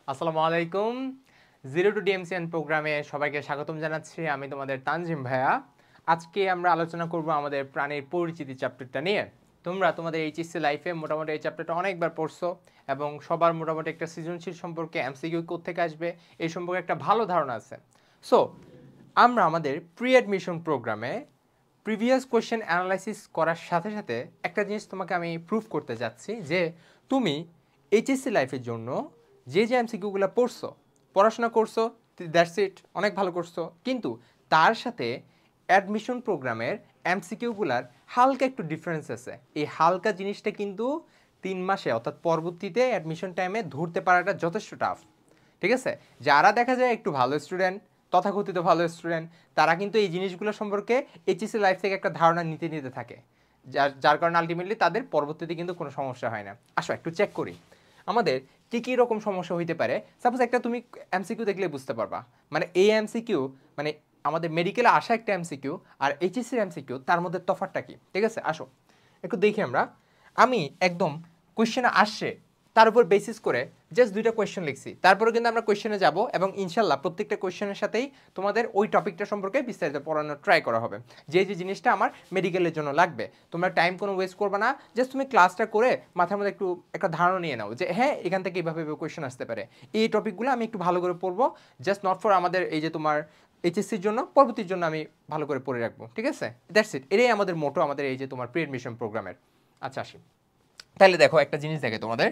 আসসালামু আলাইকুম। Zero two ডিএমসিএন প্রোগ্রামে সবাইকে স্বাগতম জানাচ্ছি। আমি তোমাদের তানজিম ভাইয়া। আজকে আমরা আলোচনা করব আমাদের প্রাণীর পরিচিতি চ্যাপ্টারটা নিয়ে। তোমরা তোমাদের এইচএসসি লাইফে মোটামুটি এই চ্যাপ্টারটা অনেকবার পড়ছো এবং সবার মোটামুটি একটা সৃজনশীল সম্পর্কে এমসিকিউ কোত্থেকে আসবে এই সম্পর্কে একটা ভালো ধারণা আছে। সো আমরা আমাদের প্রি অ্যাডমিশন প্রোগ্রামে প্রিভিয়াস কোয়েশ্চেন অ্যানালাইসিস করার সাথে সাথে একটা জিনিস তোমাকে আমি প্রুফ করতে যাচ্ছি যে তুমি এইচএসসি লাইফের জন্য যে এমসিকিউগুলো পড়ছো, পড়াশোনা করছো, দ্যাটস ইট, অনেক ভালো করছো, কিন্তু তার সাথে অ্যাডমিশন প্রোগ্রামের এমসিকিউগুলার হালকা একটু ডিফারেন্স আছে। এই হালকা জিনিসটা কিন্তু 3 মাসে অর্থাৎ পরবর্তীতে অ্যাডমিশন টাইমে ধরতে পারাটা যথেষ্ট টাফ। ঠিক আছে, যারা দেখা যায় একটু ভালো স্টুডেন্ট, তথাকথিত ভালো স্টুডেন্ট, তারা কিন্তু এই জিনিসগুলো সম্পর্কে এইচএসসি লাইফ থেকে একটা ধারণা নিতে নিতে থাকে, যার কারণে আলটিমেটলি তাদের পরবর্তীতে কিন্তু কোনো সমস্যা হয় না। আসো একটু চেক করি আমাদের কী কী রকম সমস্যা হইতে পারে। সাপোজ একটা তুমি এমসিকিউ দেখলে বুঝতে পারবা, মানে এই এমসিকিউ মানে আমাদের মেডিকেলে আসা একটা এমসিকিউ আর এইচএসসির এমসিকিউ তার মধ্যে তফাৎটা কি। ঠিক আছে, আসো একটু দেখি আমরা। আমি একদম কোয়েশ্চেনে আসছে তার উপর বেসিস করে জাস্ট 2টা কোয়েশ্চেন লিখছি, তারপরে কিন্তু আমরা কোয়েশ্চেনে যাব এবং ইনশাল্লাহ প্রত্যেকটা কোয়েশ্চেনের সাথেই তোমাদের ওই টপিকটা সম্পর্কে বিস্তারিত পড়ানোর ট্রাই করা হবে, যে যে জিনিসটা আমার মেডিকেলের জন্য লাগবে। তোমরা টাইম কোনো ওয়েস্ট করবে না, জাস্ট তুমি ক্লাসটা করে মাথার মধ্যে একটু একটা ধারণা নিয়ে নাও যে হ্যাঁ এখান থেকে এইভাবে কোয়েশ্চেন আসতে পারে। এই টপিকগুলো আমি একটু ভালো করে পড়বো, জাস্ট নট ফর আমাদের এই যে তোমার এইচএসসির জন্য, পরবর্তীর জন্য আমি ভালো করে পড়ে রাখবো। ঠিক আছে, দ্যাটস ইট, এটাই আমাদের মোটো আমাদের এই যে তোমার প্রি অ্যাডমিশন প্রোগ্রামের। আচ্ছা আসি তাহলে, দেখো একটা জিনিস দেখে তোমাদের।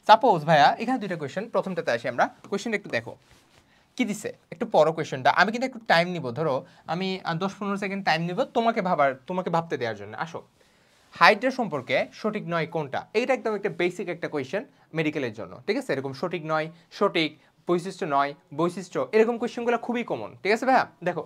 সাপোজ ভাইয়া এখানে 2টা কোয়েশ্চেন, প্রথমটাতে আসি আমরা। কোয়েশ্চেনটা একটু দেখো কি দিছে, একটু পড়ো কোয়েশ্চেনটা। আমি কিন্তু একটু টাইম নিব, ধরো আমি 10-15 সেকেন্ড টাইম নিব তোমাকে ভাবতে দেওয়ার জন্য। আসো, হাইড্রা সম্পর্কে সঠিক নয় কোনটা, এইটা একদম একটা বেসিক একটা কোয়েশ্চেন মেডিকেলের জন্য। ঠিক আছে, এরকম সঠিক নয়, সঠিক, বৈশিষ্ট্য নয়, বৈশিষ্ট্য, এরকম কোয়েশ্চেনগুলো খুবই কমন। ঠিক আছে ভাইয়া, দেখো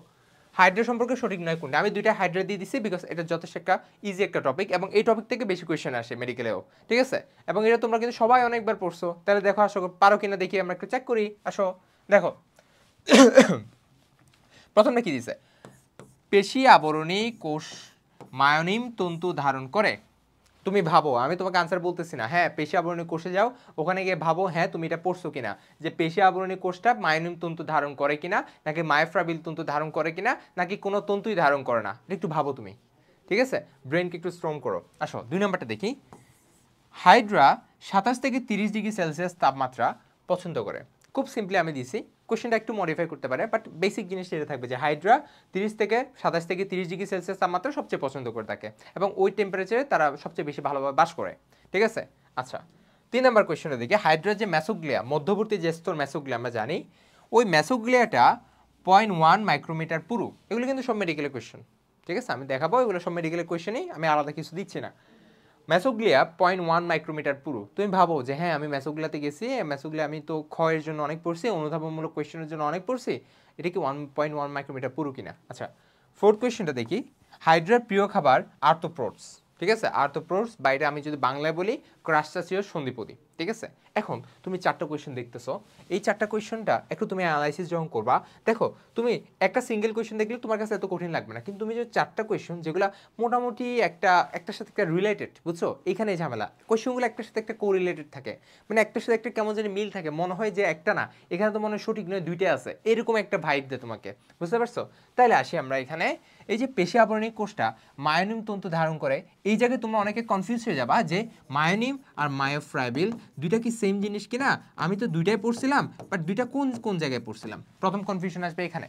হাইড্রা সম্পর্কে সঠিক নয় কোনটা, আমি 2টা হাইড্রা দিয়ে দিছি বিকজ এটা যথেষ্ট একটা ইজি একটা টপিক এবং এই টপিক থেকে বেশি কোয়েশ্চেন আসে মেডিকেলেও। ঠিক আছে, এবং এটা তোমরা কিন্তু সবাই অনেকবার পড়ছো। তাহলে দেখো, আসো পারো কিনা দেখি, আমরা একটু চেক করি। আসো দেখো প্রথমটা কি দিছে, পেশি আবরণী কোষ মায়োনিম তন্তু ধারণ করে। তুমি ভাবো, আমি তোমাকে আনসার বলতেছি না, হ্যাঁ পেশি আবরণী কোষে যাও, ওখানে গিয়ে ভাবো হ্যাঁ তুমি এটা পড়ছো কিনা, যে পেশি আবরণী কোষটা মায়োনিম তন্তু ধারণ করে কিনা, নাকি মায়োফ্রাবিল তন্তু ধারণ করে কিনা, নাকি কোনো তন্তুই ধারণ করে না, একটু ভাবো তুমি। ঠিক আছে, ব্রেনকে একটু স্ট্রং করো। আসো 2 নম্বরটা দেখি। হাইড্রা 27 থেকে 30 ডিগ্রি সেলসিয়াস তাপমাত্রা পছন্দ করে। খুব সিম্পলি আমি দিছি, কোশ্চেনটা একটু মডিফাই করতে পারে, বাট বেসিক জিনিসটা এটা থাকবে যে হাইড্রা 27 থেকে 30 ডিগ্রি সেলসিয়াস তাপমাত্রা সবচেয়ে পছন্দ করে থাকে এবং ওই টেম্পারেচারে তারা সবচেয়ে বেশি ভালোভাবে বাস করে। ঠিক আছে, আচ্ছা 3 নম্বর কোয়েশ্চেনে দেখি। হাইড্রার যে ম্যাসোগ্লিয়া, মধ্যবর্তী যে স্তর ম্যাসোগ্লিয়া আমরা জানি, ওই ম্যাসোগ্লিয়াটা 0.1 মাইক্রোমিটার পুরু। এগুলো কিন্তু সব মেডিকেলের কোয়েশ্চেন। ঠিক আছে, আমি দেখাবো এগুলো সব মেডিকেলের কোয়েশ্চেনই, আমি আলাদা কিছু দিচ্ছি না। ম্যাসোগ্লিয়া 0.1 মাইক্রোমিটার পুরু। তুমি ভাবো যে হ্যাঁ আমি ম্যাসোগ্লিয়াতে গেছি, ম্যাসোগ্লিয়া আমি তো ক্ষয়ের জন্য অনেক পড়ছি, অনুধাবনমূলক কোয়েশ্চেনের জন্য অনেক পড়ছি, এটা কি 1.1 মাইক্রোমিটার পুরু কিনা। আচ্ছা 4th কোয়েশ্চেনটা দেখি। হাইড্রার প্রিয় খাবার আর্থ্রোপোডস। ঠিক আছে, আর্থ্রোপোডস বাইরে আমি যদি বাংলায় বলি ক্রাস্টাসিয়াস সন্ধিপদী। ঠিক আছে, এখন তুমি 4টা কোয়েশ্চেন দেখতেছো, এই 4টা কোয়েশ্চেনটা একটু তুমি অ্যানালাইসিস যখন করবা, দেখো তুমি একটা সিঙ্গেল কোয়েশ্চেন দেখলে তোমার কাছে এত কঠিন লাগবে না, কিন্তু তুমি যে 4টা কোয়েশ্চেন যেগুলো মোটামুটি একটার সাথে একটা রিলেটেড, বুঝছো, এইখানে ঝামেলা, কোয়েশ্চেনগুলো একটার সাথে একটা কোরিলেটেড থাকে, মানে একটার সাথে একটা কেমন জানি মিল থাকে, মনে হয় যে একটা না, এখানে তো মনে হয় সঠিক নয় 2টা আছে, এরকম একটা ভাইব দেয় তোমাকে, বুঝতে পারছো। তাইলে আসি আমরা এখানে, এই যে পেশি আবরণী কোষটা মায়োনিম তন্তু ধারণ করে, এই জায়গায় তোমরা অনেকে কনফিউজ হয়ে যাবা যে মায়োনিম আর মায়োফ্রাইবিল 2টা কি সেম জিনিস কিনা, আমি তো 2টাই পড়ছিলাম, বাট 2টা কোন কোন জায়গায় পড়ছিলাম, প্রথম কনফিউশন আসবে এখানে।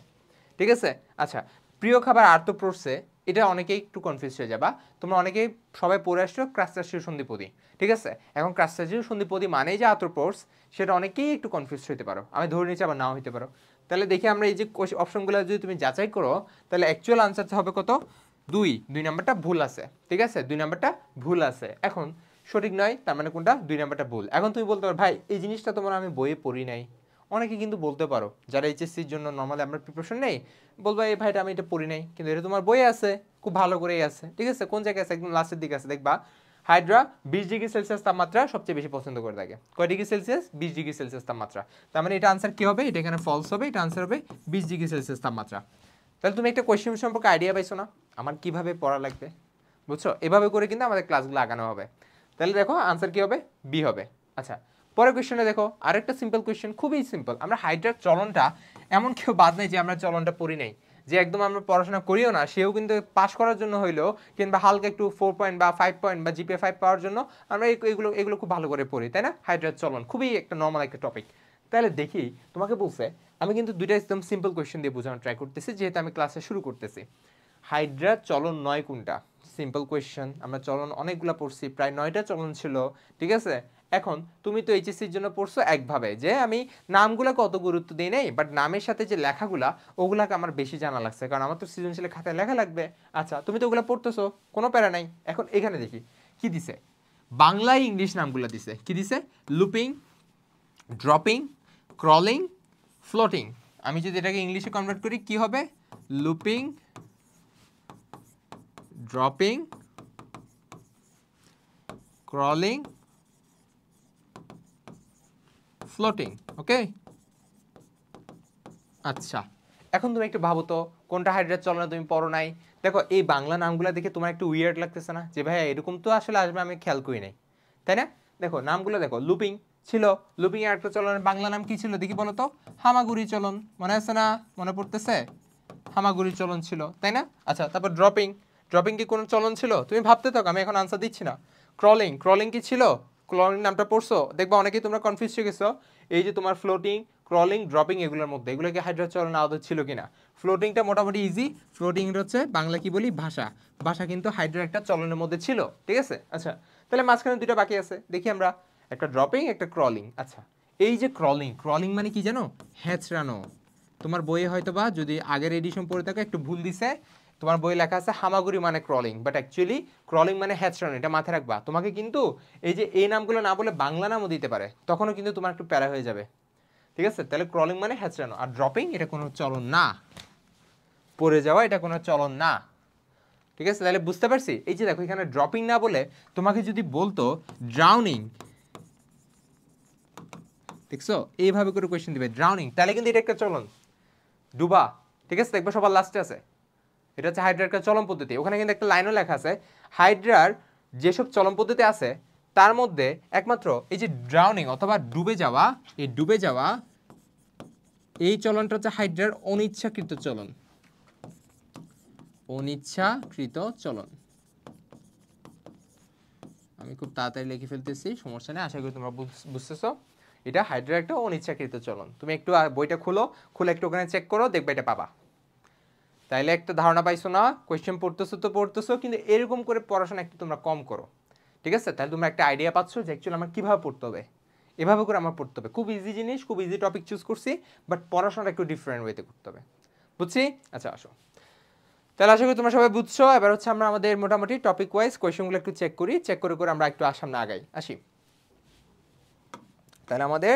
ঠিক আছে, আচ্ছা প্রিয় খাবার আর্থ্রোপোডসে, এটা অনেকেই একটু কনফিউজ হয়ে যাবা। তোমরা অনেকেই সবাই পড়ে আসছো ক্রাস্টাসিয়াস সন্ধিপদী। ঠিক আছে, এখন ক্রাস্টাসিয়াস সন্ধিপদী মানেই যে আর্থ্রোপোডস, সেটা অনেকেই একটু কনফিউজ হতে পারো, আমি ধরে নিচ্ছি আবার নাও হতে পারো। তাহলে দেখি আমরা এই যে অপশনগুলো যদি তুমি যাচাই করো, তাহলে অ্যাকচুয়াল আনসারটা হবে কত, 2 নাম্বারটা ভুল আছে। ঠিক আছে, 2 নাম্বারটা ভুল আছে। এখন সঠিক নয় তার মানে কোনটা, 2 নাম্বারটা ভুল। এখন তুমি বলতে পারো ভাই এই জিনিসটা তোমার আমি বইয়ে পড়ি নাই, অনেকে কিন্তু বলতে পারো যারা এইচএসসির জন্য নর্মালি আমরা প্রিপারেশন নেই, বলবো এই ভাইটা আমি এটা পড়ি নাই, কিন্তু এটা তোমার বইয়ে আছে, খুব ভালো করেই আছে। ঠিক আছে, কোন জায়গায় আছে, একদম লাস্টের দিকে আছে, দেখবা হাইড্রা 20 ডিগ্রি সেলসিয়াস তাপমাত্রা সবচেয়ে বেশি পছন্দ করে থাকে। কয় ডিগ্রি সেলসিয়াস, 20 ডিগ্রি সেলসিয়াস তাপমাত্রা। তার মানে এটা আনসার কি হবে, এটা এখানে ফলস হবে, এটা আনসার হবে 20 ডিগ্রি সেলসিয়াস তাপমাত্রা। তাহলে তুমি একটা কোয়েশ্চেন সম্পর্কে আইডিয়া পাইছো না আমার কিভাবে পড়া লাগবে, বুঝছো, এভাবে করে কিন্তু আমাদের ক্লাসগুলো আগানো হবে। তাহলে দেখো আনসার কি হবে, বি হবে। আচ্ছা পরের কোয়েশ্চেনে দেখো আরেকটা সিম্পল কোয়েশ্চেন, খুবই সিম্পল। আমরা হাইড্রার চলনটা এমন কেউ বাদ নেই যে আমরা চলনটা পড়ি নাই, যে একদম আমরা পড়াশোনা করিও না সেও কিন্তু পাস করার জন্য হইলেও কিংবা হালকা একটু 4 পয়েন্ট বা 5 পয়েন্ট বা জিপিএ 5 পাওয়ার জন্য আমরা এগুলো খুব ভালো করে পড়ি, তাই না? হাইড্রার চলন খুবই একটা নর্মাল একটা টপিক। তাহলে দেখি তোমাকে বলছে, আমি কিন্তু দুইটা একদম সিম্পল কোয়েশ্চেন দিয়ে বোঝানোর ট্রাই করতেছি যেহেতু আমি ক্লাসে শুরু করতেছি। হাইড্রার চলন 9 কোনটা? সিম্পল কোয়েশ্চেন, আমরা চলন অনেকগুলো পড়ছি, প্রায় 9টা চলন ছিল, ঠিক আছে? এখন তুমি তো এইচএসসির জন্য পড়ছো একভাবে, যে আমি নামগুলোকে অত গুরুত্ব দিই নাই, বাট নামের সাথে যে লেখাগুলা ওগুলাকে আমার বেশি জানা লাগছে, কারণ আমার তো সৃজনশীলের খাতায় লেখা লাগবে। আচ্ছা তুমি তো ওগুলো পড়তেছো, কোনো প্যারা নাই। এখন এখানে দেখি কি দিছে, বাংলায় ইংলিশ নামগুলো দিছে। কি দিছে? Looping, dropping, crawling, floating. আমি যদি এটাকে ইংলিশে কনভার্ট করি কি হবে? Looping, dropping, crawling, floating. Okay, আচ্ছা এখন তুমি একটু ভাবো তো কোনটা হাইড্রার চলনা তুমি পড়ো নাই? দেখো এই বাংলা নামগুলো দেখে তোমার একটু উইয়ার্ড লাগতেছে না, যে ভাই এরকম তো আসলে আসবে, আমি খেয়াল করি নাই, তাই না? দেখো নামগুলো দেখো, লুপিং ছিল, লুপিং এর একটা চলনের বাংলা নাম কি ছিল দেখি বলো তো? হামাগুড়ি চলন, মনে আছে না? মনে পড়তেছে? হামাগুড়ি চলন ছিল, তাই না? আচ্ছা তারপর ড্রপিং, ড্রপিং কি কোনো চলন ছিল? তুমি ভাবতে থাকো, আমি এখন আনসার দিচ্ছি না। ক্রলিং, ক্রলিং কি ছিল? ক্রলিং নামটা পড়ছো? দেখবা অনেকেই তোমরা কনফিউজ হয়ে গেছো এই যে তোমার ফ্লোটিং, ক্রলিং, ড্রপিং এগুলোর মধ্যে, এগুলো কি হাইড্রা চলন আদৌ ছিল কিনা? ফ্লোটিংটা মোটামুটি ইজি, ফ্লোটিং হচ্ছে বাংলা কি বলি ভাষা, ভাষা কিন্তু হাইড্রার একটা চলনের মধ্যে ছিল, ঠিক আছে? আচ্ছা তাহলে মাঝখানে দুইটা বাকি আছে, দেখি আমরা, একটা ড্রপিং একটা ক্রলিং। আচ্ছা এই যে ক্রলিং, ক্রলিং মানে কি জানো? হ্যাঁচড়ানো। তোমার বইয়ে হয়তো বা যদি আগের এডিশন পড়ে থাকো একটু ভুল দিছে, তোমার বই লেখা আছে হামাগুড়ি মানে ক্রলিং, বাট অ্যাকচুয়ালি ক্রলিং মানে হ্যাঁচড়ানো, এটা মাথায় রাখবা। তোমাকে কিন্তু এই যে এই নামগুলো না বলে বাংলা নামও দিতে পারে, তখনও কিন্তু তোমার একটু প্যারা হয়ে যাবে, ঠিক আছে? তাহলে ক্রলিং মানে হ্যাঁচড়ানো, আর ড্রপিং এটা কোনো চলন না, পড়ে যাওয়া এটা কোনো চলন না, ঠিক আছে? তাহলে বুঝতে পারছি। এই যে দেখো এখানে ড্রপিং না বলে তোমাকে যদি বলতো ড্রাউনিং, দেখছো এইভাবে করে কোয়েশ্চেন দিবে ড্রাউনিং, তাহলে কিন্তু এটা একটা চলন, ডুবা, ঠিক আছে? দেখবে সবার লাস্টে আছে, এটা হচ্ছে হাইড্রার একটা চলন পদ্ধতি। ওখানে কিন্তু একটা লাইনও লেখা আছে, হাইড্রার যেসব চলন পদ্ধতি আছে তার মধ্যে একমাত্র এই যে ড্রাউনিং অথবা ডুবে যাওয়া, এই ডুবে যাওয়া এই চলনটা হচ্ছে হাইড্রার অনিচ্ছাকৃত চলন, অনিচ্ছাকৃত চলন। আমি খুব তাড়াতাড়ি লিখে ফেলতেছি, সমস্যা নেই, আশা করি তোমরা বুঝতেছো। এটা হাইড্রার একটা অনিচ্ছাকৃত চলন। তুমি একটু বইটা খুলে একটু ওখানে চেক করো, দেখবে এটা পাবা। তাইলে একটা ধারণা পাইছো না? কোয়েশ্চেন পড়তেছো তো পড়তেছো, কিন্তু এরকম করে পড়াশোনা একটু তোমরা কম করো, ঠিক আছে? তাহলে তোমরা একটা আইডিয়া পাচ্ছ যে অ্যাকচুয়ালি আমার কীভাবে পড়তে হবে, এভাবে করে আমার পড়তে হবে। খুব ইজি জিনিস, খুব ইজি টপিক চুজ করছি, বাট পড়াশোনাটা একটু ডিফারেন্ট ওয়েতে করতে হবে, বুঝছি? আচ্ছা আসো, তাহলে আশা করি তোমরা সবাই বুঝছো। এবার হচ্ছে আমরা আমাদের মোটামুটি টপিক ওয়াইজ কোয়েশ্চেনগুলো একটু চেক করি, চেক করে করে আমরা একটু সামনে আগাই আসি। তাহলে আমাদের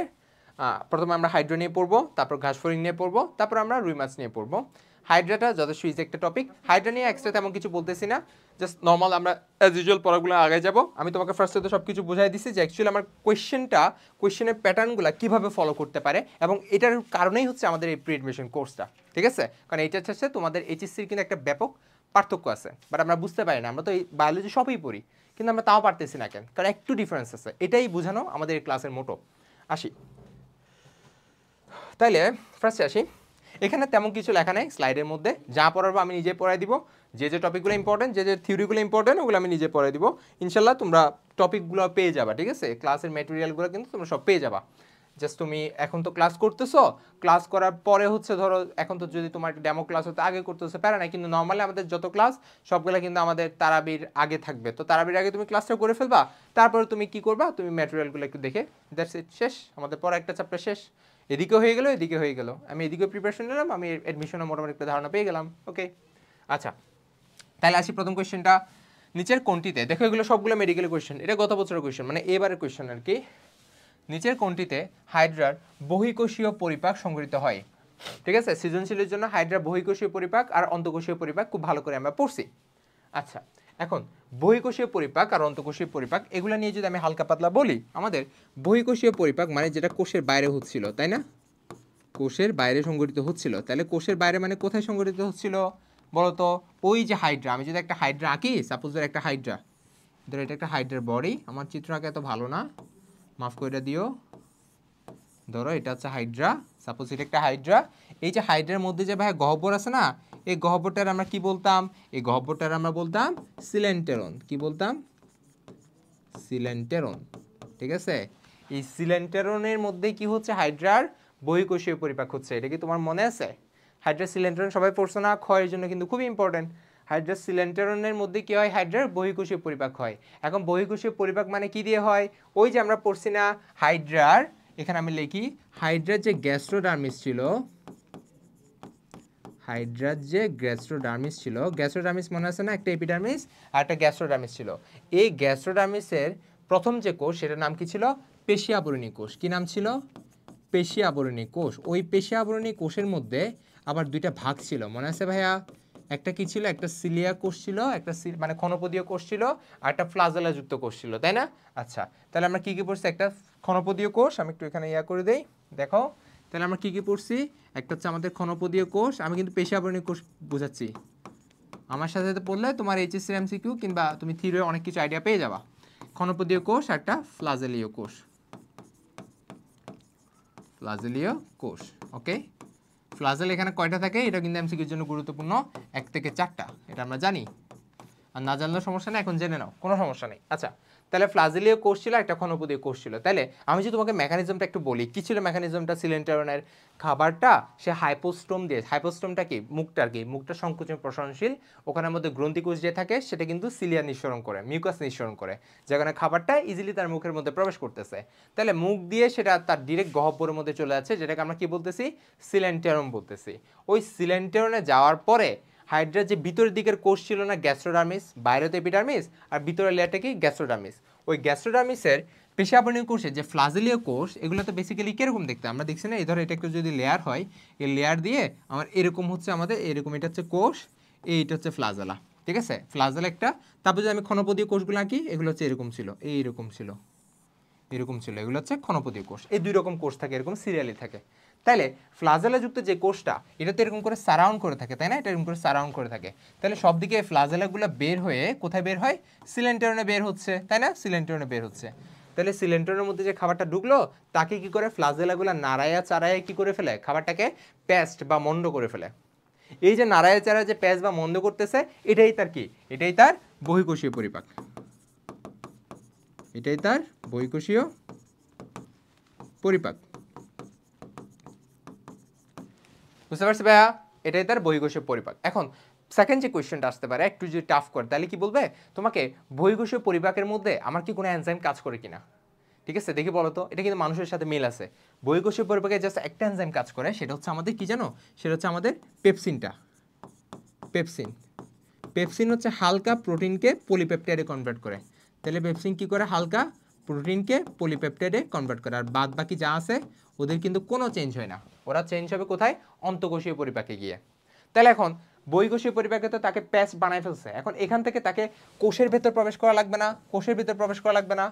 প্রথমে আমরা হাইড্রা নিয়ে পড়বো, তারপর ঘাসফড়িং নিয়ে পড়বো, তারপর আমরা রুই মাছ নিয়ে পড়বো। হাইড্রাটা যথেষ্ট ইজি একটা টপিক, হাইড্রা নিয়ে এক্সট্রা তেমন কিছু বলতেছি না, জাস্ট নর্মাল আমরা অ্যাজ ইউজুয়াল পড়াগুলো আগে যাব। আমি তোমাকে ফার্স্টে তো সব কিছু বুঝাই দিচ্ছি যে অ্যাকচুয়ালি আমার কোয়েশ্চেনের প্যাটার্নগুলো কীভাবে ফলো করতে পারে, এবং এটার কারণেই হচ্ছে আমাদের এই প্রি এডমিশন কোর্সটা, ঠিক আছে? কারণ এইটা হচ্ছে তোমাদের এইচএসসির কিন্তু একটা ব্যাপক পার্থক্য আছে, বাট আমরা বুঝতে পারি না। আমরা তো এই বায়োলজি সবই পড়ি, কিন্তু আমরা তাও পারতেছি না কেন? কারণ একটু ডিফারেন্স আছে, এটাই বোঝানো আমাদের এই ক্লাসের মোটো। আসি তাইলে ফার্স্টে আসি, এখানে তেমন কিছু লেখা নেই স্লাইডের মধ্যে, যা পড়াবো আমি নিজে পড়াই দিব। যে টপিকগুলো ইম্পর্টেন্ট, যে থিওরিগুলো ইম্পর্টেন্ট, ওগুলো আমি নিজে পড়াই দিব। ইনশাল্লাহ তোমরা টপিকগুলো পেয়ে যাবা, ঠিক আছে? ক্লাসের ম্যাটেরিয়ালগুলো কিন্তু তোমরা সব পেয়ে যাবা। জাস্ট তুমি এখন তো ক্লাস করতেছো, ক্লাস করার পরে হচ্ছে ধরো এখন তো যদি তোমার ডেমো ক্লাস হতে আগে করতেছো প্যারা নাই, কিন্তু নর্মালি আমাদের যত ক্লাস সবগুলো কিন্তু আমাদের তারাবির আগে থাকবে। তো তারাবির আগে তুমি ক্লাসটা করে ফেলবা, তারপরে তুমি কি করবা, তুমি ম্যাটেরিয়ালগুলো একটু দেখে দ্যাটস ইট, শেষ। আমাদের পড়া একটা চ্যাপ্টার শেষ, এদিকে হয়ে গেল, এদিকে হয়ে গেল। আমি এদিকে প্রিপারেশন নিলাম, আমি অ্যাডমিশনের মোটামুটি একটা ধারণা পেয়ে গেলাম। ওকে আচ্ছা, তাহলে আসি প্রথম কোয়েশ্চেনটা, নিচের কোনটিতে, দেখো এগুলো সবগুলো মেডিকেল কোয়েশ্চেন, এটা গত বছরের কোয়েশ্চেন, মানে এবারের কোয়েশ্চেন আর কি। নিচের কোনটিতে হাইড্রার বহিঃকোষীয় পরিপাক সংঘটিত হয়? ঠিক আছে, সৃজনশীলের জন্য হাইড্রার বহিঃকোষীয় পরিপাক আর অন্তঃকোষীয় পরিপাক খুব ভালো করে আমরা পড়ছি। আচ্ছা এখন বহিঃকোষীয় পরিপাক আর অন্তঃকোষীয় পরিপাক এগুলো নিয়ে যদি আমি হালকা পাতলা বলি, আমাদের বহিঃকোষীয় পরিপাক মানে যেটা কোষের বাইরে হচ্ছিল, তাই না? কোষের বাইরে সংঘটিত হচ্ছিল, তাহলে কোষের বাইরে মানে কোথায় সংঘটিত হচ্ছিল বলতো? ওই যে হাইড্রা, আমি যদি একটা হাইড্রা আঁকি, সাপোজ ধর একটা হাইড্রা, ধর এটা একটা হাইড্রার বডি, আমার চিত্র আঁকা এত ভালো না, মাফ করে দিও, ধরো এটা হচ্ছে হাইড্রা, সাপোজ এটা একটা হাইড্রা। এই যে হাইড্রার মধ্যে যে ভাই গহ্বর আছে না, এই গহ্বরটার আমরা কি বলতাম, এই গহ্বরটার আমরা বলতাম সিলেন্টেরন। কি বলতাম? সিলেন্টেরন। ঠিক আছে, এই সিলেন্টেরনের মধ্যে কি হচ্ছে, হাইড্রার বহিঃকোষীয় পরিপাক হচ্ছে। এটা কি তোমার মনে আছে? হাইড্রা সিলেন্টেরন সবাই পড়ছো না, ক্ষয়ের জন্য কিন্তু খুবই ইম্পর্টেন্ট। হাইড্রা সিলেন্টেরনের মধ্যে কি হয়, হাইড্রার বহিঃকোষীয় পরিপাক হয়। এখন বহিঃকোষীয় পরিপাক মানে কি দিয়ে হয়? ওই যে আমরা পড়ছি না হাইড্রার, এখানে আমি লিখি হাইড্রার যে গ্যাস্ট্রোডার্মিস ছিল, হাইড্রার যে গ্যাস্ট্রোডার্মিস ছিল, গ্যাস্ট্রোডার্মিস মনে আছে না, একটা এপিডার্মিস আর একটা গ্যাস্ট্রোডার্মিস ছিল। এই গ্যাস্ট্রোডার্মিসের প্রথম যে কোষ সেটার নাম কি ছিল? পেশী আবরণী কোষ। কি নাম ছিল? পেশী আবরণী কোষ। ওই পেশী আবরণী কোষের মধ্যে আবার দুইটা ভাগ ছিল, মনে আছে ভাইয়া? একটা কি ছিল? একটা সিলিয়া কোষ ছিল, একটা মানে ক্ষণপদীয় কোষ ছিল, আর একটা ফ্লাজেলা যুক্ত কোষ ছিল, তাই না? আচ্ছা, তাহলে আমরা কি কি পড়ছি? একটা ক্ষণপদীয় কোষ, আমি একটু এখানে করে দেই, দেখো। তাহলে আমরা কি কি পড়ছি? একটা হচ্ছে আমাদের ক্ষণপদীয় কোষ, আমি কিন্তু পেশী আবরণী কোষ বোঝাচ্ছি, আমার সাথে সাথে পড়লে তোমার এইচএসসি এমসিকিউ কিংবা তুমি থিওরির অনেক কিছু আইডিয়া পেয়ে যাবা। ক্ষণপদীয় কোষ আর একটা ফ্লাজেলীয় কোষ, ফ্লাজেলীয় কোষ। ওকে, ফ্লাজেল এখানে কয়টা থাকে এটা কিন্তু এমসিকিউর জন্য গুরুত্বপূর্ণ, 1 থেকে 4টা, এটা আমরা জানি। আর না জানলেও সমস্যা নেই, এখন জেনে নাও, কোনো সমস্যা নেই। আচ্ছা, তাহলে ফ্লাজেলীয় কোষ ছিল, একটা ক্ষণপদীয় কোষ ছিল। তাহলে আমি যদি তোমাকে মেকানিজমটা একটু বলি, কি ছিল মেকানিজমটা? সিলেন্টেরনের খাবারটা সে হাইপোস্টোম দিয়ে, হাইপোস্টোমটা কি? মুখটার কি? মুখটা সংকুচন প্রসারণশীল, ওখানের মধ্যে গ্রন্থিকোষ যে থাকে সেটা কিন্তু সিলিয়া নিঃসরণ করে, মিউকাস নিঃসরণ করে, যেখানে খাবারটা ইজিলি তার মুখের মধ্যে প্রবেশ করতেছে। তাহলে মুখ দিয়ে সেটা তার ডিরেক্ট গহ্বরের মধ্যে চলে যাচ্ছে, যেটাকে আমরা কি বলতেছি? সিলেন্টেরন বলতেছি। ওই সিলেন্টেরনে যাওয়ার পরে হাইড্রার যে ভিতরের দিকের কোষ ছিল না, গ্যাস্ট্রোডার্মিস, বাইরে তো এপিডার্মিস, আর ভিতরের লেয়ারটা কি? গ্যাস্ট্রোডার্মিস। ওই গ্যাস্ট্রোডার্মিসের পেশী আবরণী কোষের যে ফ্লাজেলীয় কোষ, এগুলো তো বেসিক্যালি কিরকম দেখতে? আমরা দেখছি না, এই ধরো এটা একটু যদি লেয়ার হয়, এই লেয়ার দিয়ে আমার এরকম হচ্ছে, আমাদের এরকম, এটা হচ্ছে কোষ, এইটা হচ্ছে ফ্লাজেলা। ঠিক আছে, ফ্লাজেলা একটা। তারপর যদি আমি ক্ষণপদীয় কোষগুলো আঁকি, এগুলো হচ্ছে এরকম ছিল, এইরকম ছিল, এরকম ছিল, এগুলো হচ্ছে ক্ষণপদীয় কোষ। এই দুই রকম কোষ থাকে, এরকম সিরিয়ালি থাকে। তাহলে ফ্লাজেলা যুক্ত যে কোষটা, এটা তো এরকম করে সারাউন্ড করে থাকে, তাই না? এটা এরকম করে সারাউন্ড করে থাকে। তাহলে সব দিকে ফ্লাজেলাগুলো বের হয়ে কোথায় বের হয়? সিলেন্টেরনে বের হচ্ছে, তাই না? সিলেন্টেরনে বের হচ্ছে। তাহলে সিলেন্টেরনের মধ্যে যে খাবারটা ঢুকলো, তাকে কি করে? ফ্লাজেলাগুলো নাড়াইয়া চাড়াইয়া কি করে ফেলে? খাবারটাকে পেস্ট বা মন্ড করে ফেলে। এই যে নাড়াইয়া চাড়াইয়া যে পেস্ট বা মন্দ করতেছে, এটাই তার কি? এটাই তার বহিঃকোষীয় পরিপাক, এটাই তার বহিঃকোষীয় পরিপাক। বুঝতে পারছি ভাইয়া? এটাই তার বহিঃকোষীয় পরিপাক। এখন সেকেন্ড যে কোয়েশ্চেনটা আসতে পারে, একটু যদি টাফ করে, তাহলে কি বলবে তোমাকে? বহিঃকোষীয় পরিপাকের মধ্যে আমার কি কোনো এনজাইম কাজ করে কিনা? ঠিক আছে, দেখি বলো তো। এটা কিন্তু মানুষের সাথে মিল আছে। বহিঃকোষীয় পরিপাকে জাস্ট একটা এনজাইম কাজ করে, সেটা হচ্ছে আমাদের কি জানো? সেটা হচ্ছে আমাদের পেপসিনটা। পেপসিন, পেপসিন হচ্ছে হালকা প্রোটিনকে পলিপেপটাইডে কনভার্ট করে। তাহলে পেপসিন কি করে? হালকা প্রোটিনকে পলিপেপটাইডে কনভার্ট করে। আর বাদ বাকি যা আছে ওদের কিন্তু কোনো চেঞ্জ হয় না, ওরা চেঞ্জ হবে কোথায়? অন্তঃকোষীয় পরিপাকে গিয়ে। তাহলে এখন বহিঃকোষীয় পরিপাকে তো তাকে প্যাস্ট বানায় ফেলছে, এখন এখান থেকে তাকে কোষের ভেতর প্রবেশ করা লাগবে না? কোষের ভিতর প্রবেশ করা লাগবে না?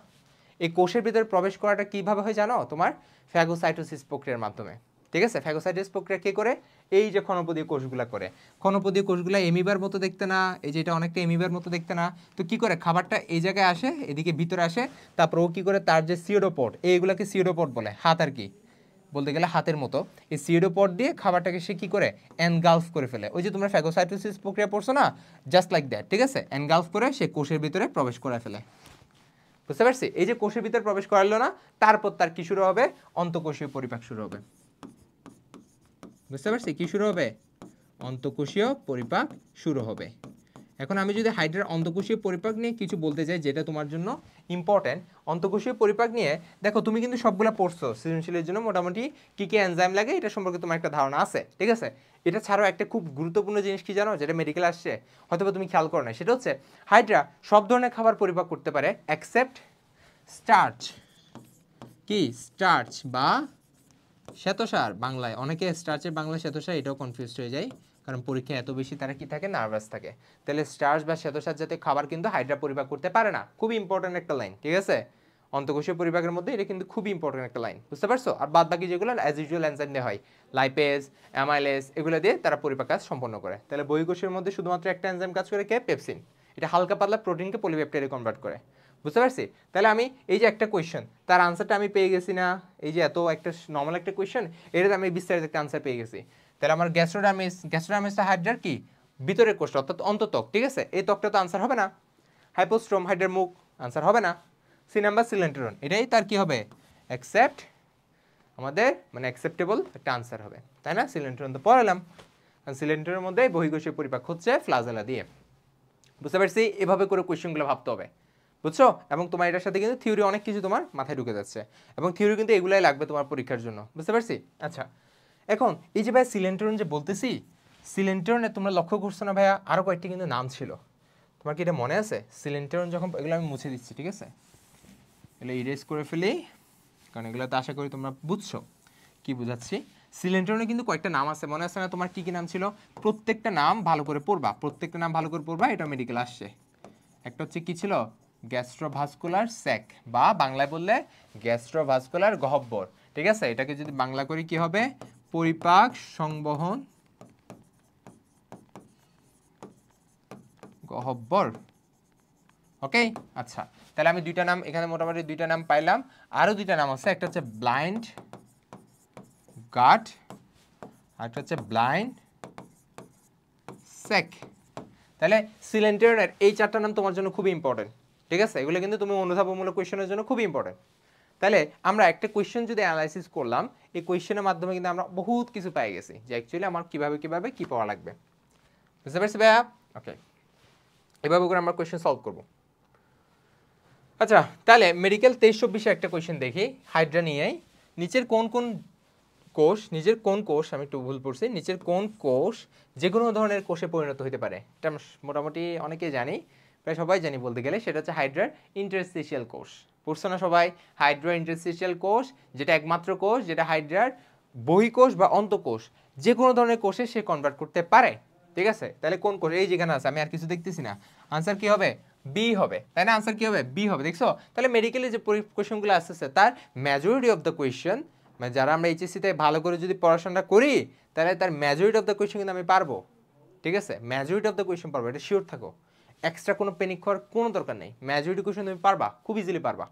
এই কোষের ভিতরে প্রবেশ করাটা কিভাবে হয় জানো? তোমার ফ্যাগোসাইটোসিস প্রক্রিয়ার মাধ্যমে। ঠিক আছে, ফ্যাগোসাইটোসিস প্রক্রিয়া কি করে? এই যে ক্ষণপদীয় কোষগুলা করে। ক্ষণপদীয় কোষগুলা এমিবার মতো দেখতে না? এই যে এটা অনেকটা এমিবার মতো দেখতে না? তো কি করে? খাবারটা এই জায়গায় আসে, এদিকে ভিতরে আসে, তারপর ও কি করে? তার যে সিওডোপড, এইগুলাকে সিওডোপড বলে, হাত আর কি বলতে গেলে হাতের মতো, এই সিওডোপড দিয়ে খাবারটাকে সে কি করে? এনগালফ করে ফেলে। ওই যে তোমরা ফ্যাগোসাইটোসিস প্রক্রিয়া পড়ছো না, জাস্ট লাইক দ্যাট। ঠিক আছে, এনগালফ করে সে কোষের ভিতরে প্রবেশ করে ফেলে। বুঝতে পারছি? এই যে কোষের ভিতরে প্রবেশ করালো না, তারপর তার কি শুরু হবে? অন্তঃকোষীয় পরিপাক শুরু হবে। বুঝতে পারছি? কি শুরু হবে? অন্তঃকোষীয় পরিপাক শুরু হবে। এখন আমি যদি হাইড্রার অন্তঃকোষীয় পরিপাক নিয়ে কিছু বলতে চাই, যেটা তোমার জন্য ইম্পর্টেন্ট, অন্তঃকোষীয় পরিপাক নিয়ে দেখো, তুমি কিন্তু সবগুলা পড়ছো, সৃজনশীলের জন্য মোটামুটি কি কি এনজাইম লাগে এটা সম্পর্কে তোমার একটা ধারণা আছে। ঠিক আছে, এটা ছাড়াও একটা খুব গুরুত্বপূর্ণ জিনিস কি জানো, যেটা মেডিকেল আসছে, হয়তো তুমি খেয়াল করো না, সেটা হচ্ছে হাইড্রা সব ধরনের খাবার পরিপাক করতে পারে এক্সেপ্ট স্টার্চ। কি? স্টার্চ বা শ্বেতসার বাংলায়, অনেকে স্টার্চের বাংলায় শ্বেতসার এটাও কনফিউজড হয়ে যায়, কারণ পরীক্ষা এত বেশি তারা কি থাকে? নার্ভাস থাকে। তাহলে স্টার্চ বা শ্বেতসার জাতীয় খাবার কিন্তু হাইড্রা পরিপাক করতে পারে না। খুবই ইম্পর্টেন্ট একটা লাইন। ঠিক আছে, অন্তঃকোষীয় পরিপাকের মধ্যে এটা কিন্তু খুবই ইম্পর্টেন্ট একটা লাইন। বুঝতে পারছো? আর বাদ বাকি যেগুলো অ্যাজ ইউজুয়াল এনজাইম দিয়ে হয়, লাইপেজ, অ্যামাইলেজ, এগুলো দিয়ে তারা পরিপাক কাজ সম্পন্ন করে। তাহলে বহিঃকোষের মধ্যে শুধুমাত্র একটা এনজাইম কাজ করে, কে? পেপসিন। এটা হালকা পাতলা প্রোটিনকে পলিপেপটাইডে কনভার্ট করে। বুঝতে পারছি? তাহলে আমি এই যে একটা কোয়েশ্চেন, তার আনসারটা আমি পেয়ে গেছি না? এই যে এত একটা নর্মাল একটা কোয়েশ্চেন, এটাতে আমি বিস্তারিত একটা আনসার পেয়ে গেছি। তাহলে আমার গ্যাস্ট্রোডার্মিসটা হাইড্রার কি ভিতরের কোষ, অর্থাৎ অন্তঃত্বক, ঠিক আছে? এই ত্বকটা তো আনসার হবে না। হাইপোস্ট্রোম হাইড্রার মুখ, আনসার হবে না। সি নাম্বার সিলেন্টেরন, এটাই তার কি হবে? অ্যাকসেপ্ট, আমাদের মানে অ্যাকসেপ্টেবল একটা আনসার হবে, তাই না? সিলেন্টেরন তো পড়ালাম, কারণ সিলেন্টেরনের মধ্যে বহিঃকোষীয় পরিপাক হচ্ছে ফ্লাজেলা দিয়ে। বুঝতে পারছি? এভাবে করে কোয়েশ্চেনগুলো ভাবতে হবে, বুঝছো? এবং তোমার এটার সাথে কিন্তু থিওরি অনেক কিছু তোমার মাথায় ঢুকে যাচ্ছে, এবং থিওরি কিন্তু এগুলাই লাগবে তোমার পরীক্ষার জন্য। বুঝতে পারছি? আচ্ছা, এখন এই যে ভাই সিলেন্টেরন যে বলতেছি, সিলেন্টেরনে তোমরা লক্ষ্য করছো না ভাইয়া, আরও কয়েকটি কিন্তু নাম ছিল। তোমার কি এটা মনে আছে? সিলেন্টেরন যখন, এগুলো আমি মুছে দিচ্ছি, ঠিক আছে? এগুলো ইরেজ করে ফেলি, কারণ এগুলো তো আশা করি তোমরা বুঝছো কি বুঝাচ্ছি। সিলেন্টেরনে কিন্তু কয়েকটা নাম আছে, মনে আছে না তোমার? কি কি নাম ছিল? প্রত্যেকটা নাম ভালো করে পড়বা, প্রত্যেকটা নাম ভালো করে পড়বা, এটা মেডিকেল আসছে। একটা হচ্ছে কি ছিল? গ্যাস্ট্রোভাস্কুলার স্যাক, বা বাংলায় বললে গ্যাস্ট্রোভাস্কুলার গহ্বর, ঠিক আছে? এটাকে যদি বাংলা করি কি হবে? পরিপাক সংবহন গহ্বর। ওকে, আচ্ছা, তাহলে আমি দুইটা নাম এখানে মোটামুটি দুইটা নাম পাইলাম। আরও দুইটা নাম আছে, একটা হচ্ছে ব্লাইন্ড গাট, আর একটা হচ্ছে ব্লাইন্ড স্যাক। তাহলে সিলেন্টেরনের এই চারটা নাম তোমার জন্য খুবই ইম্পর্টেন্ট, ঠিক আছে? এগুলো কিন্তু তুমি অনুধাবনমূলক কোয়েশ্চেনের জন্য খুবই ইম্পর্টেন্ট। তাহলে আমরা একটা কোয়েশ্চেন যদি অ্যানালাইসিস করলাম, এই কোয়েশ্চেনের মাধ্যমে কিন্তু আমরা বহুত কিছু পেয়ে গেছি যে অ্যাকচুয়ালি আমার কিভাবে কি পাওয়া লাগবে। বুঝতে পারছি ভাইয়া? ওকে, এভাবে করে আমরা কোয়েশ্চেন সলভ করবো। আচ্ছা, তাহলে মেডিকেল 23-24 একটা কোয়েশ্চেন দেখি হাইড্রা নিয়েই। নিচের কোন কোষ, আমি একটু ভুল পড়ছি, নিচের কোন কোষ যে কোনো ধরনের কোষে পরিণত হতে পারে? এটা আমরা মোটামুটি অনেকেই জানি, প্রায় সবাই জানি বলতে গেলে। সেটা হচ্ছে হাইড্রার ইন্টারস্টিশিয়াল কোষ। পড়ছো না সবাই? হাইড্রার ইন্টারস্টিশিয়াল কোষ, যেটা একমাত্র কোষ যেটা হাইড্রার বহিঃকোষ বা অন্তঃকোষ যে কোনো ধরনের কোষে সে কনভার্ট করতে পারে, ঠিক আছে? তাহলে কোন কোষ? এই যেখানে আছে, আমি আর কিছু দেখতেছি না, আনসার কি হবে? বি হবে, তাই না? আনসার কি হবে? বি হবে, দেখছো? তাহলে মেডিকেলে যে কোয়েশ্চেনগুলো আসতেছে তার মেজরিটি অফ দ্য কোয়েশ্চেন, মানে যারা আমরা এইচএসসিতে ভালো করে যদি পড়াশোনা করি, তাহলে তার মেজরিটি অফ দ্য কোয়েশ্চেন কিন্তু আমি পারবো, ঠিক আছে? মেজরিটি অফ দ্য কোয়েশ্চেন পারবো, এটা শিওর থাকো। এক্সট্রা কোনো পেনিক হওয়ার কোনো দরকার নেই, মেজরিটি কোয়েশ্চেন তুমি পারবা, খুব ইজিলি পারবা,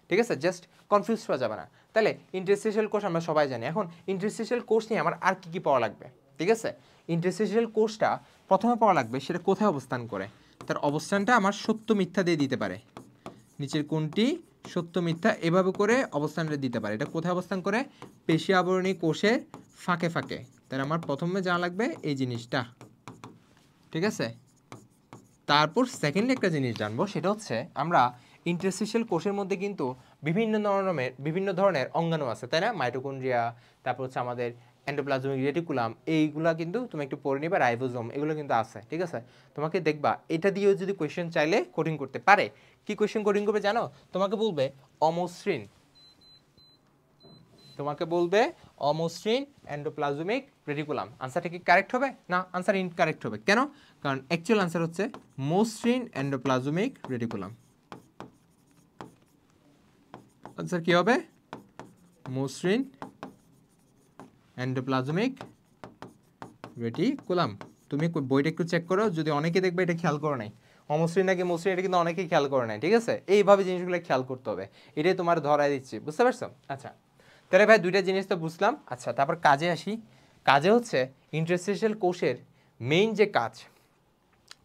ঠিক আছে? জাস্ট কনফিউজ হওয়া যাবে না। তাহলে ইন্টারস্টিশিয়াল কোষ আমরা সবাই জানি। এখন ইন্টারস্টিশিয়াল কোষ নিয়ে আমার আর কি কি পাওয়া লাগবে, ঠিক আছে? ইন্টারস্টিশিয়াল কোষটা প্রথমে পাওয়া লাগবে সেটা কোথায় অবস্থান করে, তার অবস্থানটা আমার সত্য মিথ্যা দিয়ে দিতে পারে। নিচের কোনটি সত্য মিথ্যা এভাবে করে অবস্থানটা দিতে পারে। এটা কোথায় অবস্থান করে? পেশি আবরণী কোষের ফাঁকে ফাঁকে। তাহলে আমার প্রথমে জানা লাগবে এই জিনিসটা, ঠিক আছে? তারপর সেকেন্ডলি একটা জিনিস জানবো, সেটা হচ্ছে আমরা ইন্টারস্টিশিয়াল কোষের মধ্যে কিন্তু বিভিন্ন ধরনের অঙ্গাণু আছে, তাই না? মাইটোকন্ড্রিয়া, তারপর হচ্ছে আমাদের এন্ডোপ্লাজমিক রেটিকুলাম, এইগুলা কিন্তু তুমি একটু পড়ে নিবা, রাইবোজোম, এগুলো কিন্তু আছে, ঠিক আছে? তোমাকে দেখবা এটা দিয়েও যদি কোয়েশ্চেন চাইলে কোডিং করতে পারে। কি কোয়েশ্চেন কোডিং করবে জানো? তোমাকে বলবে অমসৃণ, এন্ডোপ্লাজমিক রেটিকুলাম। আনসারটা কি কারেক্ট হবে? না, আনসার ইনকারেক্ট হবে। কেন? কারণ অ্যাকচুয়াল আনসার হচ্ছে মসৃণ এন্ডোপ্লাজমিক রেটিকুলাম। আনসার কি হবে? মসৃণ এন্ডোপ্লাজমিক রেটিকুলাম। তুমি বইটা একটু চেক করো, যদি অনেকে দেখবে এটা খেয়াল করো নাই, অমসৃণ নাকি মসৃণ, এটা কিন্তু অনেকেই খেয়াল করে নাই, ঠিক আছে? এইভাবে জিনিসগুলো খেয়াল করতে হবে, এটাই তোমার ধরাই দিচ্ছি, বুঝতে পারছো? আচ্ছা, তাহলে ভাই দুইটা জিনিস তো বুঝলাম। আচ্ছা, তারপর কাজে আসি। কাজে হচ্ছে ইন্টারস্টিশিয়াল কোষের মেইন যে কাজ,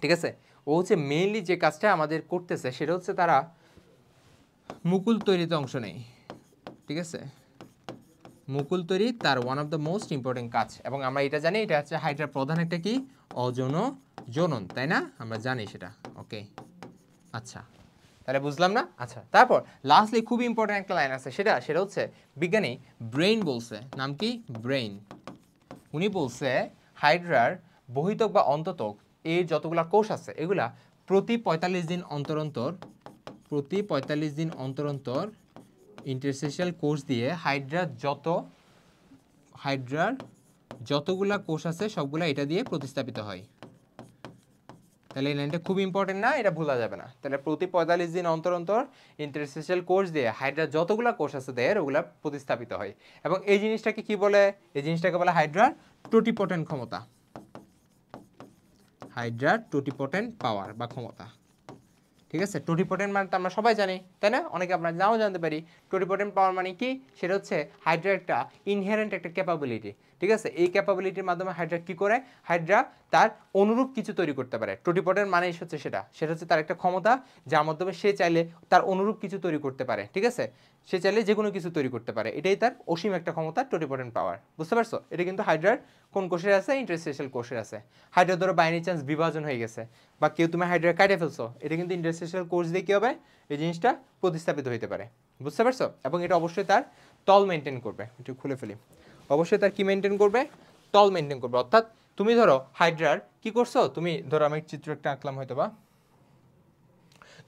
ঠিক আছে, ও হচ্ছে মেইনলি যে কাজটা আমাদের করতেছে সেটা হচ্ছে তারা মুকুল তৈরিতে অংশ নেয়, ঠিক আছে? মুকুল তৈরি তার one of the most important কাজ, এবং আমরা এটা জানি এটা হচ্ছে হাইড্রার প্রধান একটা কি অযৌন জনন, তাই না? আমরা জানি সেটা। ওকে, আচ্ছা, তাহলে বুঝলাম না? আচ্ছা, তারপর লাস্টলি খুব ইম্পর্টেন্ট একটা লাইন আছে, সেটা হচ্ছে বিজ্ঞানী ব্রেইন বলছে, নাম কি? ব্রেইন। উনি বলছে হাইড্রার বহিতক বা অন্ততক এর যতগুলা কোষ আছে এগুলা প্রতি 45 দিন অন্তর অন্তর ইন্টারস্টিশিয়াল কোষ দিয়ে হাইড্রার যতগুলা কোষ আছে সবগুলা এটা দিয়ে প্রতিস্থাপিত হয়। তাহলে এই লাইনটা খুব ইম্পর্টেন্ট না, এটা ভোলা যাবে না। তাহলে প্রতি 45 দিন অন্তর ইন্টারস্টিশিয়াল কোষ দিয়ে হাইড্রার যতগুলা কোষ আছে দেহের ওগুলা প্রতিস্থাপিত হয়। এবং এই জিনিসটাকে কি বলে? এই জিনিসটাকে বলে হাইড্রার টোটিপোটেন্ট ক্ষমতা, হাইড্রার টোটিপোটেন্ট পাওয়ার বা ক্ষমতা, ঠিক ঠিক আছে। টোটিপোটেন্ট মানে তো আমরা সবাই জানি, তাই না? অনেকে আমরা নাও জানতে পারি। টোটিপোটেন্ট পাওয়ার মানে কি? সেটা হচ্ছে হাইড্রার একটা ইনহেরেন্ট একটা ক্যাপাবিলিটি, ঠিক আছে। এই ক্যাপাবিলিটির মাধ্যমে হাইড্রা কি করে? হাইড্রা তার অনুরূপ কিছু তৈরি করতে পারে। টোটিপোটেন্ট মানে হচ্ছে সেটা হচ্ছে তার একটা ক্ষমতা, যার মাধ্যমে সে চাইলে তার অনুরূপ কিছু তৈরি করতে পারে, ঠিক আছে। সে চাইলে যে কোনো কিছু তৈরি করতে পারে, এটাই তার অসীম একটা ক্ষমতা, টোটিপোটেন্ট পাওয়ার। বুঝতে পারছো? এটা কিন্তু হাইড্রার কোন কোষের আছে? ইন্টারস্টেশিয়াল কোষের আছে। হাইড্রা ধরো বাই এনি চান্স বিভাজন হয়ে গেছে বা কেউ তুমি হাইড্রা কাটে ফেলছো, এটা কিন্তু ইন্টারস্টেশিয়াল কোষ দিয়ে কি হবে? এই জিনিসটা প্রতিস্থাপিত হইতে পারে। বুঝতে পারছো? এবং এটা অবশ্যই তার তল মেনটেন করবে। একটু খুলে ফেলি। অবশ্যই তার কি মেনটেন করবে? তল মেনটেন করবে। অর্থাৎ তুমি ধরো হাইড্রার কি করছো, তুমি ধরো আমি চিত্র একটা আঁকলাম হয়তো বা,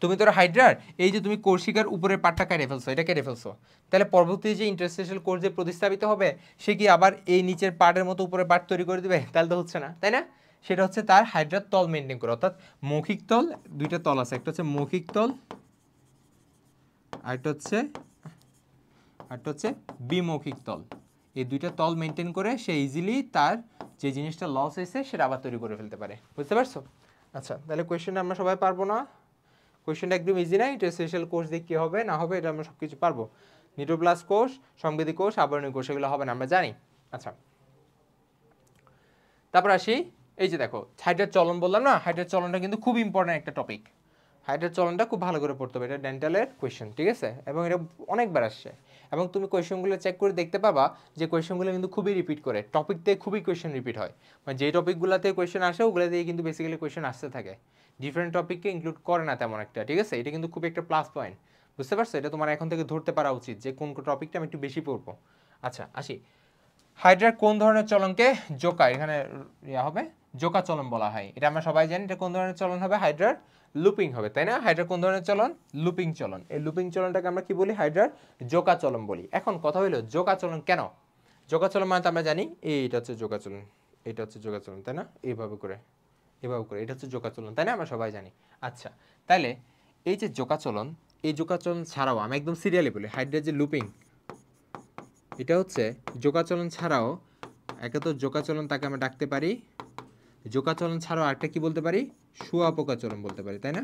তুমি ধরো হাইড্রার এই যে তুমি কোর্সিকার উপরের পার্টটা কেটে ফেলছো, এটা কেটে ফেলছো, তাহলে পরবর্তী যে ইন্টারস্টেশিয়াল কোষ যে প্রতিস্থাপিত হবে, সে কি আবার এই নিচের পার্টের মতো উপরের পার্ট তৈরি করে দিবে? তাহলে তো হচ্ছে না, তাই না? সেটা হচ্ছে তার হাইড্রার তল মেনটেন করে। অর্থাৎ মৌখিক তল, দুইটা তল আছে, একটা হচ্ছে মৌখিক তল, আরেকটা হচ্ছে বিমৌখিক তল। এই দুইটা তল মেনটেন করে সে ইজিলি তার যে জিনিসটা লস হয়েছে সেটা আবার তৈরি করে ফেলতে পারে। বুঝতে পারছো? আচ্ছা, তাহলে কোয়েশ্চেনটা আমরা সবাই পারবো না? কোয়েশ্চেনটা একদম ইজি না। ইন্টারস্টেশিয়াল কোষ দিয়ে কী হবে না হবে এটা আমরা সব কিছু পারবো। নিউক্লিয়াস কোষ, সংবেদী কোষ, আবরণী কোষ, এগুলো হবে না, আমরা জানি। আচ্ছা, তারপর আসি, এই যে দেখো হাইড্রার চলন বললাম না, হাইড্রার চলনটা কিন্তু খুব ইম্পর্টেন্ট একটা টপিক। হাইড্রার চলনটা খুব ভালো করে পড়তে হবে, এটা ডেন্টালের কোয়েশ্চেন, ঠিক আছে। এবং এটা অনেকবার আসছে, এবং তুমি কোয়েশ্চেনগুলো চেক করে দেখতে পাবা যে কোয়েশ্চেনগুলো কিন্তু খুবই রিপিট করে, টপিক থেকে খুবই কোয়েশ্চেন রিপিট হয়। মানে যে টপিকগুলোতে কোয়েশ্চেন আসে ওগুলো দিয়ে কিন্তু বেসিক্যালি কোয়েশ্চেন আসতে থাকে, ডিফারেন্ট টপিককে ইনক্লুড করে না তেমন একটা, ঠিক আছে। এটা কিন্তু খুব একটা প্লাস পয়েন্ট। বুঝতে পারছো? এটা তোমার এখন থেকে ধরতে পারা উচিত যে কোন টপিকটা আমি একটু বেশি পড়বো। আচ্ছা আসি, হাইড্রার কোন ধরনের চলনকে জোকা, এখানে ইয়া হবে জোকা চলন বলা হয়। এটা আমরা সবাই জানি। এটা কোন ধরনের চলন হবে? হাইড্রার লুপিং হবে, তাই না? হাইড্রার কোন ধরনের চলন? লুপিং চলন। এই লুপিং চলনটাকে আমরা কি বলি? হাইড্রার জোকা চলন বলি। এখন কথা হলো জোকা চলন কেন? জোকা চলন মানে তো আমরা জানি এইটা হচ্ছে জোকা চলন, এটা হচ্ছে জোকা চলন, তাই না? এইভাবে করে এটা হচ্ছে জোকা চলন, তাই না? আমরা সবাই জানি। আচ্ছা, তাহলে এই যে জোকা চলন, এই জোকা চলন ছাড়াও আমি একদম সিরিয়ালি বলি, হাইড্রার যে লুপিং, এটা হচ্ছে যোগাচলন ছাড়াও, একে তো যোগাচলন তাকে আমরা ডাকতে পারি, যোগাচলন ছাড়াও আরেকটা কি বলতে পারি? শুঁয়াপোকা চলন বলতে পারি, তাই না?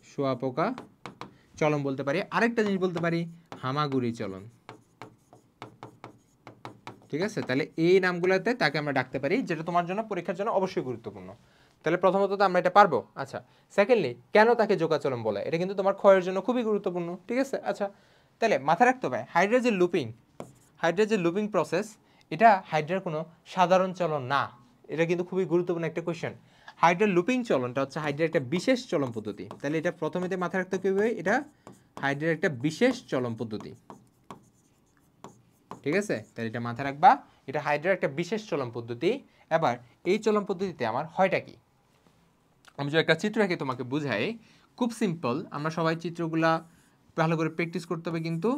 শুঁয়াপোকা চলন বলতে পারি। আরেকটা জিনিস বলতে পারি হামাগুড়ি চলন, ঠিক আছে। তাহলে এই নামগুলোতে তাকে আমরা ডাকতে পারি, যেটা তোমার জন্য পরীক্ষার জন্য অবশ্যই গুরুত্বপূর্ণ। তাহলে প্রথমত তো আমরা এটা পারবো। আচ্ছা, সেকেন্ডলি কেন তাকে যোগাচলন বলে, এটা কিন্তু তোমার ক্ষয়ের জন্য খুবই গুরুত্বপূর্ণ, ঠিক আছে। আচ্ছা, তাহলে মাথায় রাখতে হবে হাইড্রার যে লুপিং প্রসেস, এটা হাইড্রার কোনো সাধারণ চলন না। এটা কিন্তু খুবই গুরুত্বপূর্ণ একটা কোয়েশ্চেন। হাইড্রার লুপিং চলনটা হচ্ছে হাইড্রার একটা বিশেষ চলন পদ্ধতি। তাহলে এটা প্রথমেতে মাথায় রাখতে হবে, এটা হাইড্রার একটা বিশেষ চলন পদ্ধতি, ঠিক আছে। তাহলে এটা মাথায় রাখবা, এটা হাইড্রার একটা বিশেষ চলন পদ্ধতি। এবার এই চলন পদ্ধতিতে আমার হয়টা কি, আমি যে একটা চিত্র এঁকে তোমাকে বুঝাই, খুব সিম্পল। আমরা সবাই চিত্রগুলা ভালো করে প্র্যাকটিস করতে হবে। কিন্তু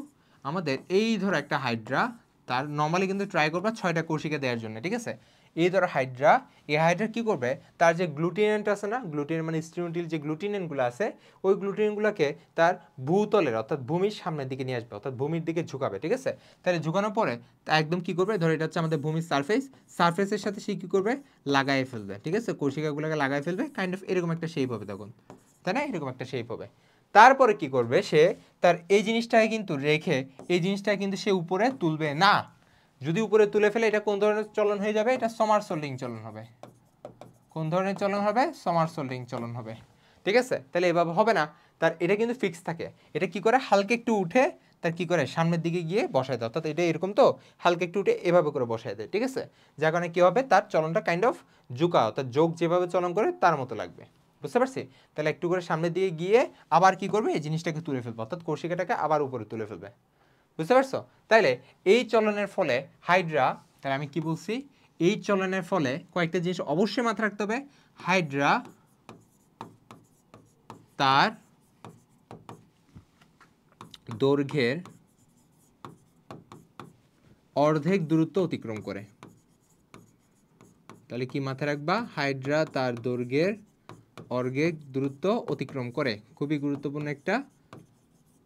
আমাদের এই ধরো একটা হাইড্রা, তার নর্মালি কিন্তু ট্রাই করবা 6টা কোষিকা দেওয়ার জন্য, ঠিক আছে। এই ধরো হাইড্রা, এই হাইড্রা কি করবে, তার যে গ্লুটিনেন্ট আছে না, গ্লুটিনেন্ট মানে স্টিনোটিল যে গ্লুটিনেন্টগুলো আছে, ওই গ্লুটিনেন্টগুলোকে তার ভূতলের অর্থাৎ ভূমির সামনের দিকে নিয়ে আসবে, অর্থাৎ ভূমির দিকে ঝুঁকাবে, ঠিক আছে। তাহলে ঝুঁকানোর পরে তা একদম কি করবে, ধরো এটা হচ্ছে আমাদের ভূমির সারফেসের সাথে সে কি করবে, লাগাই ফেলবে, ঠিক আছে। কোষিকাগুলোকে লাগাই ফেলবে, কাইন্ড অফ এরকম একটা শেপ হবে তখন, তাই না? এরকম একটা শেপ হবে। তারপরে কি করবে সে, তার এই জিনিসটাকে কিন্তু রেখে এই জিনিসটাকে কিন্তু সে উপরে তুলবে না। যদি উপরে তুলে ফেলে এটা কোন ধরনের চলন হয়ে যাবে? এটা সমারসোল্ডিং চলন হবে। কোন ধরনের চলন হবে? সমারসোল্ডিং চলন হবে, ঠিক আছে। তাহলে এভাবে হবে না, তার এটা কিন্তু ফিক্স থাকে। এটা কি করে, হালকা একটু উঠে তার কি করে সামনের দিকে গিয়ে বসায় দেয়, অর্থাৎ এটা এরকম তো হালকা একটু উঠে এভাবে করে বসায় দেয়, ঠিক আছে। যার কারণে কি হবে, তার চলনটা কাইন্ড অফ ঝুঁকা, অর্থাৎ যোগ যেভাবে চলন করে তার মতো লাগবে। বুঝতে পারছি? তাহলে একটু করে সামনের দিকে গিয়ে আবার কি করবে, এই জিনিসটাকে তুলে ফেলবে, অর্থাৎ কোষিকাটাকে আবার উপরে তুলে ফেলবে। বুঝতে পারছো? তাইলে এই চলনের ফলে হাইড্রা, তাহলে আমি কি বলছি, এই চলনের ফলে কয়েকটা জিনিস অবশ্যই মাথায় রাখতে হবে। হাইড্রা তার দৈর্ঘ্যের অর্ধেক দূরত্ব অতিক্রম করে। তাহলে কি মাথায় রাখবা, হাইড্রা তার দৈর্ঘ্যের অর্ধেক দূরত্ব অতিক্রম করে। খুবই গুরুত্বপূর্ণ একটা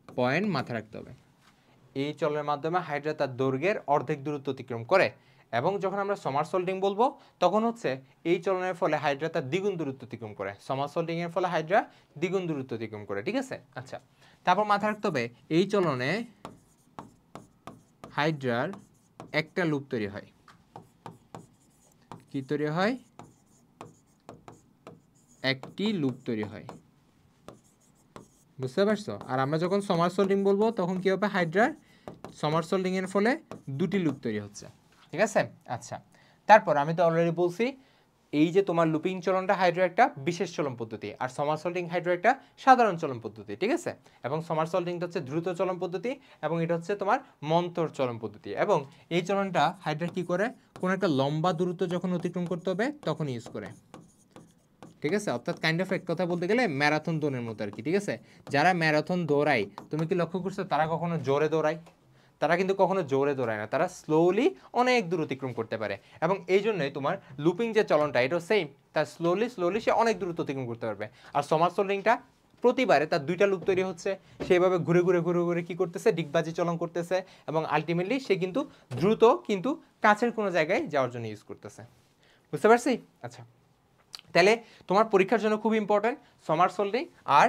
পয়েন্ট মাথায় রাখতে হবে। এই চলনের মাধ্যমে হাইড্রা তার দৈর্ঘ্যের অর্ধেক দূরত্ব অতিক্রম করে। এবং যখন আমরা সমারসল্টিং বলবো তখন হচ্ছে এই চলনের ফলে হাইড্রা তার দ্বিগুণ দূরত্ব অতিক্রম করে, সমারসল্টিং এর ফলে হাইড্রা দ্বিগুণ দূরত্ব অতিক্রম করে, ঠিক আছে। আচ্ছা, তারপর মাথায় রাখতে হবে এই চলনে হাইড্রার একটা লুপ তৈরি হয়। কি তৈরি হয়? একটি লুপ তৈরি হয়, বুঝতে পারছো? আর আমরা যখন সমারসল্টিং বলবো তখন কি হবে? হাইড্রার সমারসল্টিং এর ফলে দুটি লুপ তৈরি হচ্ছে, ঠিক আছে। আচ্ছা, তারপর আমি তো অলরেডি বলছি এই যে তোমার লুপিং চলনটা হাইড্রো একটা বিশেষ চলন পদ্ধতি, আর সমারসল্টিং হাইড্রো একটা সাধারণ চলন পদ্ধতি, ঠিক আছে। এবং সমারসল্টিংটা হচ্ছে দ্রুত চলন পদ্ধতি এবং এটা হচ্ছে তোমার মন্তর চলন পদ্ধতি। এবং এই চলনটা হাইড্রা কি করে? কোনো একটা লম্বা দূরত্ব যখন অতিক্রম করতে হবে তখন ইউজ করে, ঠিক আছে। অর্থাৎ কাইন্ড অফ এক কথা বলতে গেলে ম্যারাথন দৌড়ের মতো আর কি, ঠিক আছে। যারা ম্যারাথন দৌড়ায় তুমি কি লক্ষ্য করছো তারা কখনো জোরে দৌড়ায়? তারা কিন্তু কখনো জোরে দৌড়ায় না, তারা স্লোলি অনেক দূর অতিক্রম করতে পারে। এবং এই জন্যই তোমার লুপিং যে চলনটা এটাও সেম, তার স্লোলি সে অনেক দূরত্ব অতিক্রম করতে পারবে। আর সমারসল্টিংটা প্রতিবারে তার দুইটা লুপ তৈরি হচ্ছে, সেভাবে ঘুরে ঘুরে ঘুরে ঘুরে কি করতেছে? ডিগবাজি চলন করতেছে এবং আলটিমেটলি সে কিন্তু দ্রুত কিন্তু কাছের কোনো জায়গায় যাওয়ার জন্য ইউজ করতেছে, বুঝতে পারছি? আচ্ছা, তাহলে তোমার পরীক্ষার জন্য খুব ইম্পর্টেন্ট সমারসল্টিং আর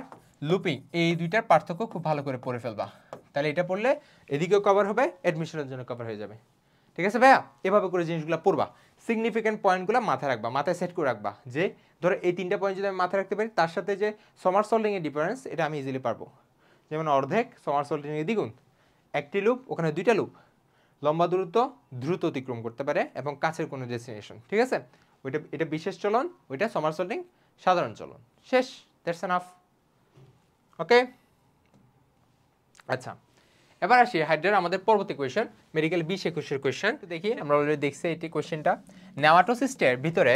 লুপিং, এই দুইটার পার্থক্য খুব ভালো করে পড়ে ফেলবা। তাহলে এটা পড়লে এদিকেও কভার হবে, অ্যাডমিশনের জন্য কভার হয়ে যাবে, ঠিক আছে ভাইয়া? এভাবে করে জিনিসগুলো পড়বা, সিগনিফিক্যান্ট পয়েন্টগুলো মাথায় রাখবা, মাথায় সেট করে রাখবা যে ধরো এই তিনটা পয়েন্ট যদি আমি মাথায় রাখতে পারি, তার সাথে যে সমারসল্টিং এর ডিফারেন্স এটা আমি ইজিলি পারবো। যেমন অর্ধেক সমারসল্টিং এর দ্বিগুণ, একটি লুপ ওখানে দুইটা লুপ, লম্বা দূরত্ব দ্রুত অতিক্রম করতে পারে এবং কাছের কোনো ডেস্টিনেশন, ঠিক আছে। ওইটা এটা বিশেষ চলন, ওইটা সমারসল্টিং সাধারণ চলন, শেষ, দ্যাটস এনাফ, ওকে। আচ্ছা, এবার আসি হাইড্রার আমাদের পরবর্তী কোয়েশ্চেন, মেডিকেল 20-21 কোয়েশ্চেন দেখি। আমরা অলরেডি দেখছি এটি কোয়েশ্চেনটা, নেমাটোসিস্টের ভিতরে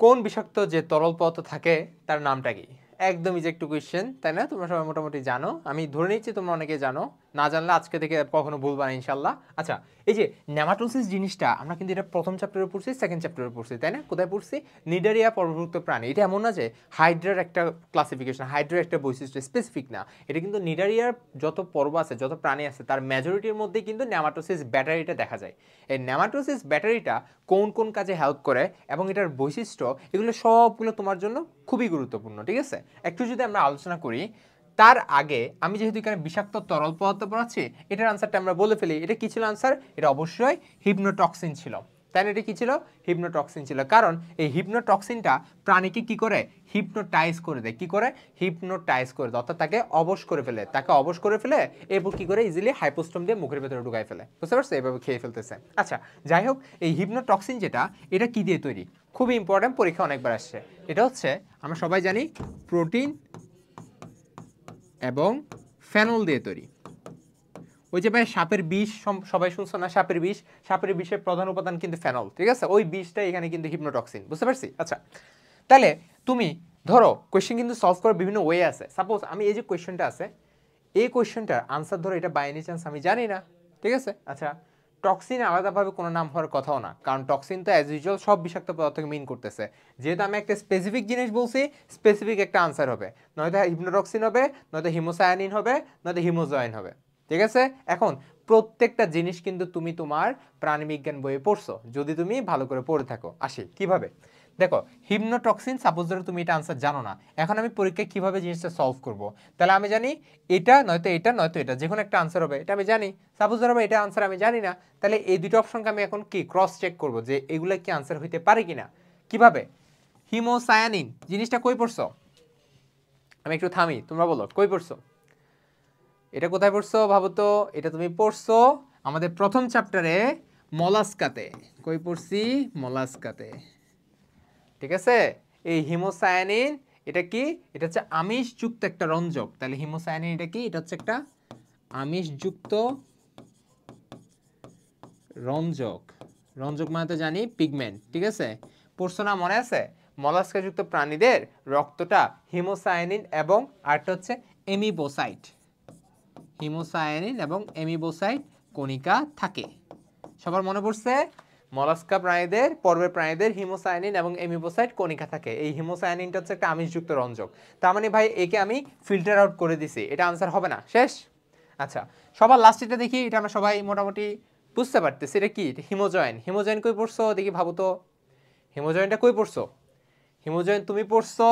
কোন বিষাক্ত যে তরল পদার্থ থাকে তার নামটা কি? একদম ইজি একটু কোয়েশ্চেন, তাই না? তোমরা সবাই মোটামুটি জানো, আমি ধরে নিচ্ছি তোমরা অনেকে জানো, না জানলে আজকে থেকে কখনো ভুলবা না ইনশাল্লাহ। আচ্ছা, এই যে নেমাটোসিস জিনিসটা আমরা কিন্তু এটা প্রথম চ্যাপ্টারে পড়ছি, সেকেন্ড চ্যাপ্টারে পড়ছি, তাই না? কোথায় পড়ছি? নিডারিয়া পর্বভুক্ত প্রাণী। এটা এমন না যে হাইড্রার একটা ক্লাসিফিকেশন, হাইড্রার একটা বৈশিষ্ট্য স্পেসিফিক না, এটা কিন্তু নিডারিয়ার যত পর্ব আছে, যত প্রাণী আছে তার মেজরিটির মধ্যেই কিন্তু নেমাটোসিস ব্যাটারিটা দেখা যায়। এই নেমাটোসিস ব্যাটারিটা কোন কোন কাজে হেল্প করে এবং এটার বৈশিষ্ট্য, এগুলো সবগুলো তোমার জন্য খুবই গুরুত্বপূর্ণ, ঠিক আছে। একটু যদি আমরা আলোচনা করি তার আগে আমি যেহেতু এখানে বিষাক্ত তরল পদার্থ পড়াচ্ছি, এটার আনসারটা আমরা বলে ফেলি। এটা কি ছিল আনসার? এটা অবশ্যই হিপনোটক্সিন ছিল, তাই না? এটা কি ছিল? হিপনোটক্সিন ছিল, কারণ এই হিপনোটক্সিনটা প্রাণীকে কি করে? হিপনোটাইজ করে দেয়। কি করে? হিপনোটাইজ করে দেয়, অর্থাৎ তাকে অবশ করে ফেলে, তাকে অবশ করে ফেলে এরপর কি করে? ইজিলি হাইপোস্টোম দিয়ে মুখের ভেতরে ঢুকাই ফেলে, বুঝতে পারছো? এইভাবে খেয়ে ফেলতেছে। আচ্ছা, যাই হোক, এই হিপনোটক্সিন যেটা, এটা কি দিয়ে তৈরি? খুবই ইম্পর্টেন্ট, পরীক্ষা অনেকবার আসছে। এটা হচ্ছে আমরা সবাই জানি প্রোটিন এবং ফেনল দিয়ে তৈরি। ওই যে ভাই সাপের বিষ সবাই শুনছো না? সাপের বিষ, সাপের বিষের প্রধান উপাদান কিন্তু ফেনল, ঠিক আছে। ওই বিষটা এখানে কিন্তু হিপনোটক্সিন, বুঝতে পারছি? আচ্ছা, তাহলে তুমি ধরো কোয়েশ্চেন কিন্তু সলভ করার বিভিন্ন ওয়ে আছে। সাপোজ আমি এই যে কোয়েশ্চেনটা আছে, এই কোয়েশ্চেনটার আনসার ধরো এটা বাই এনি চান্স আমি জানি না, ঠিক আছে। আচ্ছা, টক্সিন আলাদাভাবে কোনো নাম হওয়ার কথাও না, কারণ টক্সিন তো অ্যাজ ইউজুয়াল সব বিষাক্ত পদার্থকে মিন করতেছে। যেহেতু আমি একটা স্পেসিফিক জিনিস বলছি, স্পেসিফিক একটা আনসার হবে, নয়তো হিপনোটক্সিন হবে, নয়তো হিমোসায়ানিন হবে, নয়তো হিমোজয়েন হবে, ঠিক আছে। এখন প্রত্যেকটা জিনিস কিন্তু তুমি তোমার প্রাণীবিজ্ঞান বইয়ে পড়ছো, যদি তুমি ভালো করে পড়ে থাকো। আসি কিভাবে, দেখো হিপনোটক্সিন, সাপোজ ধরো তুমি এটা আনসার জানো না, এখন আমি পরীক্ষায় কিভাবে জিনিসটা সলভ করব? তাহলে আমি জানি এটা নয়তো এটা নয়তো এটা, যে কোনো একটা আনসার হবে, এটা আমি জানি। সাপোজ ধরো এটা আনসার আমি জানি না, তাহলে এই দুটো অপশনকে আমি এখন কি ক্রস চেক করব যে এগুলো কি আনসার হইতে পারে কিনা। কিভাবে? হিমোসায়ানিন জিনিসটা কই পড়ছো? আমি একটু থামি, তোমরা বলো কই পড়ছো? এটা কোথায় পড়ছো ভাবো তো? এটা তুমি পড়ছো আমাদের প্রথম চ্যাপ্টারে মলাস্কাতে। কই পড়ছি? মলাস্কাতে, ঠিক আছে। এই হিমোসায়ানিন এটা কি? এটা হচ্ছে আমিষযুক্ত একটা রঞ্জক। তাহলে হিমোসায়ানিন এটা কি? এটা হচ্ছে একটা আমিষযুক্ত রঞ্জক। রঞ্জক মানে তো জানি পিগমেন্ট, ঠিক আছে। পড়ছো না, মনে আছে? মলাস্কাযুক্ত প্রাণীদের রক্তটা হিমোসায়ানিন এবং আরেকটা হচ্ছে এমিবোসাইট, হিমোসায়ানিন এবং এমিবোসাইট কণিকা থাকে। সবার মনে পড়ছে? মলাস্কা প্রাণীদের, পর্বের প্রাণীদের হিমোসায়ানিন এবং এমিবোসাইট কণিকা থাকে। এই হিমোসায়ানিনটা হচ্ছে একটা আমিষযুক্ত রঞ্জক। তার মানে ভাই একে আমি ফিল্টার আউট করে দিছি, এটা আনসার হবে না, শেষ। আচ্ছা, সবার লাস্ট এটা দেখি, এটা আমরা সবাই মোটামুটি বুঝতে পারতেছি এটা কি, হিমোজয়েন। হিমোজয়েন কই পড়ছো দেখি, ভাবো তো হিমোজয়েনটা কই পড়ছো? হিমোজয়েন তুমি পড়ছো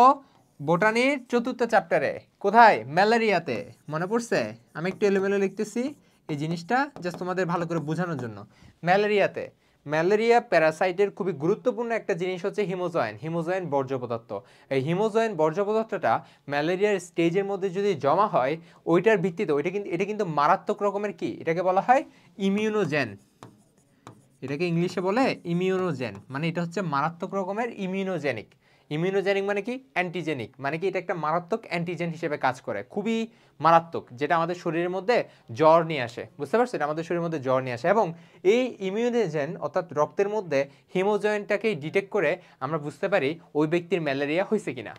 বোটানির 4র্থ চ্যাপ্টারে। কোথায়? ম্যালেরিয়াতে। মনে পড়ছে? আমি একটু এলোমেলো লিখতেছি এই জিনিসটা জাস্ট তোমাদের ভালো করে বোঝানোর জন্য। ম্যালেরিয়াতে, ম্যালেরিয়া প্যারাসাইটের খুবই গুরুত্বপূর্ণ একটা জিনিস হচ্ছে হিমোজয়েন। হিমোজয়েন বর্জ্য পদার্থ। এই হিমোজয়েন বর্জ্য পদার্থটা ম্যালেরিয়ার স্টেজের মধ্যে যদি জমা হয়, ওইটার ভিত্তিতে এটা কিন্তু মারাত্মক রকমের কি, এটাকে বলা হয় ইমিউনোজেন। এটাকে ইংলিশে বলে ইমিউনোজেন, মানে এটা হচ্ছে মারাত্মক রকমের ইমিউনোজেনিক। ইমিউনোজেনিক মানে কি? অ্যান্টিজেনিক, মানে কি এটা একটা মারাত্মক অ্যান্টিজেন হিসেবে কাজ করে, খুবই মারাত্মক, যেটা আমাদের শরীরের মধ্যে জ্বর নিয়ে আসে। বুঝতে পারছো? এটা আমাদের শরীরের মধ্যে জ্বর নিয়ে আসে। এবং এই ইমিউনোজেন অর্থাৎ রক্তের মধ্যে হিমোজয়েনটাকে ডিটেক্ট করে আমরা বুঝতে পারি ওই ব্যক্তির ম্যালেরিয়া হয়েছে কিনা।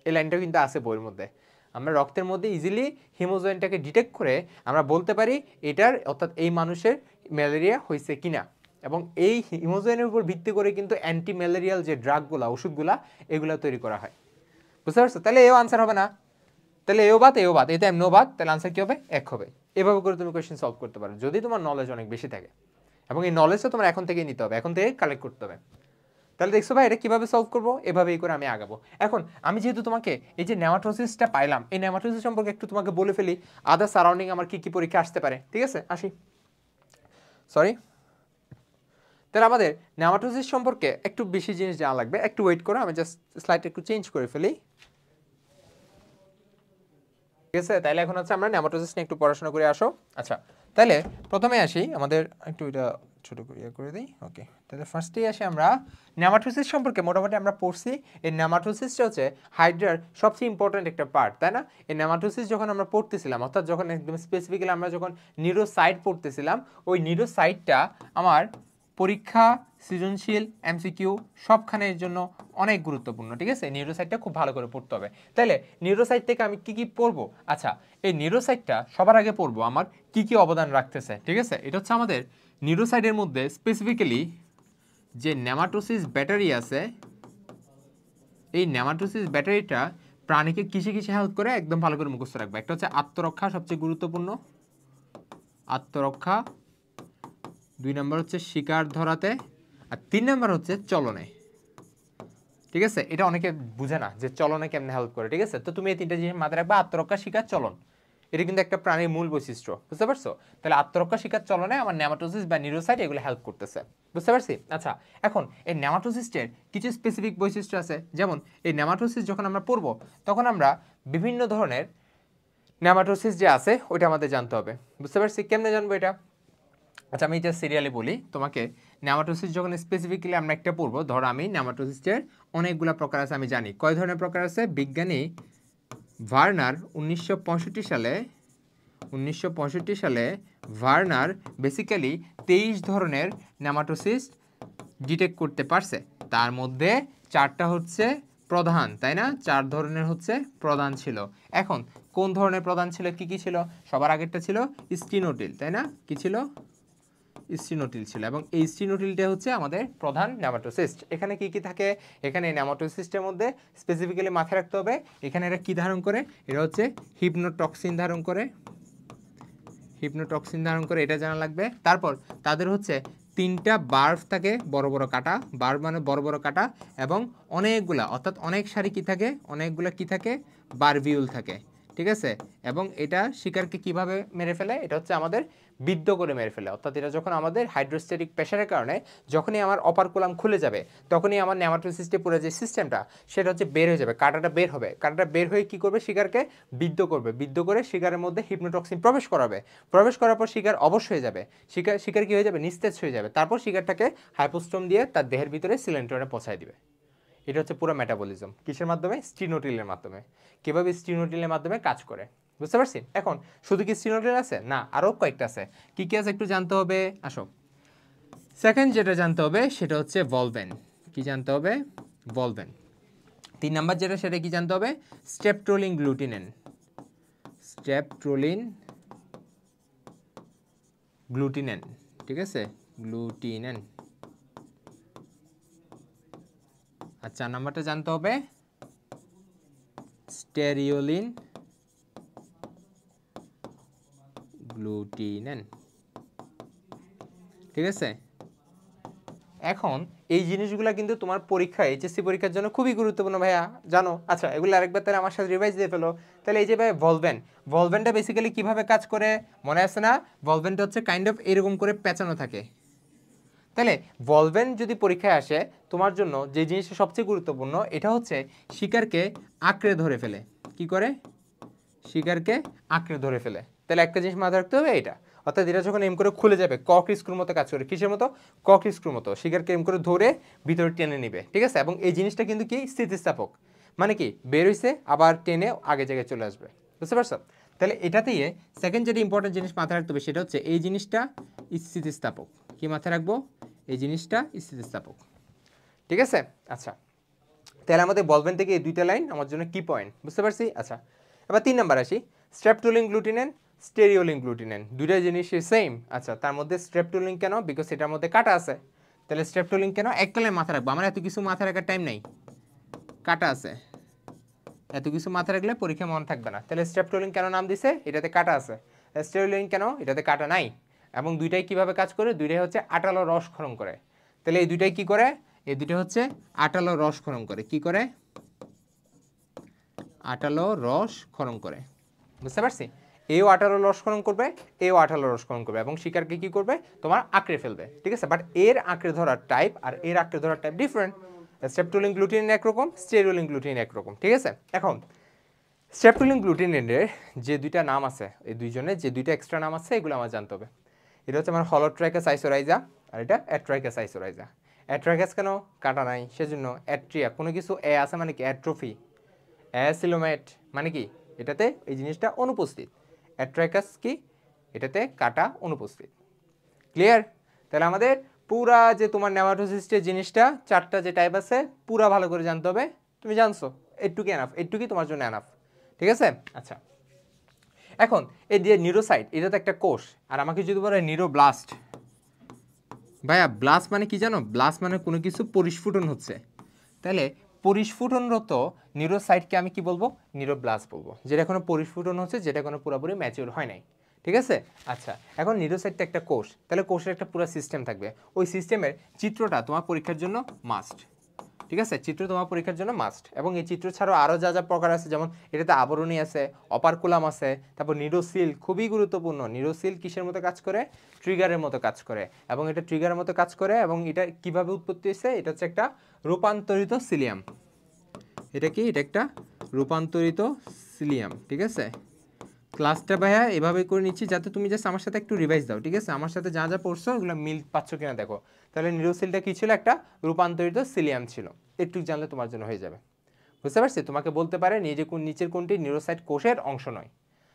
এই লাইনটা কিন্তু আছে বইয়ের মধ্যে। আমরা রক্তের মধ্যে ইজিলি হিমোজয়েনটাকে ডিটেক্ট করে আমরা বলতে পারি এটার অর্থাৎ এই মানুষের ম্যালেরিয়া হয়েছে কিনা। এবং এই হিমোজয়েনের উপর ভিত্তি করে কিন্তু অ্যান্টি ম্যালেরিয়াল যে ড্রাগগুলা, ওষুধগুলা, এগুলা তৈরি করা হয়। বুঝতে পারছো? তাহলে এও আনসার হবে না? তাহলে এও বাদ, এও বাদ, এটা এমনও বাদ, তাহলে আনসার কি হবে? 1 হবে। এভাবে করে তুমি কোয়েশ্চেন সলভ করতে পারো যদি তোমার নলেজ অনেক বেশি থাকে। এবং এই নলেজটা তোমার এখন থেকেই নিতে হবে, এখন থেকে কালেক্ট করতে হবে। তাহলে দেখছো ভাই এটা কিভাবে সলভ করবো? এভাবেই করে আমি আগাবো। এখন আমি যেহেতু তোমাকে এই যে নেমাটোসিসটা পাইলাম, এই নেমাটোসিস সম্পর্কে একটু তোমাকে বলে ফেলি, আদার সারাউন্ডিং আমার কি কি পরীক্ষা আসতে পারে। ঠিক আছে, আসি। সরি, তাহলে আমাদের নেমাটোসিস সম্পর্কে একটু বেশি জিনিস জানা লাগবে। একটু ওয়েট করো, আমি জাস্ট স্লাইড একটু চেঞ্জ করে ফেলি। ঠিক আছে, তাহলে এখন হচ্ছে আমরা নেমাটোসিস নিয়ে একটু পড়াশোনা করে আসো। আচ্ছা, তাহলে প্রথমে আসি, আমাদের একটু এটা ছোট করে দিই। ওকে, তাহলে ফার্স্টেই আসি আমরা নেমাটোসিস সম্পর্কে। মোটামুটি আমরা পড়ছি এই নেমাটোসিসটা হচ্ছে হাইড্রার সবচেয়ে ইম্পর্ট্যান্ট একটা পার্ট, তাই না? এই নেমাটোসিস যখন আমরা পড়তেছিলাম, অর্থাৎ যখন একদম স্পেসিফিক্যালি আমরা যখন নিউরোসাইট পড়তেছিলাম, ওই নিউরোসাইটটা আমার পরীক্ষা, সৃজনশীল, এমসিকিউ সবখানের জন্য অনেক গুরুত্বপূর্ণ। ঠিক আছে, নিউরোসাইটটা খুব ভালো করে পড়তে হবে। তাহলে নিউরোসাইট থেকে আমি কি কি পড়বো? আচ্ছা, এই নিউরোসাইটটা সবার আগে পড়বো আমার কি কি অবদান রাখতেছে। ঠিক আছে, এটা হচ্ছে আমাদের নিউরোসাইটের মধ্যে স্পেসিফিক্যালি যে নেমাটোসিস ব্যাটারি আছে, এই নেমাটোসিস ব্যাটারিটা প্রাণীকে কিসে কিসে হেল্প করে একদম ভালো করে মুখস্থ রাখবে। একটা হচ্ছে আত্মরক্ষা, সবচেয়ে গুরুত্বপূর্ণ, আত্মরক্ষা। 2 নম্বর হচ্ছে শিকার ধরাতে, আর 3 নম্বর হচ্ছে চলনে। ঠিক আছে, এটা অনেকে বুঝে না যে চলনে কেমনে হেল্প করে। ঠিক আছে, তো তুমি এই 3টা জিনিস মাথায় রাখবা, আত্মরক্ষা, শিকার, চলন। এটা কিন্তু একটা প্রাণীর মূল বৈশিষ্ট্য। বুঝতে পারছো? তাহলে আত্মরক্ষা, শিকার, চলনে আমার নেমাটোসিস বা নিউরোসাইট এগুলো হেল্প করতেছে। বুঝতে পারছি? আচ্ছা, এখন এই নেমাটোসিস্টের কিছু স্পেসিফিক বৈশিষ্ট্য আছে। যেমন এই নেমাটোসিস যখন আমরা পড়বো তখন আমরা বিভিন্ন ধরনের নেমাটোসিস যে আছে ওইটা আমাদের জানতে হবে। বুঝতে পারছি? কেমনে জানবো এটা? আচ্ছা, আমি এটা সিরিয়ালি বলি তোমাকে। নেমাটোসিস যখন স্পেসিফিক্যালি আমরা একটা পড়বো, ধরো আমি নেমাটোসিসের অনেকগুলা প্রকার আছে আমি জানি। কয় ধরনের প্রকার আছে? বিজ্ঞানী ভার্নার 1965 সালে ভার্নার বেসিক্যালি 23 ধরনের নেমাটোসিস ডিটেক্ট করতে পারছে। তার মধ্যে 4টা হচ্ছে প্রধান, তাই না? 4 ধরনের হচ্ছে প্রধান ছিল। এখন কোন ধরনের প্রধান ছিল, কি কি ছিল? সবার আগেরটা ছিল স্টিনোটিল, তাই না? কি ছিল? স্টিনোটিল ছিল। এবং এই স্টিনোটিলটা হচ্ছে আমাদের প্রধান নেমাটোসিস্ট। এখানে কি কি থাকে? এখানে নেমাটোসিস্টের মধ্যে স্পেসিফিক্যালি মাথায় রাখতে হবে, এখানে এরা কি ধারণ করে? এরা হচ্ছে হিপনোটক্সিন ধারণ করে। হিপনোটক্সিন ধারণ করে, এটা জানা লাগবে। তারপর তাদের হচ্ছে 3টা বার্ব থাকে, বড় বড় কাটা। বার্ব মানে বড় বড় কাটা। এবং অনেকগুলা, অর্থাৎ অনেক সারি কি থাকে? অনেকগুলা কি থাকে? বারবিউল থাকে। ঠিক আছে, এবং এটা শিকারকে কিভাবে মেরে ফেলে? এটা হচ্ছে আমাদের বিদ্ধ করে মেরে ফেলে। অর্থাৎ এটা যখন আমাদের হাইড্রোস্ট্যাটিক প্রেশারের কারণে যখনই আমার অপারকুলাম খুলে যাবে, তখনই আমার নেমাটোসিস্টে পুরো যে সিস্টেমটা সেটা হচ্ছে বের হয়ে যাবে, কাঁটাটা বের হবে। কাঁটাটা বের হয়ে কি করবে? শিকারকে বিদ্ধ করবে। বিদ্ধ করে শিকারের মধ্যে হিপনোটক্সিন প্রবেশ করাবে। প্রবেশ করার পর শিকার অবশ হয়ে যাবে। শিকার কি হয়ে যাবে? নিস্তেজ হয়ে যাবে। তারপর শিকারটাকে হাইপোস্টোম দিয়ে তার দেহের ভিতরে সিলিন্ডারে পৌঁছায় দিবে। এটা হচ্ছে পুরো মেটাবলিজম। কিসের মাধ্যমে? স্টিনোটিলের মাধ্যমে। কিভাবে স্টিনোটিলের মাধ্যমে কাজ করে, বুঝতে পারছি? এখন শুধু কি স্টিনোটিল আছে? না, আরও কয়েকটা আছে। কি কি আছে একটু জানতে হবে, আসো। সেকেন্ড যেটা জানতে হবে সেটা হচ্ছে ভলভেন। কি জানতে হবে? ভলভেন। 3 নাম্বার যেটা, সেটা কি জানতে হবে? স্ট্রেপটোলিন গ্লুটিনেন। স্ট্রেপটোলিন গ্লুটিনেন। ঠিক আছে, গ্লুটিনেন। আর 4 নাম্বারটা জানতে হবে স্টেরিওলিন গ্লুটিনেন। ঠিক আছে? এখন এই জিনিসগুলো কিন্তু তোমার পরীক্ষা এইচএসসি পরীক্ষার জন্য খুবই গুরুত্বপূর্ণ ভাইয়া, জানো? আচ্ছা, এগুলো আরেকবার তাহলে আমার সাথে রিভাইজ দিয়ে ফেলো। তাহলে এই যে ভাই ভলভেনটা বেসিক্যালি কিভাবে কাজ করে মনে আছে না? ভলভেনটা হচ্ছে কাইন্ড অফ এরকম করে পেঁচানো থাকে। তাহলে ভলভেন যদি পরীক্ষায় আসে তোমার জন্য যে জিনিসটা সবচেয়ে গুরুত্বপূর্ণ এটা হচ্ছে শিকারকে আঁকড়ে ধরে ফেলে। কি করে? শিকারকে আঁকড়ে ধরে ফেলে। তাহলে একটা জিনিস মাথায় রাখতে হবে এটা, অর্থাৎ এটা যখন এম করে খুলে যাবে কক স্ক্রুর মতো কাজ করে। কিসের মতো? কক স্ক্রুর মতো। শিকারকে এম করে ধরে ভিতরে টেনে নিবে, ঠিক আছে? এবং এই জিনিসটা কিন্তু কি স্থিতিস্থাপক, মানে কি বের হইছে আবার টেনে আগে জায়গায় চলে আসবে, বুঝতে পারছো? তাহলে এটাতেই সেকেন্ড যেটা ইম্পর্টেন্ট জিনিস মাথায় রাখতে হবে সেটা হচ্ছে এই জিনিসটা স্থিতিস্থাপক। কি মাথায় রাখবো? এই জিনিসটা স্থিতিস্থাপক, ঠিক আছে? আচ্ছা, তাহলে আমাদের বলবেন থেকে এই দুইটা লাইন আমার জন্য কি পয়েন্ট, বুঝতে পারছি? আচ্ছা, এবার 3 নাম্বার আসি। স্ট্রেপটোলিন গ্লুটিনেন, স্টেরিওলিন গ্লুটিনেন, দুইটা জিনিসই সেম। আচ্ছা, তার মধ্যে স্ট্রেপটোলিন কেন? বিকজ এটার মধ্যে কাটা আছে। তাহলে স্ট্রেপটোলিন কেন? একটা লাইন মাথায় রাখবো, আমার এত কিছু মাথায় রাখার টাইম নেই। কাটা আছে, এত কিছু মাথায় রাখলে পরীক্ষা মনে থাকবে না। তাহলে স্ট্রেপটোলিন কেন নাম দিছে? এটাতে কাটা আছে। স্টেরিওলিন কেন? এটাতে কাটা নাই। এবং দুইটাই কিভাবে কাজ করে? দুইটাই হচ্ছে আটালো রস ক্ষরণ করে। তাহলে এই দুইটাই কি করে? এই দুইটা হচ্ছে আটালো রস ক্ষরণ করে। কি করে? আটালো রস ক্ষরণ করে, বুঝতে পারছি? এও আটালো রস ক্ষরণ করবে, এও আটালো রস ক্ষরণ করবে এবং শিকারকে কি করবে? তোমার আঁকড়ে ফেলবে, ঠিক আছে? বাট এর আঁকড়ে ধরার টাইপ আর এর আঁকড়ে ধরার টাইপ ডিফারেন্ট। স্ট্রেপটোলিন গ্লুটিনিন একরকম, স্টেরিওলিন গ্লুটিনিন একরকম, ঠিক আছে? এখন স্ট্রেপটোলিন গ্লুটিনিনের যে দুইটা নাম আছে, এই দুইজনের যে দুইটা এক্সট্রা নাম আছে এগুলো আমার জানতে হবে। এটা হচ্ছে আমার হলোট্রাইকাস আইসোরাইজা আর এটা অ্যাট্রাইকাস আইসোরাইজা। অ্যাট্রাইকাস কেন? কাটা নাই সেজন্য। অ্যাট্রিয়া কোনো কিছু এ আছে মানে কি? অ্যাট্রোফি। অ্যাসিলোমেট মানে কি? এটাতে এই জিনিসটা অনুপস্থিত। অ্যাট্রাইকাস কি? এটাতে কাটা অনুপস্থিত। ক্লিয়ার? তাহলে আমাদের পুরা যে তোমার নেমাটোসিস্টের জিনিসটা চারটা যে টাইপ আছে পুরা ভালো করে জানতে হবে। তুমি জানছো, এটুকি এনাফ, এটুকি তোমার জন্য এনাফ, ঠিক আছে? আচ্ছা, এখন এই যে নিউরোসাইট, এটা তো একটা কোষ। আর আমাকে যদি বলে নিউরোব্লাস্ট, ভাইয়া ব্লাস্ট মানে কি জানো? ব্লাস্ট মানে কোনো কিছু পরিস্ফুটন হচ্ছে। তাহলে পরিস্ফুটনরত নিউরোসাইটকে আমি কি বলবো? নিউরোব্লাস্ট বলবো, যেটা এখনো পরিস্ফুটন হচ্ছে, যেটা এখনো পুরোপুরি ম্যাচিউর হয় নাই, ঠিক আছে? আচ্ছা, এখন নিউরোসাইটটা একটা কোষ, তাহলে কোষের একটা পুরো সিস্টেম থাকবে। ওই সিস্টেমের চিত্রটা তোমার পরীক্ষার জন্য মাস্ট, ঠিক আছে? চিত্র তোমার পরীক্ষার জন্য মাস্ট। এবং এই চিত্র ছাড়াও আরও যা যা প্রকার আছে, যেমন এটাতে আবরণী আছে, অপারকুলাম আছে, তারপর নিউরোসিল খুবই গুরুত্বপূর্ণ। নিউরোসিল কিসের মতো কাজ করে? ট্রিগারের মতো কাজ করে। এবং এটা ট্রিগারের মতো কাজ করে এবং এটা কিভাবে উৎপত্তি হয়েছে? এটা হচ্ছে একটা রূপান্তরিত সিলিয়াম। এটা কি? এটা একটা রূপান্তরিত সিলিয়াম, ঠিক আছে? ক্লাসটা ভাইয়া এভাবে করে নিচ্ছি যাতে তুমি জাস্ট আমার সাথে একটু রিভাইজ দাও, ঠিক আছে? আমার সাথে যা যা পড়ছো ওগুলো মিল পাচ্ছ কিনা দেখো। তাহলে নিউরোসিলটা কি ছিল? একটা রূপান্তরিত সিলিয়াম ছিল। একটু জানলে তোমার জন্য হয়ে যাবে, বুঝতে পারছি? তোমাকে বলতে পারে নিচের কোনটি নিউরোসাইট কোষের অংশ নয়।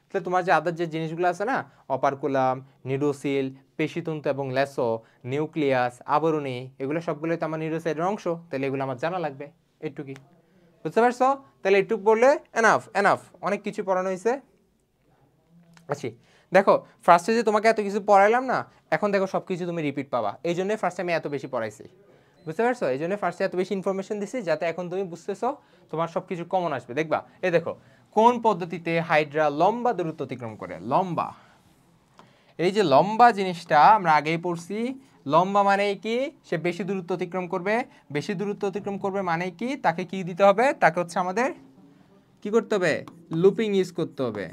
তাহলে তোমার যে আদার যে জিনিসগুলো আছে না, অপারকুলাম, নিউরোসিল, পেশিতন্তু এবং লেসো, নিউক্লিয়াস, আবরণী, এগুলো সবগুলোই তো আমার নিউরোসাইটের অংশ। তাহলে এগুলো আমার জানা লাগবে, একটুকি, বুঝতে পারছো? তাহলে একটু পড়লে এনাফ, এনাফ, অনেক কিছু পড়ানো হয়েছে। আচ্ছা, দেখো ফার্স্টে যে তোমাকে এত কিছু পড়াইলাম না, এখন দেখো সব কিছু তুমি রিপিট পাবা। এই জন্যই ফার্স্টে আমি এত বেশি পড়াইছি, বুঝতে পারছো? এই জন্য ফার্স্টে এত বেশি ইনফরমেশন দিছি যাতে এখন তুমি বুঝতেছো, তোমার সব কিছু কমন আসবে। দেখবা, এই দেখো কোন পদ্ধতিতে হাইড্রা লম্বা দূরত্ব অতিক্রম করে? লম্বা, এই যে লম্বা জিনিসটা আমরা আগেই পড়ছি। লম্বা মানে কি? সে বেশি দূরত্ব অতিক্রম করবে। বেশি দূরত্ব অতিক্রম করবে মানে কি? তাকে কি দিতে হবে? তাকে হচ্ছে আমাদের কি করতে হবে? লুপিং ইউজ করতে হবে।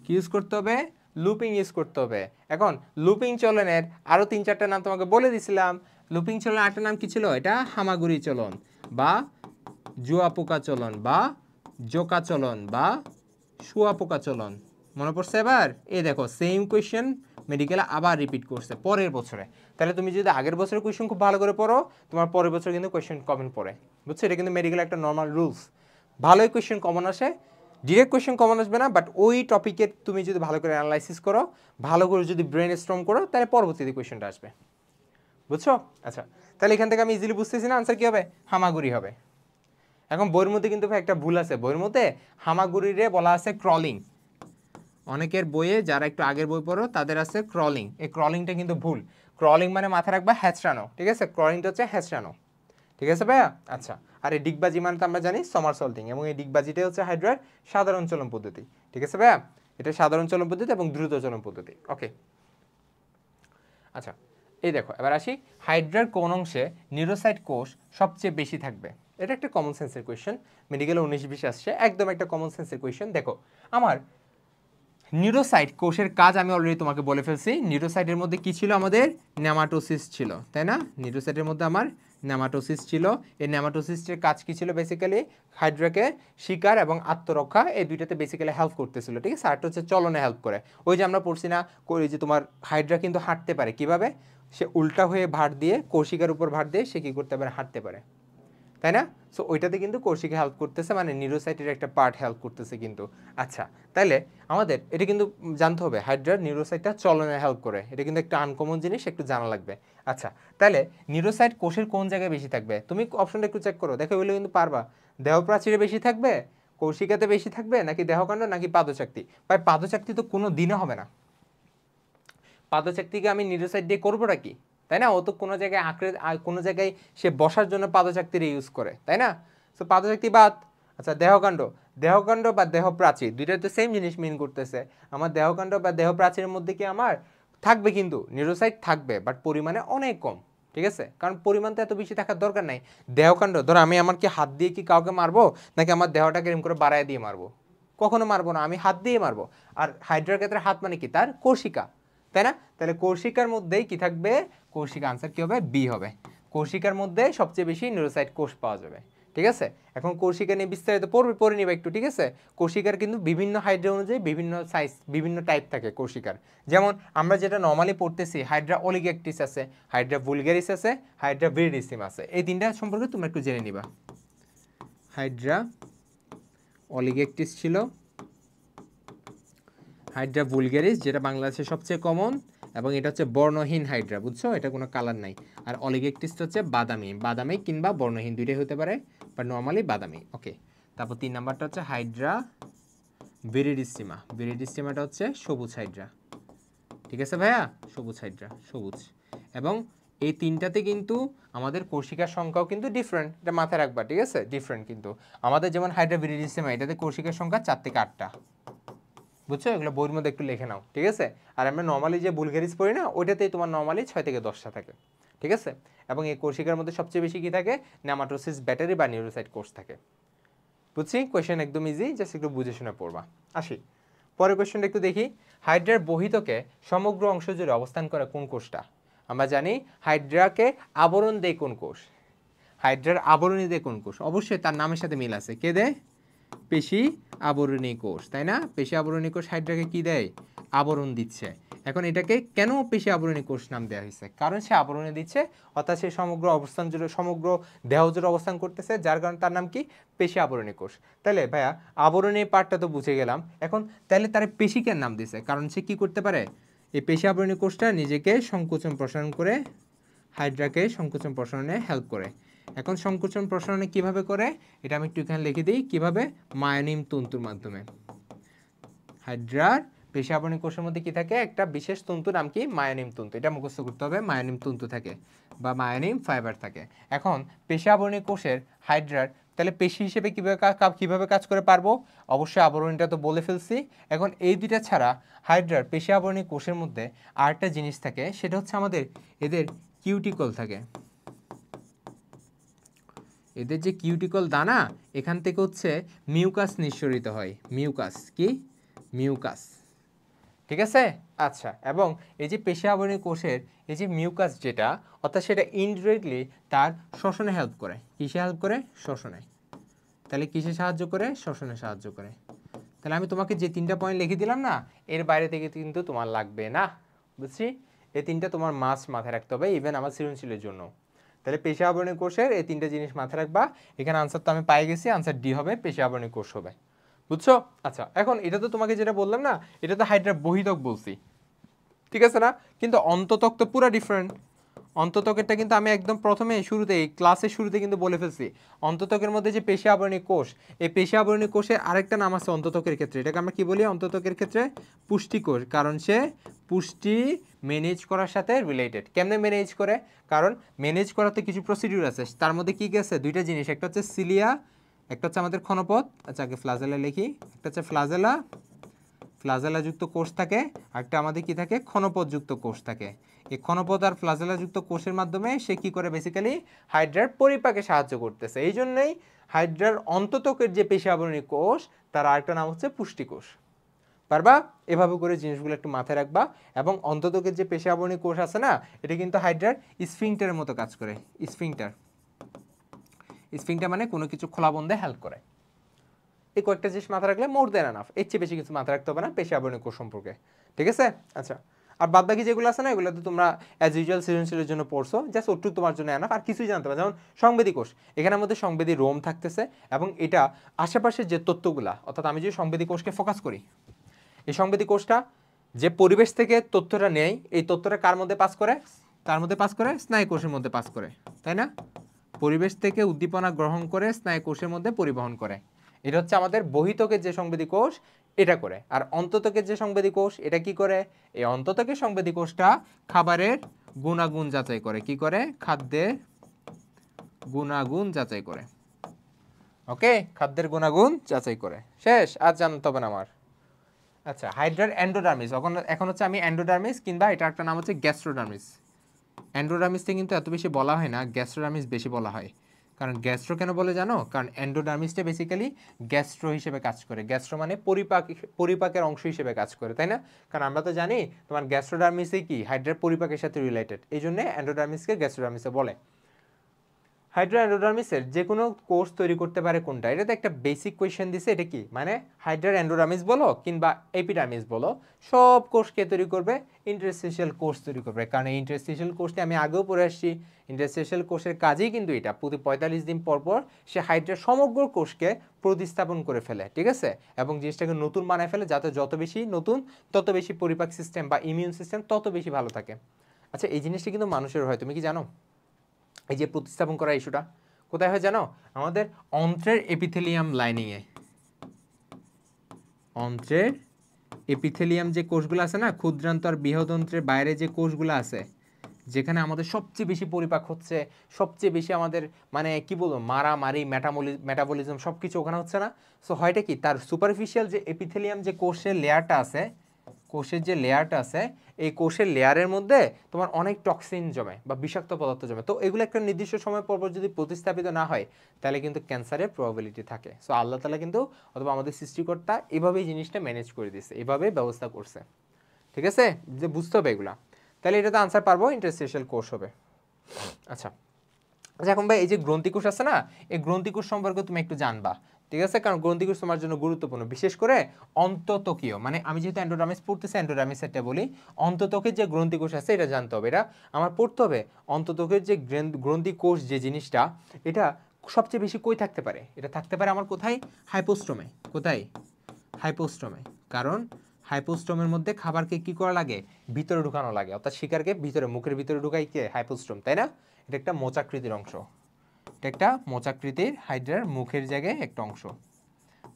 কি ইউজ করতে হবে? লুপিং ইউজ করতে হবে। এখন লুপিং চলনের আরও 3-4টা নাম তোমাকে বলে দিছিলাম। লুপিং চলনের আরেকটা নাম কি ছিল? এটা হামাগুড়ি চলন বা জুয়াপোকা চলন বা জোকা চলন বা শুয়াপোকা চলন। মনে পড়ছে এবার? এই দেখো সেম কোয়েশ্চেন মেডিকেলে আবার রিপিট করছে পরের বছরে। তাহলে তুমি যদি আগের বছরের কোয়েশ্চেন খুব ভালো করে পড়ো, তোমার পরের বছর কিন্তু কোয়েশ্চেন কমন পড়ে, বুঝছো? এটা কিন্তু মেডিকেল একটা নর্মাল রুলস। ভালোই কোয়েশ্চেন কমন আসে, ডিরেক্ট কোয়েশ্চেন কমন আসবে না, বাট ওই টপিকে তুমি যদি ভালো করে অ্যানালাইসিস করো, ভালো করে যদি ব্রেন স্ট্রম করো, তাহলে পরবর্তীতে কোয়েশ্চেনটা আসবে, বুঝছো? আচ্ছা, তাহলে এখান থেকে আমি ইজিলি বুঝতেছি না আনসার কি হবে? হামাগুড়ি হবে। এখন বইয়ের মধ্যে কিন্তু একটা ভুল আছে, বইয়ের মধ্যে হামাগুড়িরে বলা আছে ক্রলিং। অনেকের বইয়ে যারা একটু আগের বই পড়ো তাদের আছে ক্রলিং। এই ক্রলিংটা কিন্তু ভুল। ক্রলিং মানে মাথায় রাখবা হ্যাঁচড়ানো, ঠিক আছে? ক্রলিংটা হচ্ছে হ্যাঁচড়ানো, ঠিক আছে ভাইয়া? আচ্ছা, আর এই ডিগবাজি মানে তো আমরা জানি সমারসল্টিং, এবং এই ডিগবাজিটাই হচ্ছে হাইড্রার সাধারণ চলন পদ্ধতি, ঠিক আছে ভাইয়া? এটা সাধারণ চলন পদ্ধতি এবং দ্রুত চলন পদ্ধতি। ওকে, আচ্ছা, এই দেখো এবার আসি, হাইড্রার কোন অংশে নিউরোসাইট কোষ সবচেয়ে বেশি থাকবে? এটা একটা কমন সেন্সের কোয়েশ্চেন, মেডিকেলে 19-20 আসছে, একদম একটা কমন সেন্সের কোয়েশ্চেন। দেখো আমার নিউরোসাইট কোষের কাজ আমি অলরেডি তোমাকে বলে ফেলছি। নিউরোসাইটের মধ্যে কি ছিল? আমাদের নেমাটোসিস ছিল, তাই না? নিউরোসাইটের মধ্যে আমার নেমাটোসিস ছিল। এই নেমাটোসিসের কাজ কি ছিল? বেসিক্যালি হাইড্রাকে শিকার এবং আত্মরক্ষা এই দুইটাতে বেসিক্যালি হেল্প করতেছিল, ঠিক আছে? আরটা হচ্ছে চলনে হেল্প করে। ওই যে আমরা পড়ছি না, ওই যে তোমার হাইড্রা কিন্তু হাঁটতে পারে, কিভাবে? সে উল্টা হয়ে ভার দিয়ে, কৌশিকার উপর ভার দিয়ে সে কি করতে পারে? হাঁটতে পারে, তাই না? সো ওইটাতে কিন্তু কৌশিকে হেল্প করতেছে, মানে নিউরোসাইটের একটা পার্ট হেল্প করতেছে কিন্তু। আচ্ছা, তাহলে আমাদের এটা কিন্তু জানতে হবে, হাইড্রার নিউরোসাইটটা চলনে হেল্প করে, এটা কিন্তু একটা আনকমন জিনিস, একটু জানা লাগবে। আচ্ছা, তাহলে নিউরোসাইট কোষের কোন জায়গায় বেশি থাকবে? তুমি অপশনটা একটু চেক করো, দেখো বলে কিন্তু পারবা। দেহপ্রাচীরে বেশি থাকবে, কৌশিকাতে বেশি থাকবে, নাকি দেহকাণ্ড, নাকি পাদচাকতি? ভাই পাদচাকতি তো কোনো দিনে হবে না। পাদচাকতিকে আমি নিউরোসাইট দিয়ে করবোটা কি, তাই না? ও তো কোনো জায়গায় আঁকড়ে, কোনো জায়গায় সে বসার জন্য পাদচাকতির ইউজ করে, তাই না? সো পাদচাকতি বাদ। আচ্ছা, দেহকাণ্ড, দেহকাণ্ড বা দেহপ্রাচীর দুইটা তো সেম জিনিস মিন করতেছে। আমার দেহকাণ্ড বা দেহপ্রাচীরের মধ্যে কি আমার থাকবে? কিন্তু নিউরোসাইট থাকবে, বাট পরিমাণে অনেক কম, ঠিক আছে? কারণ পরিমাণ তো এত বেশি থাকার দরকার নাই। দেহকাণ্ড, ধরো আমি আমার কি হাত দিয়ে কি কাউকে মারবো, নাকি আমার দেহটাকে এরকম করে বাড়ায় দিয়ে মারবো? কখনো মারবো না, আমি হাত দিয়ে মারবো। আর হাইড্রার ক্ষেত্রে হাত মানে কি? তার কৌশিকা, তাই না? তাহলে কৌশিকার মধ্যেই কি থাকবে? কৌশিকা, আনসার কি হবে? বি হবে। কৌশিকার মধ্যে সবচেয়ে বেশি নিউরোসাইট কোষ পাওয়া যাবে, ঠিক আছে? এখন কৌশিকা নিয়ে বিস্তারিত পড়ে নিবা একটু, ঠিক আছে? কৌশিকার কিন্তু বিভিন্ন হাইড্রা অনুযায়ী বিভিন্ন সাইজ, বিভিন্ন টাইপ থাকে কৌশিকার। যেমন আমরা যেটা নর্মালি পড়তেছি, হাইড্রা অলিগ্যাকটিস আছে, হাইড্রা ভুলগারিস আছে, হাইড্রা ভিরিডিসিম আছে। এই তিনটা সম্পর্কে তোমরা একটু জেনে নিবা। হাইড্রা অলিগ্যাকটিস ছিল, হাইড্রা ভুলগারিস যেটা বাংলাদেশে সবচেয়ে কমন, এবং এটা হচ্ছে বর্ণহীন হাইড্রা, বুঝছো? এটা কোনো কালার নাই। আর অলিগেকটিসটা হচ্ছে বাদামি, বাদামি কিংবা বর্ণহীন দুইটাই হতে পারে, বাট নর্মালি বাদামি। ওকে, তারপর 3 নাম্বারটা হচ্ছে হাইড্রা ভিরিডিসিমা। ভিরিডিসিমাটা হচ্ছে সবুজ হাইড্রা, ঠিক আছে ভাইয়া? সবুজ হাইড্রা, সবুজ। এবং এই তিনটাতে কিন্তু আমাদের কৌশিকার সংখ্যাও কিন্তু ডিফারেন্ট, এটা মাথায় রাখবা, ঠিক আছে? ডিফারেন্ট কিন্তু আমাদের, যেমন হাইড্রা ভিরিডিসিমা, এটাতে কৌশিকার সংখ্যা 4 থেকে 8টা, বুঝছো? এগুলো বইয়ের মধ্যে একটু লিখে নাও, ঠিক আছে? আর আমরা নর্মালি যে বুলগারিস পড়ি না, ওইটাতেই তোমার নর্মালি 6 থেকে 10টা থাকে, ঠিক আছে? এবং এই কৌশিকার মধ্যে সবচেয়ে বেশি কি থাকে? নেমাটোসিস ব্যাটারি বা নিউরোসাইট কোষ থাকে। বুঝছি? কোয়েশ্চেন একদম ইজি, জাস্ট একটু বুঝে শুনে পড়বা। আসি পরের কোয়েশ্চেনটা একটু দেখি। হাইড্রার বহিতকে সমগ্র অংশ জুড়ে অবস্থান করে কোন কোষটা? আমরা জানি হাইড্রাকে আবরণ দেয় কোন কোষ? হাইড্রার আবরণী দেয় কোন কোষ? অবশ্যই তার নামের সাথে মিল আছে, কে দেয়? পেশি আবরণী কোষ, তাই না? পেশি আবরণী কোষ হাইড্রাকে কি দেয়? আবরণ দিচ্ছে। এখন এটাকে কেন পেশি আবরণী কোষ নাম দেওয়া হয়েছে? কারণ সে আবরণী দিচ্ছে, অর্থাৎ সে সমগ্র অবস্থান জুড়ে, সমগ্র দেহ জুড়ে অবস্থান করতেছে, যার কারণে তার নাম কি? পেশি আবরণী কোষ। তাহলে ভাইয়া আবরণী পার্টটা তো বুঝে গেলাম, এখন তাহলে তার পেশিকে নাম দিছে কারণ সে কি করতে পারে? এই পেশি আবরণী কোষটা নিজেকে সংকোচন প্রসারণ করে, হাইড্রাকে সংকোচন প্রসারণে হেল্প করে। এখন সংকোচন প্রসারণে কিভাবে করে এটা আমি একটু এখানে লিখে দিই। কিভাবে? মায়োনিম তন্তুর মাধ্যমে। হাইড্রার পেশি আবরণী কোষের মধ্যে কি থাকে? একটা বিশেষ তন্তু, নাম কি? মায়োনিম তন্তু। এটা মুখস্থ করতে হবে, মায়োনিম তন্তু থাকে বা মায়োনিম ফাইবার থাকে। এখন পেশি আবরণী কোষের হাইড্রার তাহলে পেশি হিসেবে কিভাবে কাজ করে পারবো? অবশ্যই আবরণীটা তো বলে ফেলছি। এখন এই দুইটা ছাড়া হাইড্রার পেশি আবরণী কোষের মধ্যে আরেকটা জিনিস থাকে, সেটা হচ্ছে আমাদের এদের কিউটিকল থাকে। এদের যে কিউটিকল দানা, এখান থেকে হচ্ছে মিউকাস নিঃসরিত হয়। মিউকাস কি? মিউকাস, ঠিক আছে? আচ্ছা, এবং এই যে পেশি আবরণী কোষের এই যে মিউকাস যেটা, অর্থাৎ সেটা ইনডিরেক্টলি তার শ্বসনে হেল্প করে। কিসে হেল্প করে? শ্বসনে। তাহলে কিসে সাহায্য করে? শ্বসনে সাহায্য করে। তাহলে আমি তোমাকে যে 3টা পয়েন্ট লিখে দিলাম না, এর বাইরে থেকে কিন্তু তোমার লাগবে না, বুঝছি? এই 3টা তোমার মাথায় রাখতে হবে, ইভেন আমার সৃজনশীলের জন্য। তাহলে পেশি আবরণী কোষের এই 3টে জিনিস মাথায় রাখবা। এখানে আনসার তো আমি পাই গেছি, আনসার ডি হবে, পেশি আবরণী কোষ হবে, বুঝছো? আচ্ছা, এখন এটা তো তোমাকে যেটা বললাম না, এটা তো হাইড্রার বহিতক বলছি, ঠিক আছে না? কিন্তু অন্ততক তো পুরো ডিফারেন্ট। অন্ততকেরটা কিন্তু আমি একদম প্রথমে শুরুতে, ক্লাসের শুরুতে কিন্তু বলে ফেলছি। অন্ততকের মধ্যে যে পেশি আবরণী কোষ, এই পেশি আবরণী কোষের আরেকটা নাম আছে অন্ততকের ক্ষেত্রে। এটাকে আমরা কি বলি অন্ততকের ক্ষেত্রে? পুষ্টিকোষ, কারণ সে পুষ্টি ম্যানেজ করার সাথে রিলেটেড। কেমনে ম্যানেজ করে? কারণ ম্যানেজ করাতে কিছু প্রসিডিউর আছে, তার মধ্যে কি আছে? 2টা জিনিস, একটা হচ্ছে সিলিয়া, একটা হচ্ছে আমাদের ক্ষণপথ। আচ্ছা, আগে ফ্লাজেলা লিখি। একটা হচ্ছে ফ্লাজেলা, ফ্লাজেলাযুক্ত কোষ থাকে, আর একটা আমাদের কি থাকে? ক্ষণপথযুক্ত কোষ থাকে। এই ক্ষণপথ আর ফ্লাজেলাযুক্ত কোষের মাধ্যমে সে কি করে বেসিক্যালি হাইড্রার পরিপাকে সাহায্য করতেছে। এই জন্যই হাইড্রার অন্ততকের যে পেশি আবরণী কোষ তার আরেকটা নাম হচ্ছে পুষ্টিকোষ। পারবা? এভাবে করে জিনিসগুলো একটু মাথায় রাখবা। এবং অন্ততকের যে পেশি আবরণী কোষ আছে না, এটা কিন্তু হাইড্রার স্ফিংটারের মতো কাজ করে। স্ফিংটার মানে কোনো কিছু খোলা বন্ধে হেল্প করে। এই কয়েকটা জিনিস মাথায় রাখলে মোর দেন এনাফ, এর চেয়ে বেশি কিছু মাথায় রাখতে হবে না পেশি আবরণী কোষ সম্পর্কে। ঠিক আছে? আচ্ছা, আর বাদ বাকি যেগুলো আছে না, এগুলো তো তোমরা অ্যাজ ইউজুয়াল সৃজনশীলের জন্য পড়ছো, জাস্ট ওটুকু তোমার জন্য এনাফ, আর কিছুই জানতে হবে। যেমন সংবেদী কোষ, এখানের মধ্যে সংবেদী রোম থাকতেছে এবং এটা আশেপাশের যে তথ্যগুলা, অর্থাৎ আমি যদি সংবেদী কোষকে ফোকাস করি, এই সংবেদী কোষটা যে পরিবেশ থেকে তথ্যটা নেয়, এই তথ্যটা কার মধ্যে পাস করে? কার মধ্যে পাস করে? স্নায়ু কোষের মধ্যে পাস করে, তাই না? পরিবেশ থেকে উদ্দীপনা গ্রহণ করে স্নায়ু কোষের মধ্যে পরিবহন করে। এটা হচ্ছে আমাদের বহিঃত্বকের যে সংবেদী কোষ, এটা করে। আর অন্তত্বকের যে সংবেদী কোষ, এটা কি করে? এই অন্তত্বকের সংবেদী কোষটা খাবারের গুণাগুণ যাচাই করে। কি করে? খাদ্যের গুণাগুণ যাচাই করে। ওকে, খাদ্যের গুণাগুণ যাচাই করে। শেষ, আর জানতে হবে না আমার। আচ্ছা, হাইড্রার এন্ডোডার্মিস, এখন হচ্ছে আমি এন্ডোডার্মিস, কিংবা এটা একটা নাম হচ্ছে গ্যাস্ট্রোডার্মিস। এন্ডোডার্মিসটা কিন্তু এত বেশি বলা হয় না, গ্যাস্ট্রোডার্মিস বেশি বলা হয়। কারণ গ্যাস্ট্রো কেন বলে জানো? কারণ এন্ডোডার্মিসটা বেসিক্যালি গ্যাস্ট্রো হিসেবে কাজ করে। গ্যাস্ট্রো মানে পরিপাকের অংশ হিসেবে কাজ করে, তাই না? কারণ আমরা তো জানি তোমার গ্যাস্ট্রোডার্মিসই কি হাইড্রার পরিপাকের সাথে রিলেটেড, এই জন্য এন্ডোডার্মিসকে গ্যাস্ট্রোডার্মিসে বলে। হাইড্রা এন্ডোডার্মিসের যে কোনো কোষ তৈরি করতে পারে কোনটা? এটা তো একটা বেসিক কোয়েশ্চেন দিছে। এটা কি মানে হাইড্রা এন্ডোডার্মিস বলো কিংবা এপিডার্মিস বলো, সব কোষকে তৈরি করবে ইন্টারস্টিশিয়াল কোষ তৈরি করবে। কারণ এই ইন্টারস্টিশিয়াল কোষটি আমি আগেও পড়ে আসছি, ইন্টারস্টিশিয়াল কোষের কাজেই কিন্তু এটা প্রতি 45 দিন পর পর সে হাইড্রার সমগ্র কোষকে প্রতিস্থাপন করে ফেলে। ঠিক আছে? এবং জিনিসটাকে নতুন বানায় ফেলে, যাতে যত বেশি নতুন তত বেশি পরিপাক সিস্টেম বা ইমিউন সিস্টেম তত বেশি ভালো থাকে। আচ্ছা, এই জিনিসটা কিন্তু মানুষের হয়, তুমি কি জানো? এই যে প্রতিস্থাপন করা ইস্যুটা কোথায় হয় জানো? আমাদের অন্ত্রের এপিথেলিয়াম লাইনিংয়ে। অন্ত্রের এপিথেলিয়াম যে কোষগুলো আছে না, ক্ষুদ্রান্ত আর বৃহদন্ত্রের বাইরে যে কোষগুলো আছে, যেখানে আমাদের সবচেয়ে বেশি পরিপাক হচ্ছে, সবচেয়ে বেশি আমাদের মানে কি বলবো মারামারি মেটাবলিজম সব কিছু ওখানে হচ্ছে না। সো হয়টা কি, তার সুপারফিশিয়াল যে এপিথেলিয়াম যে কোষের লেয়ারটা আছে, কোষের যে লেয়ারটা আছে, এই কোষের লেয়ারের মধ্যে তোমার অনেক টক্সিন জমে বা বিষাক্ত পদার্থ জমে। তো এগুলো একটা নির্দিষ্ট সময় পর পর যদি প্রতিস্থাপিত না হয়, তাহলে কিন্তু ক্যান্সারের প্রবাবিলিটি থাকে। সো আল্লাহ তাআলা কিন্তু অথবা আমাদের সৃষ্টিকর্তা এভাবেই জিনিসটা ম্যানেজ করে দিচ্ছে, এভাবে ব্যবস্থা করছে। ঠিক আছে? যে বুঝতে হবে এগুলা, তাহলে এটা তো আনসার পারবো, ইন্টারস্টিশিয়াল কোষ হবে। আচ্ছা, এখন ভাই এই যে গ্রন্থিকোষ আছে না, এই গ্রন্থিকোষ সম্পর্কে তুমি একটু জানবা। ঠিক আছে? কারণ গ্রন্থিকোষ তোমার জন্য গুরুত্বপূর্ণ, বিশেষ করে অন্তত্বকীয়, মানে আমি যেহেতু এন্ডোডার্মিস পড়তেছি, এন্ডোডার্মিস একটা বলি, অন্তত্বকের যে গ্রন্থিকোষ আছে এটা জানতে হবে। এটা আমার পড়তে হবে। অন্তত্বকের যে গ্রন্থিকোষ যে জিনিসটা, এটা সবচেয়ে বেশি কই থাকতে পারে? এটা থাকতে পারে আমার কোথায়? হাইপোস্টোমে। কোথায়? হাইপোস্টোমে। কারণ হাইপোস্টোমের মধ্যে খাবারকে কি করা লাগে? ভিতরে ঢুকানো লাগে, অর্থাৎ শিকারকে ভিতরে, মুখের ভিতরে ঢুকাই কে? হাইপোস্টোম, তাই না? এটা একটা মোচাকৃতির অংশ, এটা একটা মোচাকৃতির হাইড্রার মুখের জায়গায় একটা অংশ,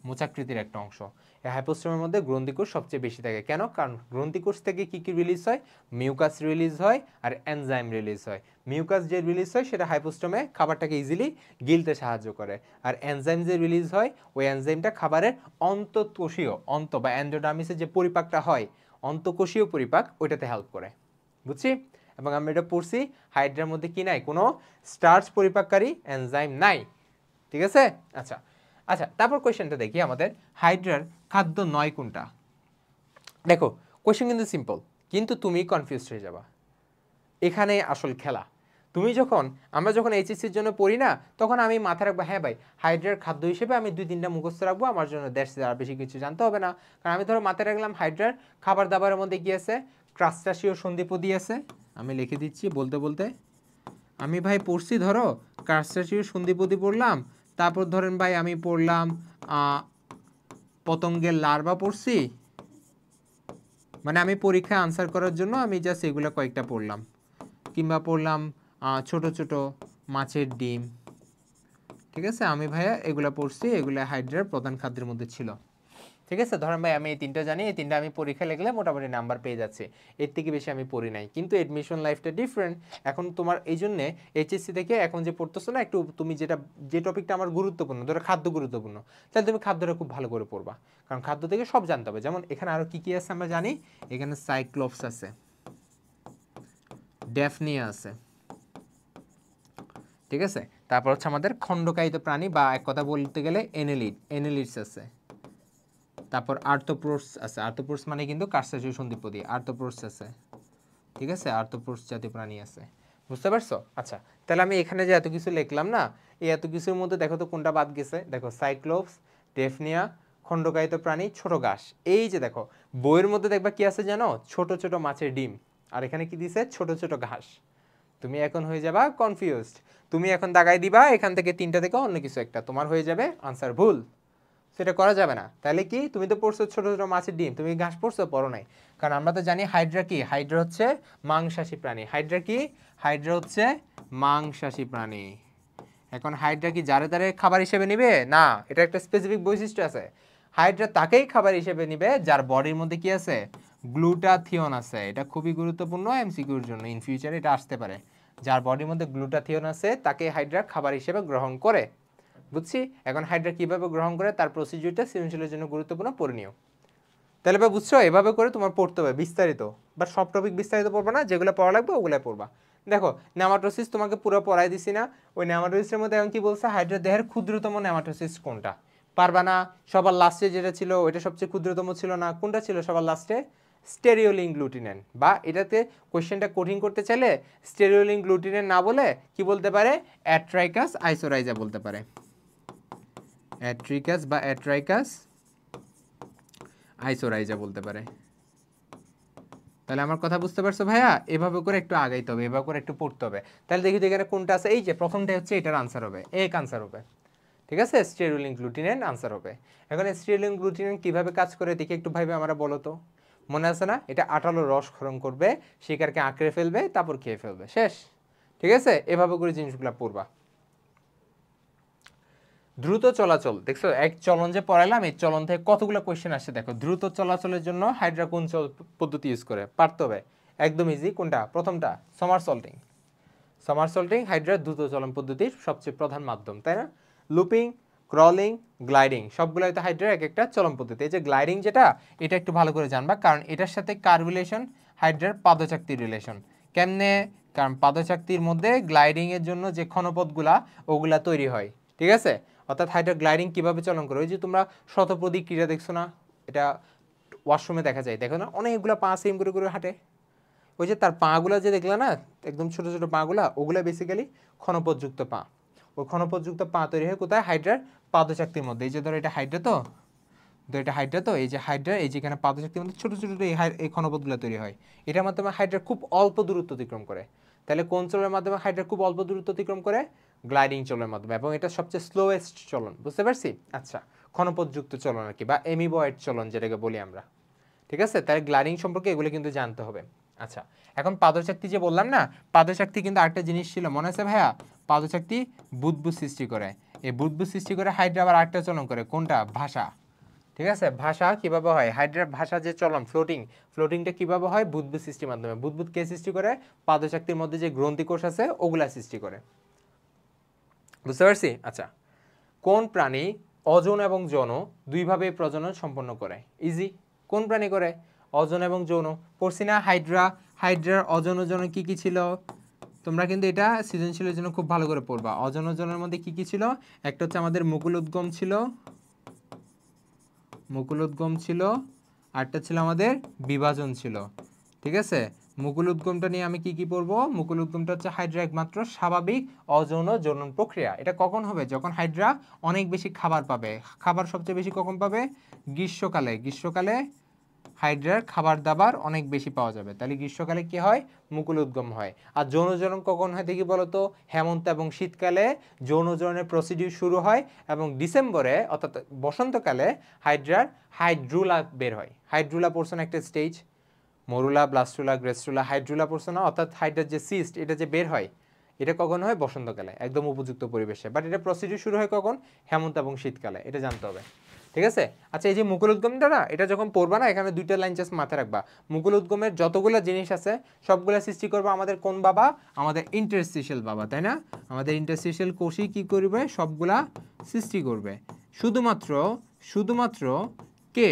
মোচাকৃতির একটা অংশ। এই হাইপোস্টোমের মধ্যে গ্রন্থিকোষ সবচেয়ে বেশি থাকে। কেন? কারণ গ্রন্থিকোষ থেকে কি কি রিলিজ হয়? মিউকাস রিলিজ হয় আর এনজাইম রিলিজ হয়। মিউকাস যে রিলিজ হয় সেটা হাইপোস্টোমে খাবারটাকে ইজিলি গিলতে সাহায্য করে, আর এনজাইম যে রিলিজ হয় ওই এনজাইমটা খাবারের অন্তঃকোষীয় বা এন্ডোডার্মিসের যে পরিপাকটা হয়, অন্তঃকোষীয় পরিপাক, ওইটাতে হেল্প করে। বুঝছি? এবং আমরা এটা পড়ছি, হাইড্রার মধ্যে কি নাই? কোনো স্টার্চ পরিপাককারী এনজাইম নাই। ঠিক আছে? আচ্ছা আচ্ছা, তারপর কোয়েশ্চেনটা দেখি আমাদের, হাইড্রার খাদ্য নয় কোনটা? দেখো, কোয়েশ্চেন কিন্তু সিম্পল, কিন্তু তুমি কনফিউজড হয়ে যাবা। এখানে আসল খেলা। আমরা যখন এইচএসসির জন্য পড়ি না, তখন আমি মাথায় রাখবো, হ্যাঁ ভাই, হাইড্রার খাদ্য হিসেবে আমি 2-3টা মুখস্থ রাখবো, আমার জন্য দ্যাটস আর বেশি কিছু জানতে হবে না। কারণ আমি ধরো মাথায় রাখলাম হাইড্রার খাবার দাবারের মধ্যে কি আছে? ক্রাস্টাসীয় সন্ধিপদি আছে। আমি লিখে দিচ্ছি বলতে বলতে। আমি ভাই পড়ছি, ধরো ক্রাস্টাসীয় সন্ধিপদি পড়লাম, তারপর ধরেন ভাই আমি পড়লাম পতঙ্গের লার্ভা পড়ছি, মানে আমি পরীক্ষায় আনসার করার জন্য আমি জাস্ট এগুলো কয়েকটা পড়লাম, কিংবা পড়লাম ছোট ছোট মাছের ডিম। ঠিক আছে? আমি ভাইয়া এগুলো পড়ছি, এগুলো হাইড্রার প্রধান খাদ্যের মধ্যে ছিল। ঠিক আছে? ধরেন ভাই আমি এই 3টা জানি, এই 3টা আমি পরীক্ষা লিখলে মোটামুটি নাম্বার পেয়ে যাচ্ছে, এর থেকে বেশি আমি পড়ি নাই। কিন্তু এডমিশন লাইফটা ডিফারেন্ট। এখন তোমার এই জন্যে এইচএসসি থেকে এখন যে পড়তেছো না, একটু তুমি যে টপিকটা আমার গুরুত্বপূর্ণ, ধরো খাদ্য গুরুত্বপূর্ণ, তাহলে তুমি খাদ্যটা খুব ভালো করে পড়বা। কারণ খাদ্য থেকে সব জানতে হবে। যেমন এখানে আরও কী কী আছে আমরা জানি, এখানে সাইক্লোপস আছে, ড্যাফনিয়া আছে, ঠিক আছে। তারপর হচ্ছে আমাদের খণ্ডকায়িত প্রাণী বা এক কথা বলতে গেলে এনেলিডস আছে। তারপর আর্থ্রোপোডস আছে, আর্থ্রোপোডস মানে কিন্তু কার্সাসীয় সন্ধিপদী, আর্থ্রোপোডস আছে, ঠিক আছে, আর্থ্রোপোডস জাতীয় প্রাণী আছে, বুঝতে পারছো? আচ্ছা, তাহলে আমি এখানে যে এত কিছু লিখলাম না, এই এত কিছুর মধ্যে দেখো তো কোনটা বাদ গেছে। দেখো সাইক্লোপস, ডেফনিয়া, খণ্ডকায়িত প্রাণী, ছোট ঘাস। এই যে দেখো বইয়ের মধ্যে দেখবা কি আছে জানো, ছোট ছোট মাছের ডিম, আর এখানে কি দিছে, ছোট ছোট ঘাস। তুমি এখন হয়ে যাবা কনফিউজড, তুমি এখন দাগাই দিবা এখান থেকে তিনটা থেকে অন্য কিছু একটা, তোমার হয়ে যাবে আনসার ভুল। সেটা করা যাবে না। তাহলে কি, তুমি তো পড়ছো ছোট ছোট মাছের ডিম, তুমি ঘাস পড়ছো? পড়ো নাই। কারণ আমরা তো জানি হাইড্রা কি, হাইড্রা হচ্ছে মাংসাশী প্রাণী। হাইড্রা কি, হাইড্রা হচ্ছে মাংসাশী প্রাণী। এখন হাইড্রা কি যারে তারে খাবার হিসেবে নিবে না, এটা একটা স্পেসিফিক বৈশিষ্ট্য আছে। হাইড্রা তাকেই খাবার হিসেবে নিবে যার বডির মধ্যে কি আছে, গ্লুটাথিয়ন আছে। এটা খুবই গুরুত্বপূর্ণ, এমসিকিউর জন্য ইন ফিউচারে এটা আসতে পারে। যার বডির মধ্যে গ্লুটাথিয়ন আছে তাকে হাইড্রা খাবার হিসেবে গ্রহণ করে, বুঝছি। এখন হাইড্রা কিভাবে গ্রহণ করে তার প্রসিডিউরটা সৃজনশীলের জন্য গুরুত্বপূর্ণ, পড়ে নিও। তাহলে এবার বুঝছো, এভাবে করে তোমার পড়তে হবে বিস্তারিত, বা সব টপিক বিস্তারিত পড়বা না, যেগুলো পড়া লাগবে ওগুলো পড়বা। দেখো নেমাটোসিস তোমাকে পুরো পড়াই দিছি না, ওই নেমাটোসিসের মধ্যে এখন কি বলছে, হাইড্রা দেহের ক্ষুদ্রতম নেমাটোসিস কোনটা, পারবা না। সবার লাস্টে যেটা ছিল ওইটা সবচেয়ে ক্ষুদ্রতম ছিল না, কোনটা ছিল সবার লাস্টে, স্টেরিওলিং গ্লুটিনেন। বা এটাতে কোশ্চেনটা কঠিন করতে চাইলে স্টেরিওলিং গ্লুটিনেন না বলে কি বলতে পারে, অ্যাট্রাইকাস আইসোরাইজা বলতে পারে, অ্যাট্রিকাস বা অ্যাট্রাইকাস আইসোরাইজা বলতে পারে। তাহলে আমার কথা বুঝতে পারছো ভাইয়া? এভাবে করে একটু আগাইতে হবে, এভাবে করে একটু পড়তে হবে। তাহলে দেখি তো এখানে কোনটা আছে, এই যে প্রথমটা হচ্ছে, এটার আনসার হবে এক আনসার হবে, ঠিক আছে, স্টেরিওলিং গ্লুটিনেন আনসার হবে। এখন স্টেরিওলিং গ্লুটিনেন কিভাবে কাজ করে দেখি একটু ভাইবে আমরা, বলো তো। মনে আছে না, এটা আটালো রস ক্ষরণ করবে, শিকারকে আঁকড়ে ফেলবে, তারপর খেয়ে ফেলবে, শেষ, ঠিক আছে। এভাবে করে জিনিসগুলো পড়বা। দ্রুত চলাচল, দেখছো এক চলন যে পড়াইলাম, এই চলন থেকে কতগুলো কোয়েশ্চেন আসছে দেখো। দ্রুত চলাচলের জন্য হাইড্রা কোন পদ্ধতি ইউজ করে, পারতে হবে, একদম ইজি। কোনটা, প্রথমটা, সামারসল্টিং। সামারসল্টিং হাইড্রার দ্রুত চলন পদ্ধতির সবচেয়ে প্রধান মাধ্যম, তাই না? লুপিং, ক্রলিং, গ্লাইডিং, সবগুলো হয়তো হাইড্রার এক একটা চলন পদ্ধতি। এই যে গ্লাইডিং যেটা, এটা একটু ভালো করে জানবা, কারণ এটার সাথে কার রিলেশন, হাইড্রার পাদচাকতির রিলেশন। কেমনে, কারণ পাদচাকতির মধ্যে গ্লাইডিং এর জন্য যে ক্ষণপথগুলা ওগুলা তৈরি হয়, ঠিক আছে। অর্থাৎ হাইড্রা গ্লাইডিং কিভাবে চলন করে, ওই যে তোমরা শতপদী ক্রীড়া দেখছো না, এটা ওয়াশরুমে দেখা যায়, দেখো না, অনেকগুলো পা সেম করে করে হাঁটে, ওই যে তার পাগুলা যে দেখলা না, একদম ছোট ছোট পাগুলা, ওগুলা বেসিক্যালি ক্ষণপথযুক্ত পা। ওই ক্ষণপথযুক্ত পা তৈরি হয় কোথায়, হাইড্রার পাদচাকতির মধ্যে। এই যে ধরো এটা হাইড্রা, তো এটা হাইড্রা, তো এই যে হাইড্রা, এই যেখানে পাদচাকতির মধ্যে ছোট ছোট এই ক্ষণপথগুলো তৈরি হয়, এটার মাধ্যমে হাইড্রা খুব অল্প দূরত্ব অতিক্রম করে। তাহলে কোন চলনের মাধ্যমে হাইড্রা খুব অল্প দূরত্ব অতিক্রম করে, গ্লাইডিং চলনের মাধ্যমে, এবং এটা সবচেয়ে স্লোয়েস্ট চলন, বুঝতে পারছি। আচ্ছা, ক্ষণপথযুক্ত চলন আর কি, বা এমিবয়েড চলন যেটাকে বলি আমরা, ঠিক আছে। তাহলে গ্লাইডিং সম্পর্কে এগুলো কিন্তু জানতে হবে। আচ্ছা, এখন পাদচাকতি যে বললাম না, পাদচাকতি কিন্তু আরেকটা জিনিস ছিল, মনে আছে ভাইয়া, পাদচাকতি বুদবুদ সৃষ্টি করে। এই বুদবুদ সৃষ্টি করে হাইড্রা আবার আরেকটা চলন করে, কোনটা, ভাষা, ঠিক আছে। ভাষা কিভাবে হয়, হাইড্রার ভাষা যে চলন, ফ্লোটিংটা কিভাবে হয়, বুদবুদ সৃষ্টির মাধ্যমে। বুদবুদ কে সৃষ্টি করে, পাদচাকতির মধ্যে যে গ্রন্থিকোষ আছে ওগুলা সৃষ্টি করে, বুঝতে পারছি। আচ্ছা, কোন প্রাণী অযৌন এবং যৌন দুইভাবে প্রজনন সম্পন্ন করে, ইজি। কোন প্রাণী করে, অযৌন এবং যৌন, পড়ছি না, হাইড্রার অযৌন যৌন কি কি ছিল, তোমরা কিন্তু এটা সৃজনশীলের জন্য খুব ভালো করে পড়বা। অযৌন যৌনের মধ্যে কি কি ছিল, একটা হচ্ছে আমাদের মুকুলোদ্গম ছিল, আরটা ছিল আমাদের বিভাজন ছিল, ঠিক আছে। মুকুল উদ্গমটা নিয়ে আমি কি পড়বো, মুকুল উদ্গমটা হচ্ছে হাইড্রা একমাত্র স্বাভাবিক অযৌন জনন প্রক্রিয়া। এটা কখন হবে, যখন হাইড্রা অনেক বেশি খাবার পাবে। খাবার সবচেয়ে বেশি কখন পাবে, গ্রীষ্মকালে হাইড্রার খাবার দাবার অনেক বেশি পাওয়া যাবে, তাহলে গ্রীষ্মকালে কি হয়, মুকুল উদ্গম হয়। আর যৌন জনন কখন হয় দেখি বলতো, হেমন্ত এবং শীতকালে যৌন জননের প্রসিডিউর শুরু হয়, এবং ডিসেম্বরে অর্থাৎ বসন্তকালে হাইড্রুলা বের হয়। হাইড্রুলা পোর্শন একটা স্টেজ, মরুলা, ব্লাস্টুলা, গ্রেস্টুলা, হাইড্রুলা পোর্শন, অর্থাৎ হাইড্রার যে সিস্ট এটা যে বের হয়, এটা কখন হয়, বসন্তকালে, একদম উপযুক্ত পরিবেশে। বাট এটা প্রসিডিউর শুরু হয় কখন, হেমন্ত এবং শীতকালে, এটা জানতে হবে, ঠিক আছে। আচ্ছা, এই যে মুকুল উদ্গমটা না, এটা যখন পড়বা না, এখানে দুইটা লাইন জাস্ট মাথায় রাখবা। মুকুল উদ্গমের যতগুলো জিনিস আছে সবগুলো সৃষ্টি করবে আমাদের কোন বাবা, আমাদের ইন্টারস্টিশিয়াল বাবা, তাই না। আমাদের ইন্টারস্টিশিয়াল কোষই কি করবে, সবগুলা সৃষ্টি করবে। শুধুমাত্র কে,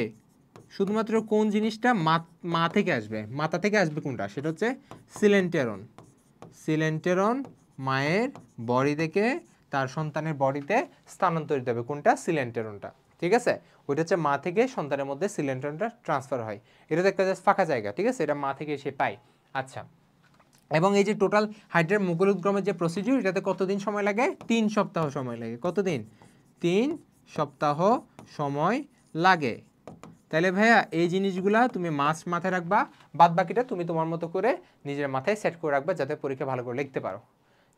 শুধুমাত্র কোন জিনিসটা মা থেকে আসবে, মাথা থেকে আসবে কোনটা, সেটা হচ্ছে সিলেন্টেরন, সিলেন্টেরন মায়ের বডি থেকে তার সন্তানের বডিতে স্থানান্তরিত হবে। কোনটা? সিলেন্টেরনটা। ঠিক আছে, ওইটা হচ্ছে মা থেকে সন্তানের মধ্যে সিলেন্টেরনটা ট্রান্সফার হয়। এটা তো একটা জাস্ট ফাঁকা জায়গা, ঠিক আছে, এটা মা থেকে এসে পায়। আচ্ছা, এবং এই যে টোটাল হাইড্রার মুকুল উদ্গমের যে প্রসিডিউর, এটাতে কতদিন সময় লাগে? 3 সপ্তাহ সময় লাগে। কতদিন? 3 সপ্তাহ সময় লাগে। তাহলে ভাইয়া এই জিনিসগুলা তুমি মাথায় রাখবা, বাদ বাকিটা তুমি তোমার মতো করে নিজের মাথায় সেট করে রাখবা যাতে পরীক্ষা ভালো করে লিখতে পারো।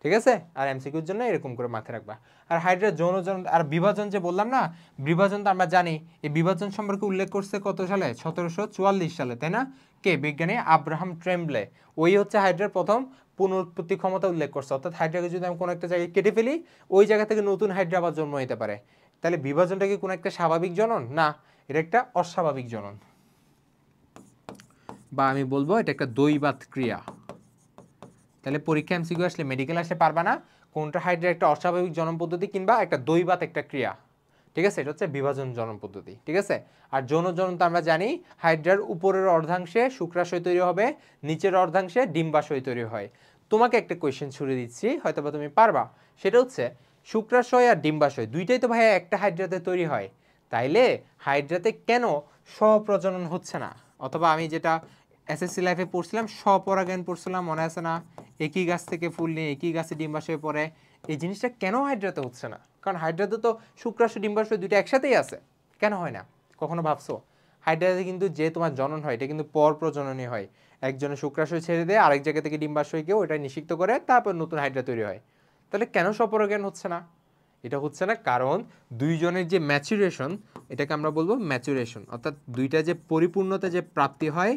ঠিক আছে, আর এমসিকিউর জন্য এরকম করে মাথায় রাখবা। আর হাইড্রার যৌনজন আর বিভাজন যে বললাম না, বিভাজন তো আমরা জানি, এই বিভাজন সম্পর্কে উল্লেখ করছে কত সালে? 1744 সালে, তাই না? কে? বিজ্ঞানী আব্রাহাম ট্রেমব্লে। ওই হচ্ছে হাইড্রার প্রথম পুনরুৎপত্তি ক্ষমতা উল্লেখ করছে। অর্থাৎ হাইড্রাকে যদি আমি কোনো একটা জায়গায় কেটে ফেলি, ওই জায়গা থেকে নতুন হাইড্রা আবার জন্ম নিতে পারে। তাহলে বিভাজনটা কি কোনো একটা স্বাভাবিক জনন? না, এটা একটা অস্বাভাবিক জনন, বা আমি বলবো এটা একটা দৈবাত ক্রিয়া। তাহলে পরীক্ষা এমসিকিউ আসলে, মেডিকেল আসলে পারবা না কোনটা হাইড্রা একটা অস্বাভাবিক জনন পদ্ধতি কিংবা একটা দৈবাত একটা ক্রিয়া। ঠিক আছে, এটা হচ্ছে বিভাজন জনন পদ্ধতি। ঠিক আছে, আর যৌন জনন তো আমরা জানি হাইড্রার উপরের অর্ধাংশে শুক্রাশয় তৈরি হবে, নিচের অর্ধাংশে ডিম্বাশয় তৈরি হয়। তোমাকে একটা কোয়েশ্চেন ছুড়ে দিচ্ছি, হয়তো বা তুমি পারবা। সেটা হচ্ছে শুক্রাশয় আর ডিম্বাশয় দুইটাই তো ভাইয়া একটা হাইড্রাতে তৈরি হয়, তাইলে হাইড্রাতে কেন স্বপ্রজনন হচ্ছে না? অথবা আমি যেটা এসএসসি লাইফে পড়ছিলাম, স্বপরাগায়ন পড়ছিলাম, মনে আছে না? একই গাছ থেকে ফুল নিয়ে একই গাছে ডিম্বাশয় পড়ে। এই জিনিসটা কেন হাইড্রাতে হচ্ছে না? কারণ হাইড্রাতে তো শুক্রাশয় ডিম্বাশয় দুটো একসাথেই আছে, কেন হয় না? কখনো ভাবছো? হাইড্রাতে কিন্তু যে তোমার জনন হয় এটা কিন্তু পর প্রজননই হয়। একজনের শুক্রাশয় ছেড়ে দিয়ে আরেক জায়গা থেকে ডিম্বাশয়কেও ওটা নিষিক্ত করে তারপর নতুন হাইড্রা তৈরি হয়। তাহলে কেন স্বপরাগায়ন হচ্ছে না? এটা হচ্ছে না কারণ দুইজনের যে ম্যাচুরেশন, এটাকে আমরা বলবো ম্যাচুরেশন, অর্থাৎ দুইটা যে পরিপূর্ণতা যে প্রাপ্তি হয়,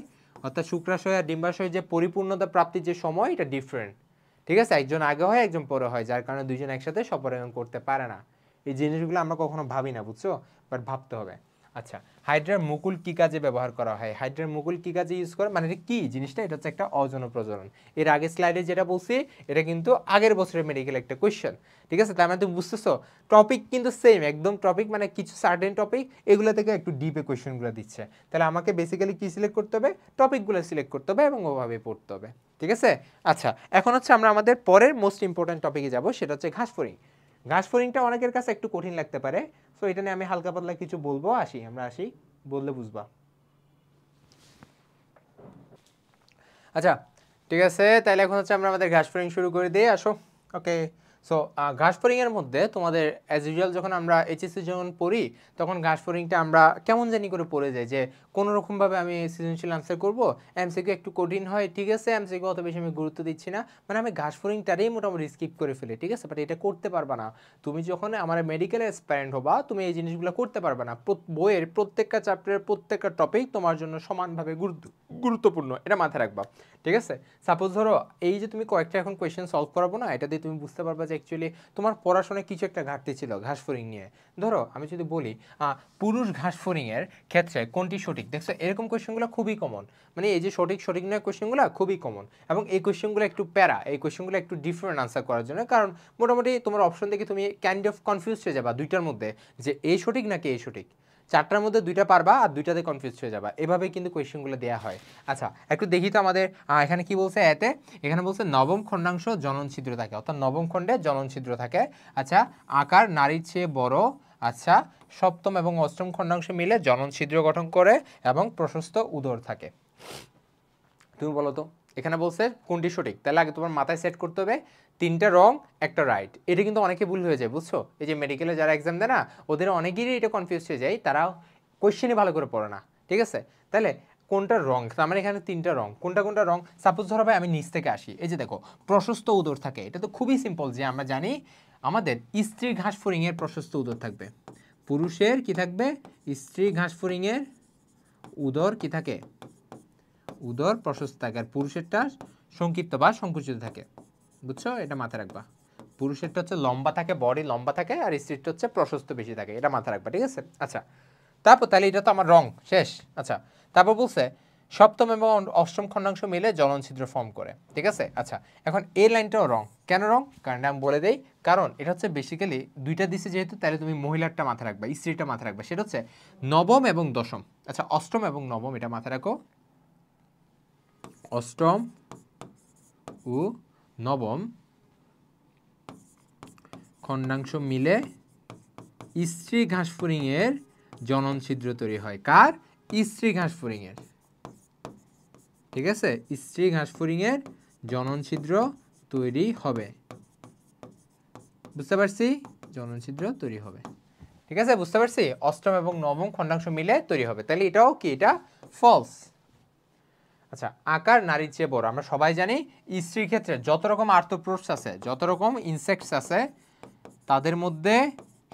অর্থাৎ শুক্রাশয় আর ডিম্বাশয় যে পরিপূর্ণতা প্রাপ্তির যে সময়, এটা ডিফারেন্ট। ঠিক আছে, একজন আগে হয় একজন পরে হয়, যার কারণে দুইজন একসাথে স্বপরাগায়ন করতে পারে না। এই জিনিসগুলো আমরা কখনো ভাবি না, বুঝছো, বাট ভাবতে হবে। আচ্ছা, হাইড্রার মুকুল কি কাজে ব্যবহার করা হয়? হাইড্রার মুকুল কি কাজে ইউজ করে, মানে এটা কি জিনিসটা? এটা হচ্ছে একটা অযৌন প্রজনন। এর আগের স্লাইডে যেটা বলছি এটা কিন্তু আগের বছরের মেডিকেল একটা কোয়েশ্চেন। ঠিক আছে, তার মানে তুমি বুঝতেছো টপিক কিন্তু সেম, একদম টপিক মানে কিছু সার্টেন টপিক, এগুলো থেকে একটু ডিপে কোয়েশ্চেনগুলো দিচ্ছে। তাহলে আমাকে বেসিক্যালি কি সিলেক্ট করতে হবে? টপিকগুলো সিলেক্ট করতে হবে এবং ওভাবে পড়তে হবে। ঠিক আছে, আচ্ছা, এখন হচ্ছে আমরা আমাদের পরের মোস্ট ইম্পর্ট্যান্ট টপিকে যাব, সেটা হচ্ছে ঘাসফড়িং। ঘাসফড়িংটা অনেকের কাছে একটু কঠিন লাগতে পারে, সো এটা নিয়ে আমি হালকা পাতলা কিছু বলবো। আমরা আসি, বললে বুঝবা। আচ্ছা, ঠিক আছে, তাহলে এখন হচ্ছে আমরা আমাদের ঘাসফড়িং শুরু করে দিই, আসো। ওকে, সো ঘাসফড়িংয়ের মধ্যে তোমাদের অ্যাজ ইউজুয়াল যখন আমরা এইচএসসি যখন পড়ি, তখন ঘাসফড়িংটা আমরা কেমন জানি করে পড়ে যাই যে কোনো রকমভাবে আমি সৃজনশীল আনসার করবো, এমসিকিউ একটু কঠিন হয়, ঠিক আছে, এমসিকিউ অত বেশি আমি গুরুত্ব দিচ্ছি না, মানে আমি ঘাসফড়িংটারেই মোটামুটি স্কিপ করে ফেলি। ঠিক আছে, বাট এটা করতে পারবা না। তুমি যখন আমার মেডিকেল অ্যাসপারেন্ট হবা, তুমি এই জিনিসগুলো করতে পারবে না। বইয়ের প্রত্যেকটা চ্যাপ্টারের প্রত্যেকটা টপিক তোমার জন্য সমানভাবে গুরুত্বপূর্ণ, এটা মাথায় রাখবা। ঠিক আছে, সাপোজ ধরো এই যে তুমি কয়েকটা এখন কোয়েশ্চেন সলভ করাবো না, এটা দিয়ে তুমি বুঝতে পারবা যে অ্যাকচুয়ালি তোমার পড়াশোনায় কিছু একটা ঘাটতি ছিল ঘাসফড়িং নিয়ে। ধরো আমি যদি বলি পুরুষ ঘাসফড়িংয়ের ক্ষেত্রে কোনটি সঠিক, দেখছো এরকম কোয়েশ্চেনগুলো খুবই কমন, মানে এই যে সঠিক নয় কোয়েশ্চেনগুলো খুবই কমন, এবং এই কোয়েশ্চেনগুলো একটু প্যারা, এই কোয়েশ্চেনগুলো একটু ডিফারেন্ট আনসার করার জন্য, কারণ মোটামুটি তোমার অপশন দেখে তুমি কাইন্ড অফ কনফিউজ হয়ে যাবা দুইটার মধ্যে, যে এই সঠিক নাকি এই সঠিক। চারটার মধ্যে দুইটা পারবা আর দুইটাতে কনফিউজ হয়ে যাবা, এভাবে কিন্তু কোয়েশ্চেনগুলো দেওয়া হয়। আচ্ছা, একটু দেখি তো আমাদের এখানে কি বলছে এতে, এখানে বলছে নবম খণ্ডাংশ জনন ছিদ্র থাকে, অর্থাৎ নবম খণ্ডে জনন ছিদ্র থাকে। আচ্ছা, আকার নারীর চেয়ে বড়। আচ্ছা, সপ্তম এবং অষ্টম খণ্ডাংশ মিলে জনন ছিদ্র গঠন করে এবং প্রশস্ত উদর থাকে। তুমি বলো তো এখানে বলছে কোনটি সঠিক, তাহলে আগে তোমার মাথায় সেট করতে হবে তিনটা রং একটা রাইট। এটা কিন্তু অনেকে ভুল হয়ে যায়, বুঝছো, এই যে মেডিকেলে যারা এক্সাম দেয় না, ওদের অনেকেরই এটা কনফিউজ হয়ে যায়, তারা কোয়েশ্চেনই ভালো করে পড়ে না। ঠিক আছে, তাহলে কোনটা রং, তার মানে এখানে তিনটা রং, কোনটা কোনটা রং? সাপোজ ধরো ভাই আমি নিচ থেকে আসি, এই যে দেখো প্রশস্ত উদর থাকে, এটা তো খুবই সিম্পল, যে আমরা জানি আমাদের স্ত্রী ঘাসফড়িংয়ের প্রশস্ত উদর থাকবে, পুরুষের কি থাকবে? স্ত্রী ঘাসফড়িংয়ের উদর কি থাকে? উদর প্রশস্ত থাকে, আর পুরুষেরটা সংক্ষিপ্ত বা সংকুচিত থাকে, বুঝছো, এটা মাথায় রাখবা। পুরুষেরটা হচ্ছে লম্বা থাকে, বডি লম্বা থাকে, আর স্ত্রীরটা হচ্ছে প্রশস্ত বেশি থাকে, এটা মাথায় রাখবা। ঠিক আছে, আচ্ছা, তারপর তাহলে এটা তো আমার রং শেষ। আচ্ছা, তারপর বলছে সপ্তম এবং অষ্টম খণ্ডাংশ মিলে জলন ছিদ্র ফর্ম করে। ঠিক আছে, আচ্ছা, এখন এই লাইনটাও রং, কেন রং? কারণ আমি বলে দেই, কারণ এটা হচ্ছে বেসিক্যালি দুইটা দিছে যেহেতু, তাহলে তুমি মহিলারটা মাথায় রাখবা, স্ত্রীটা মাথায় রাখবা, সেটা হচ্ছে নবম এবং দশম। আচ্ছা, অষ্টম এবং নবম এটা মাথায় রাখো, অষ্টম ও নবম খণ্ডাংশ মিলে স্ত্রী ঘাসফড়িংয়ের জনন ছিদ্র তৈরি হয়। কার? স্ত্রী ঘাসফড়িংয়ের। ঠিক আছে, স্ত্রী ঘাসফড়িংয়ের জনন ছিদ্র তৈরি হবে। বুঝতে পারছি? জনন ছিদ্র তৈরি হবে। ঠিক আছে, বুঝতে পারছি? অষ্টম এবং নবম খণ্ডাংশ মিলে তৈরি হবে। তাহলে এটাও কি? এটা ফলস। আচ্ছা, আকার নারীর চেয়ে বড়। আমরা সবাই জানি স্ত্রীর ক্ষেত্রে যত রকম আর্থ্রোপোডস আছে, যত রকম ইনসেক্টস আছে, তাদের মধ্যে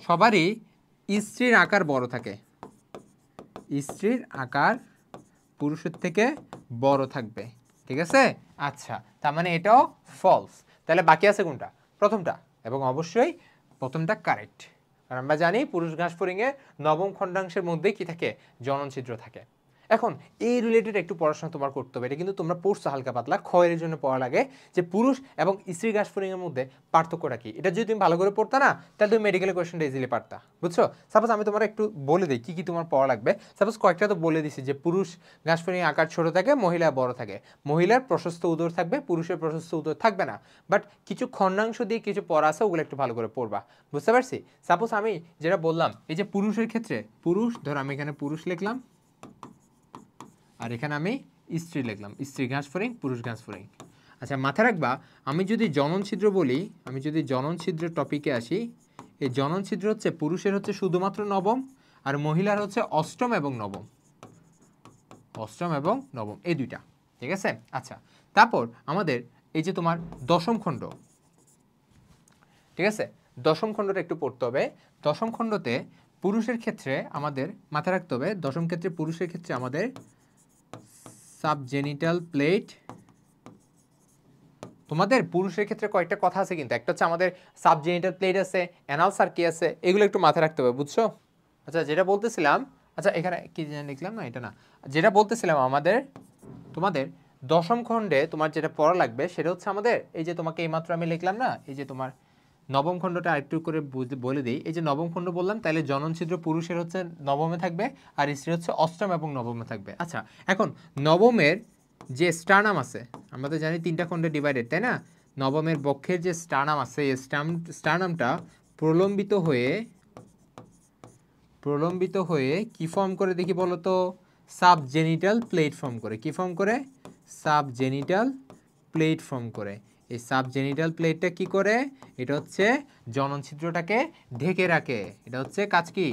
সবারই স্ত্রীর আকার বড় থাকে। স্ত্রীর আকার পুরুষের থেকে বড় থাকবে। ঠিক আছে? আচ্ছা, তার মানে এটাও ফলস। তাহলে বাকি আছে কোনটা? প্রথমটা, এবং অবশ্যই প্রথমটা কারেক্ট। কারণ আমরা জানি পুরুষ ঘাসফড়িংয়ে নবম খণ্ডাংশের মধ্যে কি থাকে? জনন ছিদ্র থাকে। এখন এই রিলেটেড একটু পড়াশোনা তোমার করতে হবে। এটা কিন্তু তোমরা পড়ছো হালকা পাতলা, ক্ষয়ের জন্য পড়া লাগে, যে পুরুষ এবং স্ত্রী ঘাসফড়িংয়ের মধ্যে পার্থক্যটা কি। এটা যদি তুমি ভালো করে পড়তা না, তাহলে তুমি মেডিকেলের কোয়েশ্চনটা ইজিলি পারতা। বুঝছো? সাপোজ আমি তোমার একটু বলে দিই কি কি তোমার পড়া লাগবে। সাপোজ কয়েকটা তো বলে দিছি, যে পুরুষ ঘাসফড়িং আকার ছোট থাকে, মহিলা বড় থাকে, মহিলার প্রশস্ত উদর থাকবে, পুরুষের প্রশস্ত উদর থাকবে না। বাট কিছু খণ্ডাংশ দিয়ে কিছু পড়া আছে, ওগুলো একটু ভালো করে পড়বা। বুঝতে পারছি? সাপোজ আমি যেটা বললাম, এই যে পুরুষের ক্ষেত্রে পুরুষ, ধর আমি এখানে পুরুষ লিখলাম, আর এখানে আমি স্ত্রী লিখলাম, স্ত্রী ঘাসফড়িং, পুরুষ ঘাসফড়িং। আচ্ছা, মাথায় রাখবা, আমি যদি জনন ছিদ্র বলি, আমি যদি জনন ছিদ্র টপিকে আসি, এই জনন ছিদ্র হচ্ছে পুরুষের হচ্ছে শুধুমাত্র নবম, আর মহিলার হচ্ছে অষ্টম এবং নবম। অষ্টম এবং নবম, এই দুইটা। ঠিক আছে? আচ্ছা, তারপর আমাদের এই যে তোমার দশম খণ্ড, ঠিক আছে, দশম খণ্ডটা একটু পড়তে হবে। দশম খণ্ডতে পুরুষের ক্ষেত্রে আমাদের মাথায় রাখতে হবে, দশম ক্ষেত্রে পুরুষের ক্ষেত্রে আমাদের সাবজেনিটাল প্লেট। তোমাদের পুরুষের ক্ষেত্রে কয়েকটা কথা আছে কিন্তু, একটা হচ্ছে আমাদের সাবজেনিটাল প্লেট আছে, অ্যানাল সার্কি আছে, এগুলো একটু মাথায় রাখতে হবে। বুঝছো? আচ্ছা, যেটা বলতেছিলাম, আচ্ছা এখানে কি যেন লিখলাম না, এটা না, যেটা বলতেছিলাম আমাদের তোমাদের দশম খণ্ডে তোমার যেটা পড়া লাগবে সেটা হচ্ছে আমাদের এই যে তোমাকে এইমাত্র আমি লিখলাম না, এই যে তোমার নবম খণ্ডটা আরেকটু করে বলে দিই। এই যে নবম খণ্ড বললাম, তাহলে জনন ছিদ্র পুরুষের হচ্ছে নবমে থাকবে, আর স্ত্রী হচ্ছে অষ্টম এবং নবমে থাকবে। আচ্ছা, এখন নবমের যে স্টার্নাম আছে, আমরা তো জানি তিনটা খণ্ডে ডিভাইডেড, তাই না? নবমের বক্ষের যে স্টার্নাম আছে, এই স্টার্নামটা প্রলম্বিত হয়ে কি ফর্ম করে দেখি বলো তো? সাবজেনিটাল প্লেট ফর্ম করে। কি ফর্ম করে? সাবজেনিটাল প্লেট ফর্ম করে। এই সাবজেনিটাল প্লেটটা কি করে? এটা হচ্ছে জনন ছিদ্রটাকে ঢেকে রাখে। এটা হচ্ছে কাজ কি?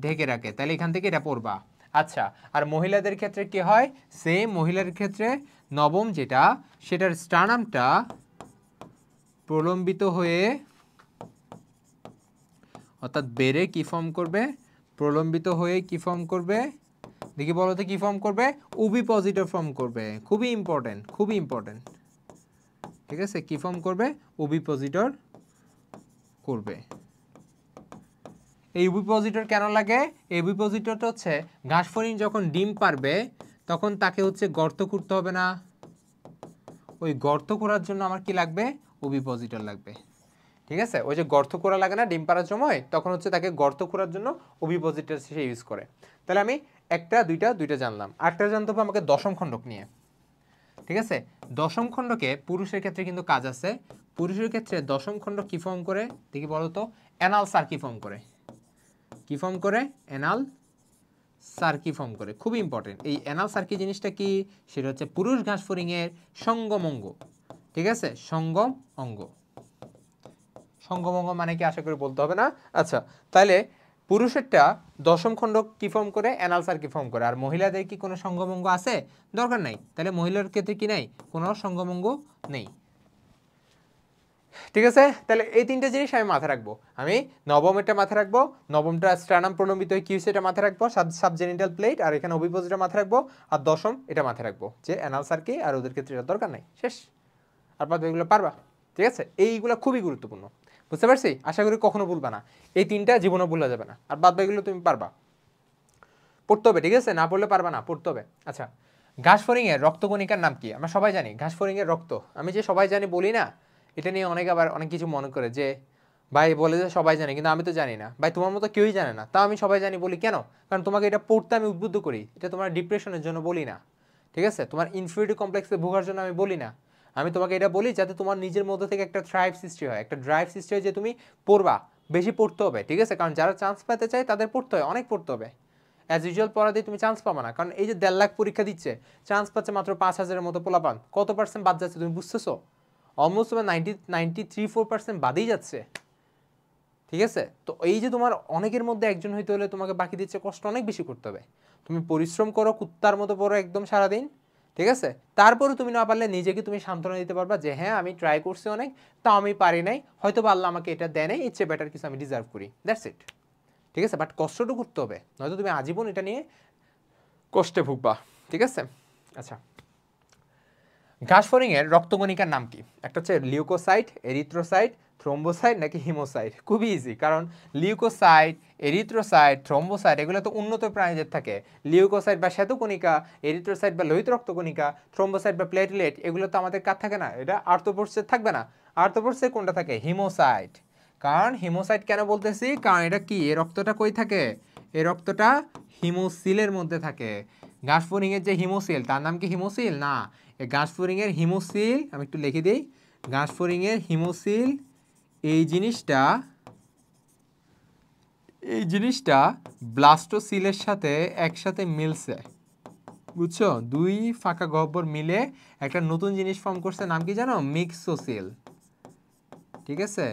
ঢেকে রাখে। তাহলে এখান থেকে এটা পড়বা। আচ্ছা, আর মহিলাদের ক্ষেত্রে কি হয়? সেম, মহিলার ক্ষেত্রে নবম যেটা, সেটার স্টার্নামটা প্রলম্বিত হয়ে, অর্থাৎ বেড়ে কি ফর্ম করবে? প্রলম্বিত হয়ে কি ফর্ম করবে দেখি বলো তো? কি ফর্ম করবে? ওভিপজিটর ফর্ম করবে। খুবই ইম্পর্টেন্ট, খুবই ইম্পর্টেন্ট। ঠিক আছে, কি ফর্ম করবে? ওভিপজিটর করবে। এই ওভিপজিটর কেন লাগে? এই ওভিপজিটরটা হচ্ছে ঘাসফড়িং যখন ডিম পারবে তখন তাকে হচ্ছে গর্ত খুঁড়তে হবে না? ওই গর্ত খোঁড়ার জন্য আমার কি লাগবে? ওভিপজিটর লাগবে। ঠিক আছে, ওই যে গর্ত খোঁড়া লাগে না ডিম পাড়ার সময়, তখন হচ্ছে তাকে গর্ত খোঁড়ার জন্য ওভিপজিটর সে ইউজ করে। তাহলে আমি একটা দুইটা জানলাম, আরেকটা জানতে হবে আমাকে দশম খণ্ডক নিয়ে। ঠিক আছে, দশম খণ্ডকে পুরুষের ক্ষেত্রে কিন্তু কাজ আছে। পুরুষের ক্ষেত্রে দশম খণ্ড কি ফর্ম করে দেখি বলো তো? অ্যানাল সার্কি ফর্ম করে। কি ফর্ম করে? অ্যানাল সার্কি ফর্ম করে। খুবই ইম্পর্টেন্ট। এই অ্যানাল সার্কি জিনিসটা কি? সেটা হচ্ছে পুরুষ ঘাসফড়িংয়ের সঙ্গম অঙ্গ। ঠিক আছে, সঙ্গম অঙ্গ। সঙ্গম অঙ্গ মানে কি আশা করি বলতে হবে না। আচ্ছা, তাহলে পুরুষেরটা দশম খণ্ড কি ফর্ম করে? অ্যানাল সার্কি ফর্ম করে। আর মহিলাদের কি কোনো সঙ্গম অঙ্গ আছে? দরকার নাই। তাহলে মহিলার ক্ষেত্রে কি নাই? কোনো সঙ্গম অঙ্গ নেই। ঠিক আছে, তাহলে এই তিনটে জিনিস আমি মাথায় রাখবো। আমি নবমেরটা মাথায় রাখবো, নবমটা স্টার্নাম প্রলম্বিত হয়ে কি হচ্ছে এটা মাথায় রাখবো, সাবজেনিটাল প্লেট, আর এখানে ওভিপজিটর মাথায় রাখবো, আর দশম এটা মাথায় রাখবো যে অ্যানাল সার্কি, আর ওদের ক্ষেত্রে এটা দরকার নাই। শেষ। আর বাদ এগুলো পারবা। ঠিক আছে, এইগুলো খুবই গুরুত্বপূর্ণ। বুঝতে পারছি? আশা করি কখনো ভুলবা না। এই তিনটা জীবনে ভুলা যাবে না। আর বাদ বাকিগুলো তুমি পারবা, পড়তে হবে। ঠিক আছে, না পড়লে পারবা না, পড়তে হবে। আচ্ছা, ঘাসফড়িংয়ের রক্তকণিকার নাম কি? আমরা সবাই জানি ঘাসফড়িংয়ের রক্ত। আমি যে সবাই জানি বলি না, এটা নিয়ে অনেক আবার অনেক কিছু মনে করে যে ভাই বলে যে সবাই জানে, কিন্তু আমি তো জানি না। ভাই তোমার মতো কেউই জানে না, তাও আমি সবাই জানি বলি কেন? কারণ তোমাকে এটা পড়তে আমি উদ্বুদ্ধ করি। এটা তোমার ডিপ্রেশনের জন্য বলি না। ঠিক আছে, তোমার ইনফিরিয়রিটি কমপ্লেক্সে ভোগার জন্য আমি বলি না। আমি তোমাকে এটা বলি যাতে তোমার নিজের মধ্যে থেকে একটা ড্রাইভ সৃষ্টি হয়, একটা ড্রাইভ সৃষ্টি হয় যে তুমি পড়বা, বেশি পড়তে হবে, ঠিক আছে? কারণ যারা চান্স পেতে চায় তাদের পড়তে হয়, অনেক পড়তে হবে। অ্যাজ ইউজুয়াল পড়া দিয়ে তুমি চান্স পাবা না, কারণ এই যে 1.5 লাখ পরীক্ষা দিচ্ছে, চান্স পাচ্ছে মাত্র 5,000-এর মতো পোলাপান, কত পার্সেন্ট বাদ যাচ্ছে তুমি বুঝতেছো? অলমোস্ট তোমার 93-4% বাদেই যাচ্ছে, ঠিক আছে? তো এই যে তোমার অনেকের মধ্যে একজন হইতে হলে তোমাকে বাকি দিচ্ছে কষ্ট অনেক বেশি করতে হবে। তুমি পরিশ্রম করো, কুত্তার মতো পড়ো একদম সারাদিন, ঠিক আছে? তারপরে তুমি না পারলে নিজেকে তুমি সান্ত্বনা দিতে পারবা যে হ্যাঁ আমি ট্রাই করছি অনেক, তাও আমি পারি নাই, হয়তো বা আল্লাহ আমাকে এটা দেয় নাই, এর চেয়ে বেটার কিছু আমি ডিজার্ভ করি, দ্যাটস ইট, ঠিক আছে? বাট কষ্টটা করতে হবে, নয়তো তুমি আজীবন এটা নিয়ে কষ্টে ভুগবা, ঠিক আছে? আচ্ছা, ঘাসফড়িংয়ের রক্তকণিকার নাম কি? একটা হচ্ছে লিউকোসাইট, এরিথ্রোসাইট, থ্রোম্বোসাইট নাকি হিমোসাইট? খুবই ইজি, কারণ লিউকোসাইট, এরিথ্রোসাইট, থ্রোম্বোসাইট এগুলো তো উন্নত প্রাণীদের থাকে। লিউকোসাইট বা শ্বেতকণিকা, এরিথ্রোসাইট বা লোহিত রক্তকণিকা, থ্রোম্বোসাইট বা প্লেটলেট এগুলো তো আমাদের কার থাকে না, এটা আর্থ্রোপোডসের থাকবে না। আর্থ্রোপোডসের কোনটা থাকে? হিমোসাইট। কারণ হিমোসাইট কেন বলতেছি, কারণ এটা কি, এই রক্তটা কই থাকে? এই রক্তটা হিমোসিলের মধ্যে থাকে। ঘাসফড়িংয়ের যে হিমোসিল, তার নাম কি হিমোসিল? না, এই ঘাসফড়িংয়ের হিমোসিল, আমি একটু লিখে দিই, ঘাসফড়িংয়ের হিমোসিল এই জিনিসটা ব্লাস্টোসিলের সাথে একসাথে মিলছে, বুঝছো? দুই ফাঁকা গহ্বর মিলে একটা নতুন জিনিস ফর্ম করছে, নাম কি জানো? মিক্সোসিল, ঠিক আছে?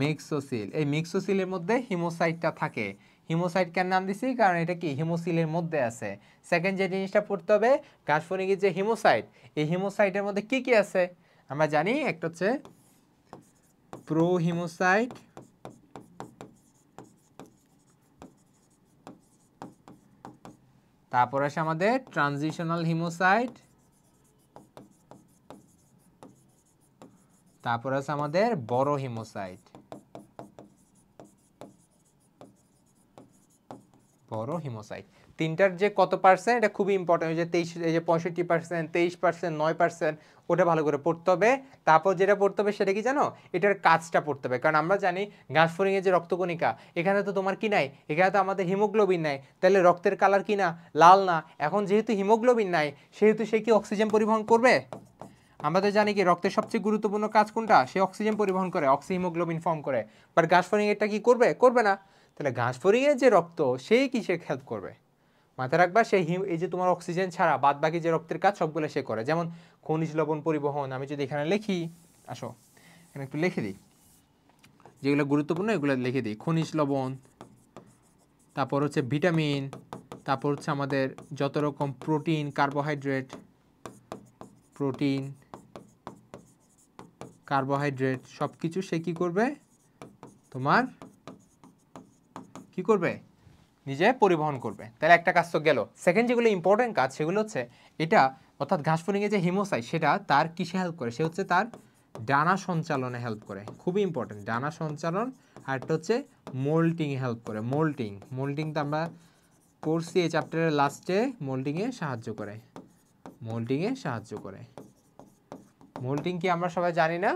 মিক্সোসিল। এই মিক্সোসিলের মধ্যে হিমোসাইটটা থাকে। হিমোসাইট কেন নাম দিছি? কারণ এটা কি, হিমোসিলের মধ্যে আছে। সেকেন্ড যে জিনিসটা পড়তে হবে, ঘাসফড়িংয়ের যে হিমোসাইট, এই হিমোসাইটের মধ্যে কি কি আছে আমরা জানি। একটা হচ্ছে প্রোহিমোসাইট, তারপর আছে আমাদের ট্রানজিশনাল হিমোসাইট, তারপর আছে আমাদের বড় হিমোসাইট, বড় হিমোসাইট। তিনটার যে কত পার্সেন্ট, এটা খুবই ইম্পর্টেন্ট। যে 65%, 23%, 9%, ওটা ভালো করে পড়তে হবে। তারপর যেটা পড়তে হবে সেটা কি জানো, এটার কাজটা পড়তে হবে। কারণ আমরা জানি ঘাসফড়িংয়ের যে রক্তকণিকা, এখানে তো তোমার কি নাই, এখানে তো আমাদের হিমোগ্লোবিন নাই, তাহলে রক্তের কালার কি না, লাল না। এখন যেহেতু হিমোগ্লোবিন নাই, সেহেতু সে কি অক্সিজেন পরিবহন করবে? আমরা তো জানি কি রক্তের সবচেয়ে গুরুত্বপূর্ণ কাজ কোনটা, সে অক্সিজেন পরিবহন করে, অক্সিহিমোগ্লোবিন ফর্ম করে। বাট ঘাসফড়িং এটা কি করবে? করবে না। তাহলে ঘাসফড়িংয়ের যে রক্ত, সেই কিসে হেল্প করবে? মাথায় রাখবা, সেই এই যে তোমার অক্সিজেন ছাড়া বাদ বাকি যে রক্তের কাজ সবগুলো সে করে। যেমন খনিজ লবণ পরিবহন, আমি যদি এখানে লিখি, আসো এখানে একটু লিখে দিই, যেগুলো গুরুত্বপূর্ণ এগুলো লিখে দিই। খনিজ লবণ, তারপর হচ্ছে ভিটামিন, তারপর হচ্ছে আমাদের যত রকম প্রোটিন, কার্বোহাইড্রেট, সব কিছু সে কি করবে, তোমার কি করবে, নিজে পরিবহন করবে। তাহলে একটা কাজ তো গেল। সেকেন্ড যেগুলো ইম্পর্টেন্ট কাজ, সেগুলো হচ্ছে এটা, অর্থাৎ ঘাসফড়িংয়ে যে হিমোসাইট, সেটা তার কিসে হেল্প করে? সে হচ্ছে তার ডানা সঞ্চালনে হেল্প করে, খুবই ইম্পর্টেন্ট, ডানা সঞ্চালন। আর একটা হচ্ছে মোল্টিং হেল্প করে। মোল্টিং তো আমরা পড়ছি এই চ্যাপ্টারের লাস্টে, মোল্টিংয়ে সাহায্য করে। মোল্টিং কি আমরা সবাই জানি না,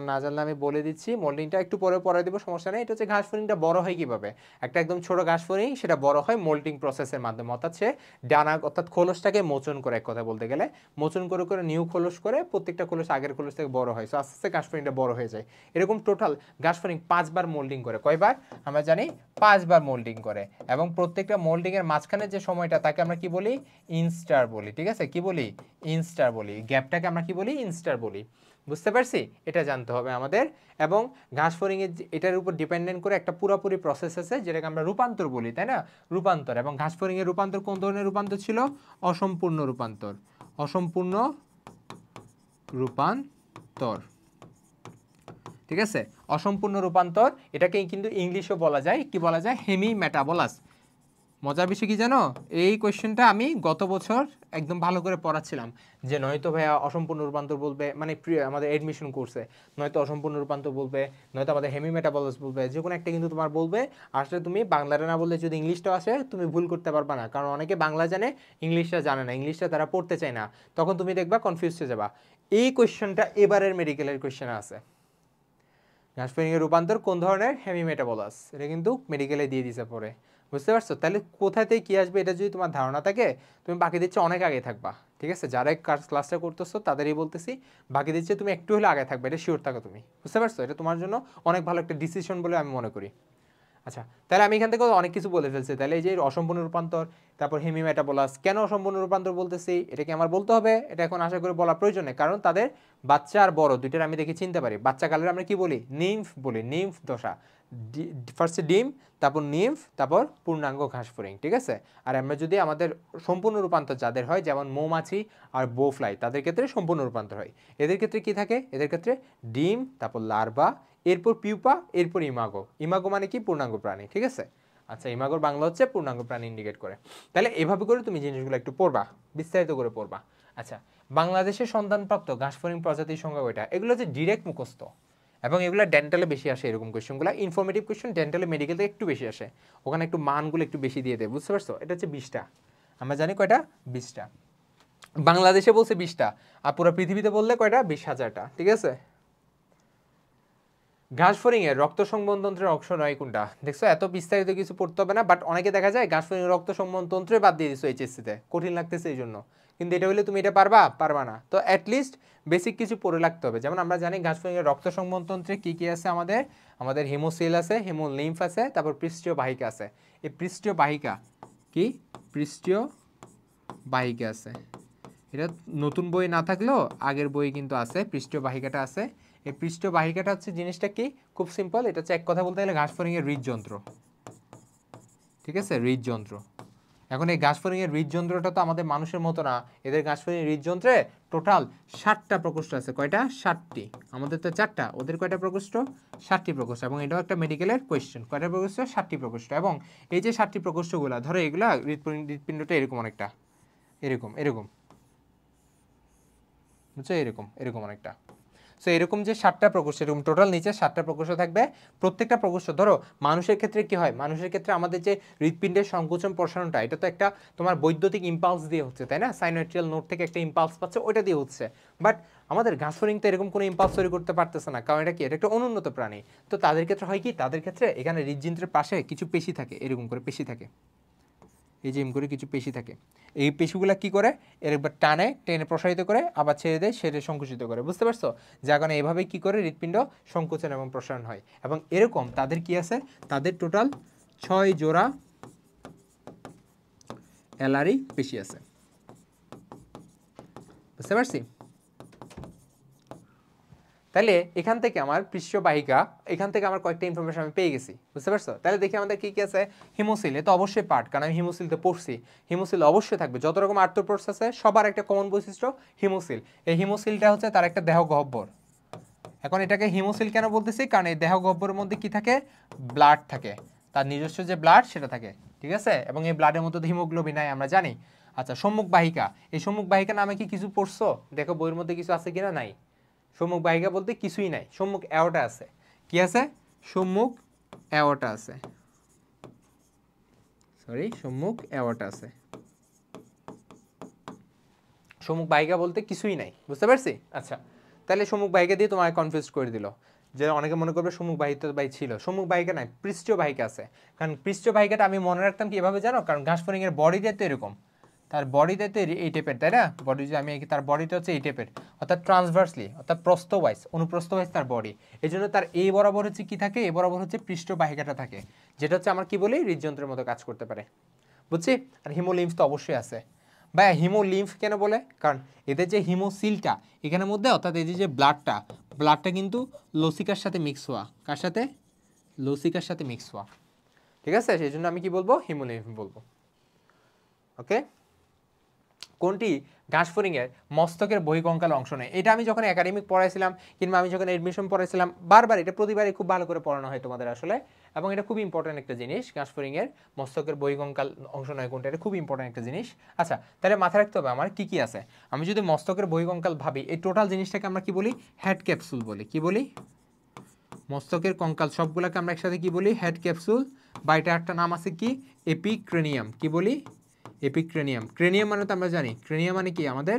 না জানলে আমি বলে দিচ্ছি। মোল্টিংটা একটু পরে দেবো, সমস্যা নেই। এটা হচ্ছে ঘাসফড়িংটা বড় হয় কিভাবে। একটা একদম ছোট ঘাসফড়িং, সেটা বড় হয় মোল্টিং প্রসেসের মাধ্যমে, অর্থাৎ সে ডানা, অর্থাৎ খোলসটাকে মোচন করে, এক কথা বলতে গেলে মোচন করে করে নিউ খোলস করে, প্রত্যেকটা খোলস আগের খোলস থেকে বড় হয়। সো আস্তে আস্তে ঘাসফড়িংটা বড় হয়ে যায়। এরকম টোটাল ঘাসফড়িং 5 বার মোল্ডিং করে। কয়বার? আমরা জানি 5 বার মোল্ডিং করে। এবং প্রত্যেকটা মোল্ডিং এর মাঝখানে যে সময়টা, তাকে আমরা কি বলি? ইনস্টার বলি, ঠিক আছে? কি বলি? ইনস্টার বলি। গ্যাপটাকে আমরা কি বলি? ইনস্টার বলি। বুঝতে পারছি? এটা জানতে হবে আমাদের। এবং ঘাসফড়িংয়ের এটার উপর ডিপেন্ডেন্ট করে একটা পুরোপুরি প্রসেস আছে, যেটাকে আমরা রূপান্তর বলি, তাই না? রূপান্তর। এবং ঘাসফড়িংয়ের রূপান্তর কোন ধরনের রূপান্তর ছিল? অসম্পূর্ণ রূপান্তর। ঠিক আছে? অসম্পূর্ণ রূপান্তর, এটাকে কিন্তু ইংলিশেও বলা যায়, কি বলা যায়? হেমি মেটাবলাস। মজার বিষয় কি জানো, এই কোয়েশ্চেনটা আমি গত বছর একদম ভালো করে পড়াচ্ছিলাম, যে নয়তো ভাইয়া অসম্পূর্ণ রূপান্তর বলবে, মানে আমাদের এডমিশন কোর্সে নয়তো অসম্পূর্ণ রূপান্তর বলবে, নয়তো আমাদের হেমি মেটাবলস বলবে, যে কোনো একটা কিন্তু তোমার বলবে। আসলে তুমি বাংলাটা না বললে যদি ইংলিশটা আসে, তুমি ভুল করতে পারবা না। কারণ অনেকে বাংলা জানে, ইংলিশটা জানে না, ইংলিশটা তারা পড়তে চায় না, তখন তুমি দেখবা কনফিউজ হয়ে যাবা। এই কোয়েশ্চেনটা এবারের মেডিকেলের কোয়েশ্চেনে আছে। ঘাসফড়িংয়ের রূপান্তর কোন ধরনের? হেমি মেটাবলাস। এটা কিন্তু মেডিকেলে দিয়ে দিছে পরে। বুঝতে পারছো? তাহলে কোথায় থেকে কি আসবে এটা যদি তোমার ধারণা থাকে তুমি বাকিদের চেয়ে অনেক আগে থাকবা, ঠিক আছে? যারা ক্লাসটা করতেছো তাদেরই বলতেছি, বাকিদের চেয়ে তুমি একটু হলে আগে থাকবে, এটা শিওর থাকো তুমি, বুঝতে পারছো? এটা তোমার জন্য অনেক ভালো একটা ডিসিশন বলে আমি মনে করি। আচ্ছা, তাহলে আমি এখান থেকে অনেক কিছু বলে ফেলছি। তাহলে এই যে অসম্পূর্ণ রূপান্তর, তারপর হেমিমেটাবোলাস, কেন অসম্পূর্ণ রূপান্তর বলতেছি এটা কি আমার বলতে হবে? এটা এখন আশা করি বলা প্রয়োজন নেই, কারণ তাদের বাচ্চা আর বড় দুইটার আমি দেখে চিনতে পারি। বাচ্চা কালের আমরা কি বলি? নিম্ফ বলি, নিম্ফ দশা, ফার্স্টে ডিম, তারপর নিম্ফ, তারপর পূর্ণাঙ্গ ঘাসফড়িং, ঠিক আছে? আর আমরা যদি আমাদের সম্পূর্ণ রূপান্তর যাদের হয়, যেমন মৌমাছি আর বোফ্লাই, তাদের ক্ষেত্রে সম্পূর্ণ রূপান্তর হয়। এদের ক্ষেত্রে কি থাকে? এদের ক্ষেত্রে ডিম, তারপর লার্ভা, এরপর পিউপা, এরপর ইমাগো। ইমাগো মানে কি? পূর্ণাঙ্গ প্রাণী, ঠিক আছে? আচ্ছা, ইমাগোর বাংলা হচ্ছে পূর্ণাঙ্গ প্রাণী ইন্ডিকেট করে। তাহলে এভাবে করে তুমি জিনিসগুলো একটু পড়বা, বিস্তারিত করে পড়বা। আচ্ছা, বাংলাদেশের সন্তানপ্রাপ্ত ঘাসফড়িং প্রজাতির সংখ্যা কয়টা? এগুলো হচ্ছে ডিরেক্ট মুখস্থ, এবং এগুলো ডেন্টালে বেশি আসে। এরকম কোয়েশ্চেনগুলো ইনফরমেটিভ কোয়েশ্চেন ডেন্টালে মেডিকেলে একটু বেশি আসে, ওখানে একটু মানগুলো একটু বেশি দিয়ে দেয়, বুঝতে পারছো? এটা হচ্ছে 20টা, আমরা জানি কয়টা? 20টা। বাংলাদেশে বলছে 20টা, আর পুরো পৃথিবীতে বললে কয়টা? 20,000টা, ঠিক আছে? ঘাসফড়িং এর রক্ত সংবহনতন্ত্রের অংশ নয় কোনটা? দেখছো, এত বিস্তারিত কিছু পড়তে হবে না, বাট অনেকে দেখা যায় ঘাসফড়িং এর রক্ত সংবহনতন্ত্রে বাদ দিয়ে দিছো এইচএসসিতে, কঠিন লাগতেছে এই জন্য। কিন্তু এটা হলে তুমি এটা পারবা? পারবা না। তো অ্যাটলিস্ট বেসিক কিছু পড়ে লাগতে হবে। যেমন আমরা জানি ঘাসফড়িং এর রক্ত সংবহনতন্ত্রে কি কি আছে আমাদের? আমাদের হিমোসিল আছে, হিমোলিম্ফ আছে, তারপর পৃষ্ঠীয় বাহিকা আছে। এই পৃষ্ঠীয় বাহিকা কি? পৃষ্ঠীয় বাহিকা আছে। এটা নতুন বই না থাকলেও আগের বই কিন্তু আছে, পৃষ্ঠীয় বাহিকাটা আছে। এই পৃষ্ঠীয় বাহিকাটা হচ্ছে জিনিসটা কি? খুব সিম্পল, এটা হচ্ছে এক কথা বলতে গেলে ঘাসফড়িং এর হৃদযন্ত্র, ঠিক আছে? হৃদযন্ত্র। এখন এই ঘাসফড়িং এর হৃদযন্ত্রটা তো আমাদের মানুষের মতো না, এদের ঘাসফড়িং এর হৃদযন্ত্রে টোটাল 7টা প্রকোষ্ঠ আছে। কয়টা? 7টি। আমাদের তো 4টা, ওদের কয়টা প্রকোষ্ঠ? 7টি প্রকোষ্ঠ। এবং এটাও একটা মেডিকেলের কোয়েশ্চেন, কয়টা প্রকোষ্ঠ? 7টি প্রকোষ্ঠ। এবং এই যে 7টি প্রকোষ্ঠগুলা, ধরো এগুলা হৃদপিণ্ডটা এরকম অনেকটা, এরকম এরকম, বুঝছো? এরকম এরকম অনেকটা। সো এরকম যে 7টা প্রকোষ্ঠ, এরকম টোটাল নিচে 7টা প্রকোষ্ঠ থাকবে। প্রত্যেকটা প্রকোষ্ঠ, ধরো মানুষের ক্ষেত্রে কি হয়? মানুষের ক্ষেত্রে আমাদের যে হৃদপিণ্ডের সংকোচন প্রসারণটা, এটা তো একটা তোমার বৈদ্যুতিক ইম্পালস দিয়ে হচ্ছে, তাই না? সাইনোয়েট্রিয়াল নোড থেকে একটা ইম্পালস পাচ্ছে, ওইটা দিয়ে হচ্ছে। বাট আমাদের ঘাসফড়িং তো এরকম কোনো ইম্পালস তৈরি করতে পারতেছে না, কারণ এটা কি? এটা একটা অনুন্নত প্রাণী। তো তাদের ক্ষেত্রে হয় কি? তাদের ক্ষেত্রে এখানে হৃদযন্ত্রের পাশে কিছু পেশি থাকে, এরকম করে পেশি থাকে, এই যে এম করে কিছু পেশি থাকে। এই পেশিগুলো কি করে? এর একবার টানে, টেনে প্রসারিত করে, আবার ছেড়ে দেয়, সেটা সংকুচিত করে, বুঝতে পারছো? যার কারণে এভাবে কি করে হৃদপিণ্ড সংকোচন এবং প্রসারণ হয়। এবং এরকম তাদের কি আছে? তাদের টোটাল 6 জোড়া এলারি পেশি আছে, বুঝতে পারছি? তাহলে এখান থেকে আমার পৃষ্ঠীয় বাহিকা, এখান থেকে আমার কয়েকটা ইনফরমেশন আমি পেয়ে গেছি, বুঝতে পারছো? তাহলে দেখি আমাদের কি কি আছে। হিমোসিল, এ তো অবশ্যই পার্ট, কারণ আমি হিমোসিল তো পড়ছি। হিমোসিল অবশ্যই থাকবে, যত রকম আর্থ্রোপোডস আছে সবার একটা কমন বৈশিষ্ট্য হিমোসিল। এই হিমোসিলটা হচ্ছে তার একটা দেহ গহ্বর। এখন এটাকে হিমোসিল কেন বলতেছি? কারণ এই দেহ গহ্বরের মধ্যে কি থাকে? ব্লাড থাকে, তার নিজস্ব যে ব্লাড সেটা থাকে, ঠিক আছে? এবং এই ব্লাডের মধ্যে তো হিমোগ্লোবিন নাই, আমরা জানি। আচ্ছা, সম্মুখ বাহিকা, এই সম্মুখ বাহিকা নামে কি কিছু পড়ছো? দেখো বইয়ের মধ্যে কিছু আছে কিনা? নাই। সম্মুখ বাহিকা বলতে কিছুই নাই, সম্মুখ অ্যাওর্টা আছে। কি আছে? সম্মুখ অ্যাওর্টা আছে, সরি, সম্মুখ অ্যাওর্টা আছে। সম্মুখ বাহিকা বলতে কিছুই নাই, বুঝতে পারছি? আচ্ছা, তাহলে সম্মুখ বাহিকা দিয়ে তোমাকে কনফিউজ করে দিল, যে অনেকে মনে করবে সম্মুখ বাহিকা বাই ছিল, সম্মুখ বাহিকা নাই, পৃষ্ঠীয় বাহিকা আছে। কারণ পৃষ্ঠীয় বাহিকাটা আমি মনে রাখতাম কি এভাবে, জানো? কারণ ঘাসফড়িং এর বডিটা তো এরকম, তার বডিটা তো এই টাইপের, তাই না? বডি যে আমি তার বডিটা হচ্ছে এই টাইপের, অর্থাৎ ট্রান্সভার্সলি, অর্থাৎ প্রস্থ ওয়াইজ তার বডি। এই জন্য তার এই বরাবর হচ্ছে কি থাকে? এই বরাবর হচ্ছে পৃষ্ঠ বাহিকাটা থাকে, যেটা হচ্ছে আমার কি বলি? হৃদযন্ত্রের মতো কাজ করতে পারে, বুঝছি? আর হিমোলিম্ফ তো অবশ্যই আছে। বা হিমোলিম্ফ কেন বলে? কারণ এদের যে হিমোসিলটা এখানের মধ্যে, অর্থাৎ এই যে ব্লাডটা কিন্তু লসিকার সাথে মিক্স হওয়া, কার সাথে? লসিকার সাথে মিক্স হওয়া, ঠিক আছে? সেই জন্য আমি কি বলবো? হিমোলিম্ফ বলবো। ওকে, কোনটি ঘাসফড়িং এর মস্তকের বহিঃকঙ্কাল অংশ নেই? এটা আমি যখন একাডেমিক পড়াইছিলাম, কিংবা আমি যখন এডমিশন পড়াইছিলাম, বারবার এটা প্রতিবারই খুব ভালো করে পড়ানো হয় তোমাদের আসলে। এবং এটা খুব ইম্পর্টেন্ট একটা জিনিস, ঘাসফড়িং এর মস্তকের বহিঃকঙ্কাল অংশ নয় কোনটা, এটা খুব ইম্পর্টেন্ট একটা জিনিস। আচ্ছা, তাহলে মাথায় রাখতে হবে আমার কি কি আছে। আমি যদি মস্তকের বহিঃকঙ্কাল ভাবি, এই টোটাল জিনিসটাকে আমরা কি বলি? হেড ক্যাপসুল বলি। কি বলি? মস্তকের কঙ্কাল সবগুলোকে আমরা একসাথে কি বলি? Head capsule. বা এটা একটা নাম আছে কি? এপিক্রেনিয়াম। কি বলি? এপিক্রেনিয়াম। ক্রেনিয়াম মানে তো আমরা জানি, ক্রেনিয়াম মানে কি? আমাদের